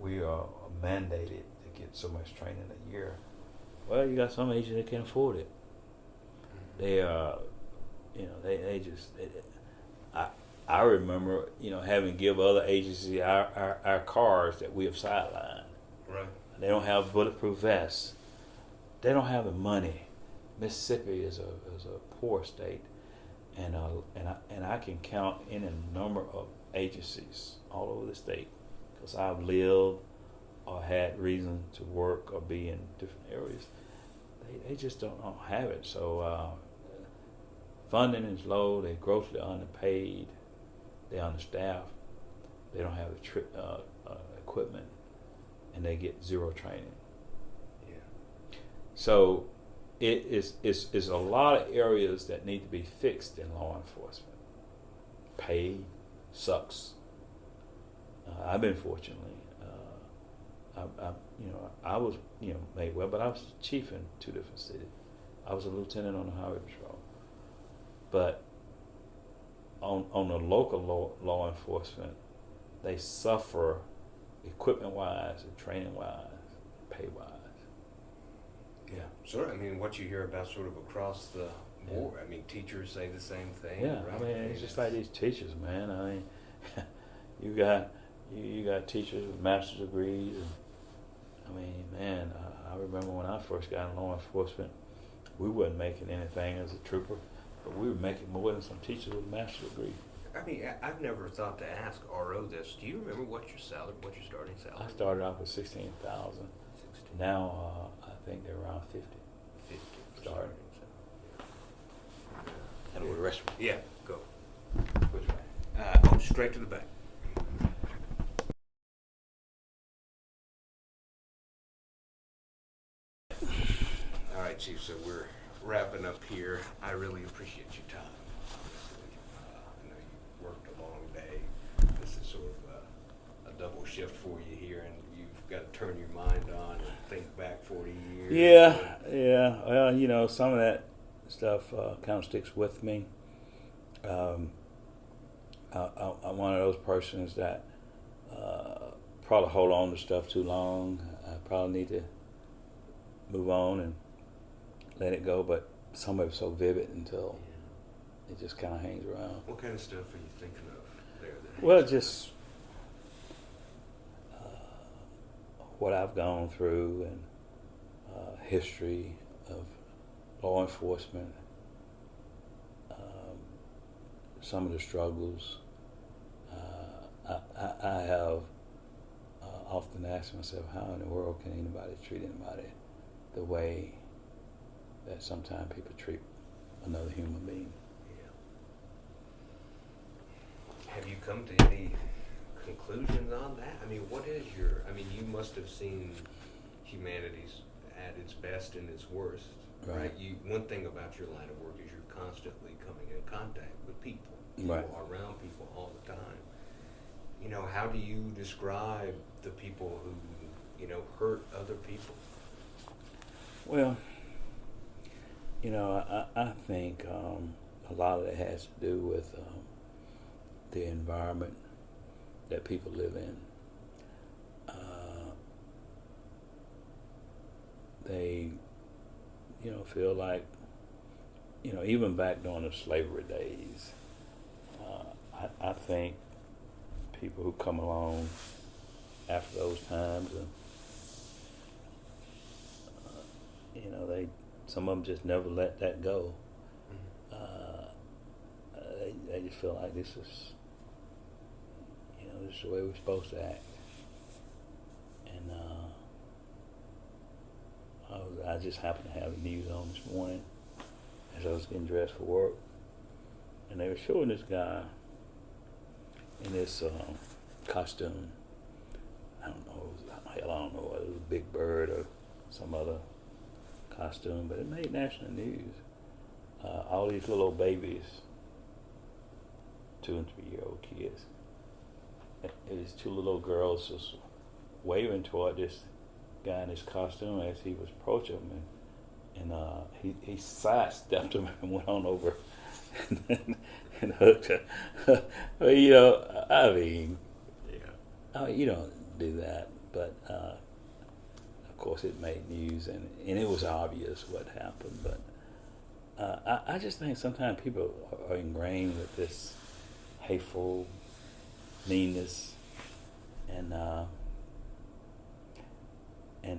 we are mandated to get so much training a year. Well, you got some agents that can't afford it. They they just. I remember, having to give other agencies our cars that we have sidelined. Right. They don't have bulletproof vests. They don't have the money. Mississippi is a poor state, and I can count in a number of agencies all over the state because I've lived or had reason to work or be in different areas. They just don't have it. So funding is low. They're grossly underpaid. They're understaffed. They don't have the equipment, and they get zero training. Yeah. So it's a lot of areas that need to be fixed in law enforcement. Pay sucks. I've been fortunately. I was made well, but I was chief in 2 different cities. I was a lieutenant on the highway patrol, but on the local law enforcement, they suffer equipment-wise and training-wise, pay-wise. Yeah. So, I mean, what you hear about sort of across the board, I mean, teachers say the same thing. Yeah, right? I mean, it's just like these teachers, man. I mean, you got teachers with master's degrees. And, I mean, man, I remember when I first got in law enforcement, we wasn't making anything as a trooper, but we were making more than some teachers with a master's degree. I mean, I've never thought to ask RO this. Do you remember what your starting salary? I started off with $16,000. Now I think they're around 50. 50 starting. And with the rest of yeah, go. Which way? Straight to the back. All right, Chief. So we're wrapping up here. I really appreciate your time. I know you worked a long day. This is sort of a double shift for you here, and you've got to turn your mind on. think back 40 years. Yeah. Well, some of that stuff kind of sticks with me. I'm one of those persons that probably hold on to stuff too long. I probably need to move on and let it go, but some of it's so vivid until it just kind of hangs around. What kind of stuff are you thinking of there? Well, just what I've gone through and history of law enforcement, some of the struggles. I have often asked myself, how in the world can anybody treat anybody the way that sometimes people treat another human being? Yeah. Have you come to any conclusions on that? I mean, you must have seen humanity's at its best and its worst, right? One thing about your line of work is you're constantly coming in contact with people. Right. You're around people all the time. How do you describe the people who, hurt other people? Well, I think a lot of it has to do with the environment that people live in. They, feel like, even back during the slavery days, I think people who come along after those times, some of them just never let that go. They just feel like this is the way we're supposed to act. And I just happened to have the news on this morning as I was getting dressed for work, and they were showing this guy in this costume. I don't know whether it was a big bird or some other costume, but it made national news. All these little old babies, 2 and 3-year-old kids. These two little girls just waving toward this guy in his costume as he was approaching him, and he sidestepped him and went on over and hooked her. Well, you don't do that, but of course it made news, and it was obvious what happened. But I just think sometimes people are ingrained with this hateful meanness, and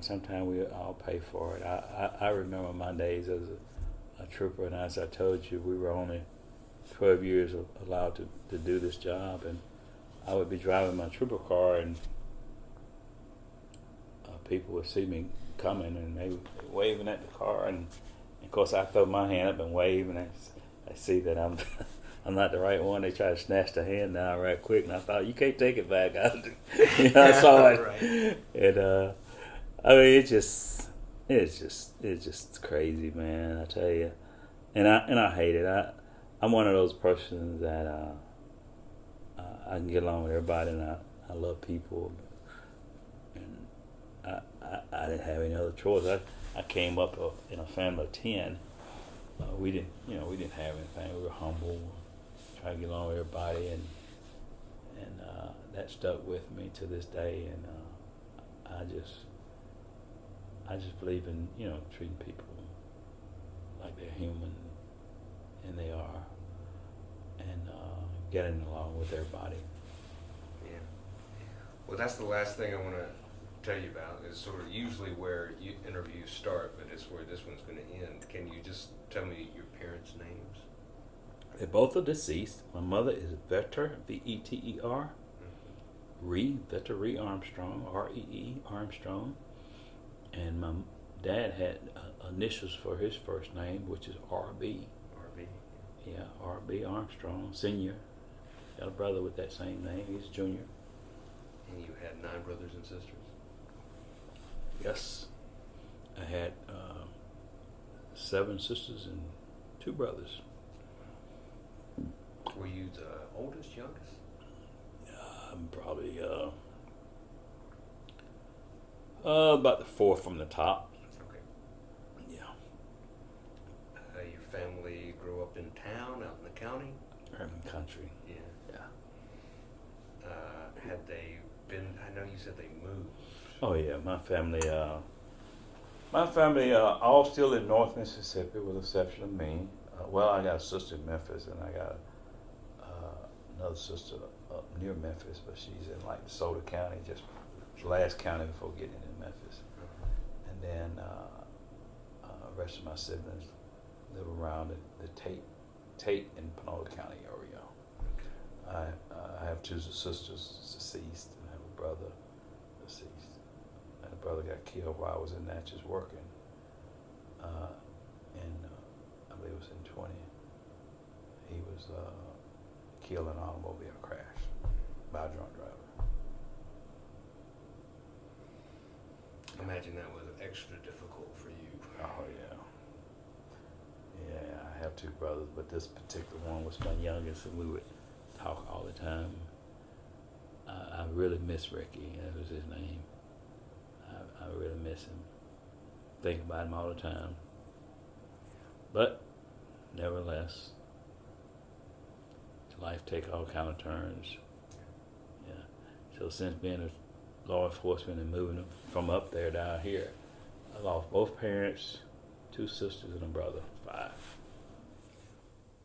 sometimes we all pay for it. I remember my days as a trooper, and as I told you, we were only 12 years allowed to do this job, and I would be driving my trooper car, and people would see me coming, and they were waving at the car, and of course I throw my hand up and wave, and I see that I'm not the right one. They try to snatch the hand down right quick, and I thought, you can't take it back. I saw it, Right. And it's just crazy, man. I tell you, and I hate it. I'm one of those persons that I can get along with everybody, and I love people, and I didn't have any other choice. I came up in a family of 10. We didn't have anything. We were humble, trying to get along with everybody, and that stuck with me to this day. And I just believe in treating people like they're human, and they are, and getting along with everybody. Yeah. Well, that's the last thing I want to tell you about, is sort of usually where interviews start, but it's where this one's going to end. Can you just tell me your parents' names? They both are deceased. My mother is Vetter, Veter, Vetter Ree Armstrong, Ree Armstrong, and my dad had initials for his first name, which is RB. RB. Yeah, RB Armstrong, Senior. Got a brother with that same name. He's junior. And you had 9 brothers and sisters? Yes. I had 7 sisters and 2 brothers. Were you the oldest, youngest? I'm probably About the fourth from the top. Okay. Yeah. Your family grew up in town, out in the county? Urban country. Yeah. Yeah. Had they been, I know you said they moved. Oh yeah, my family all still in North Mississippi with the exception of me. Well, I got a sister in Memphis, and I got another sister up near Memphis, but she's in like DeSoto County, just the last county before getting into Memphis. And then the rest of my siblings live around the Tate and Pinole County area. I have two sisters deceased, and I have a brother deceased. And a brother got killed while I was in Natchez working. I believe it was in 20. He was killed in an automobile crash by a drunk driver. I imagine that was extra difficult for you. Oh yeah. Yeah, I have two brothers, but this particular one was my youngest, and we would talk all the time. I really miss Ricky. That was his name. I really miss him. Think about him all the time. But nevertheless, life take all kind of turns. Yeah. So since being a law enforcement and moving from up there down here, I lost both parents, two sisters, and a brother. 5.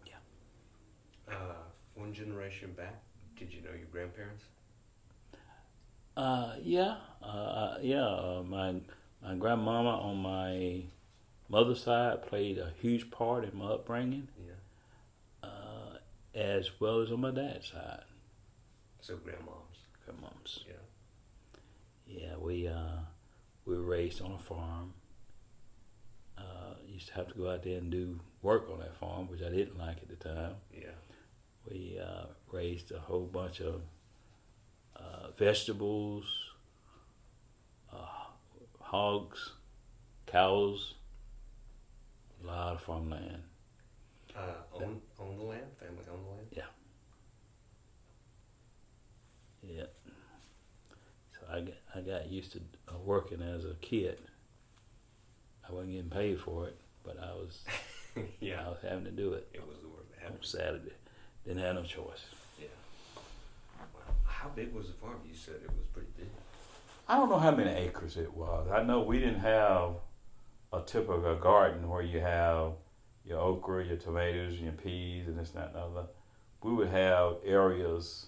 Yeah. One generation back, did you know your grandparents? My grandmama on my mother's side played a huge part in my upbringing, as well as on my dad's side. So grandmoms. Grandmoms. Yeah. Yeah, we were raised on a farm. Used to have to go out there and do work on that farm, which I didn't like at the time. Yeah. We raised a whole bunch of vegetables, hogs, cows, a lot of farmland. Own the land? Family own the land? Yeah. Yeah. So I got used to working as a kid. I wasn't getting paid for it, but I was Yeah. I was having to do it. It was the work that On happened. Saturday. Didn't have no choice. Yeah. Wow. How big was the farm? You said it was pretty big. I don't know how many acres it was. I know we didn't have a typical garden where you have your okra, your tomatoes, your peas, and this, that, and the other. We would have areas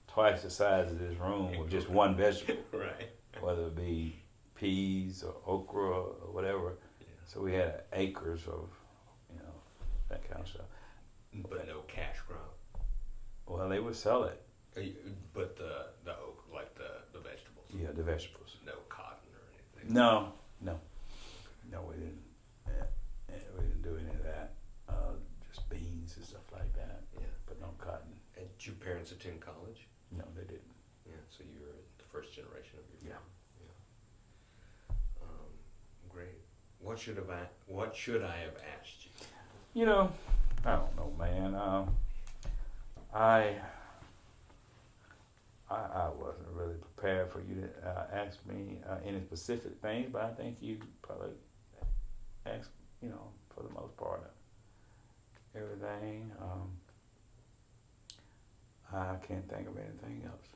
twice the size of this room with just one vegetable, Right. whether it be peas or okra or whatever. Yeah. So we had acres of, that kind of stuff. But no cash crop. Well, they would sell it. But the oak, like the vegetables. Yeah, the vegetables. No cotton or anything. No, we didn't. We didn't do any of that. Just beans and stuff like that. Yeah. But no cotton. And did your parents attend college? No, they didn't. Yeah. So you were the first generation of your family. Yeah. Great. What should I have asked you? I don't know, man. I wasn't really prepared for you to ask me any specific things, but I think you probably asked, for the most part, everything. I can't think of anything else.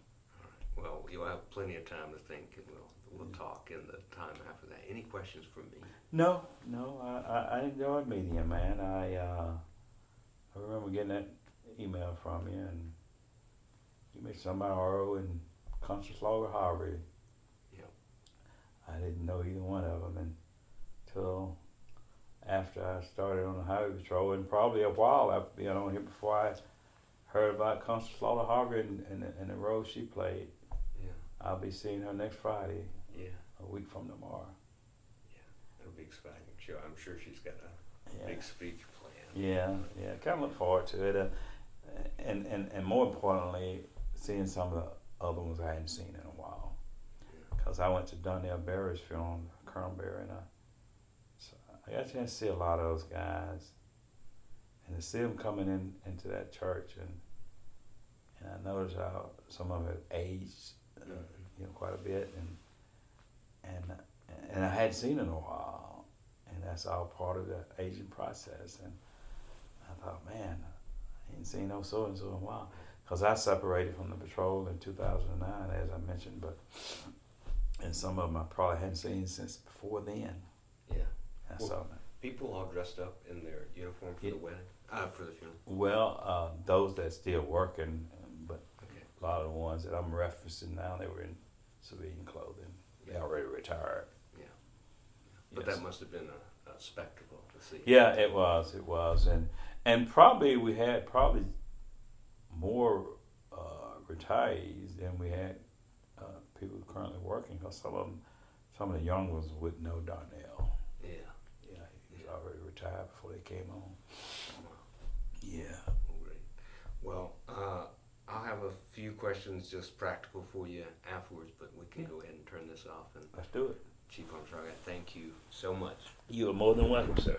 All right. Well, you'll have plenty of time to think, and we'll talk in the time after that. Any questions from me? No. I enjoyed meeting you, man. I remember getting that email from you, and you mentioned somebody RO and Constance Harvey. Yep. I didn't know either one of them until after I started on the highway patrol, and probably a while after being on here before I heard about Constance Harvey and the role she played. Yeah. I'll be seeing her next Friday, Yeah. a week from tomorrow. Yeah. It'll be exciting. Sure. I'm sure she's got a Yeah. big speech planned. Yeah. Kind of look forward to it, and more importantly, seeing some of the other ones I hadn't seen in a while. Because I went to Donnell Berry's funeral, Colonel Berry, and I got a chance to see a lot of those guys, and to see them coming into that church, and I noticed how some of them had aged, quite a bit, and I hadn't seen her in a while, and that's all part of the aging process. And I thought, man, I ain't seen no so and so in a while, because I separated from the patrol in 2009, as I mentioned, and some of them I probably hadn't seen since before then. Yeah. I Well, saw them. people all dressed up in their uniform for the wedding, for the funeral. Well, those that still working, but Okay. a lot of the ones that I'm referencing now, they were in civilian clothing. They already retired. Yeah. But Yes. that must have been a spectacle to see. Yeah, it was, and probably we had more retirees than we had people currently working, because some of the young ones wouldn't know Darnell. Yeah. Yeah, he was already retired before they came on. Yeah. Great. Well, I'll have a few questions, just practical for you afterwards, but we can go ahead and turn this off. And Let's do it. Chief Armstrong, I thank you so much. You are more than welcome, sir.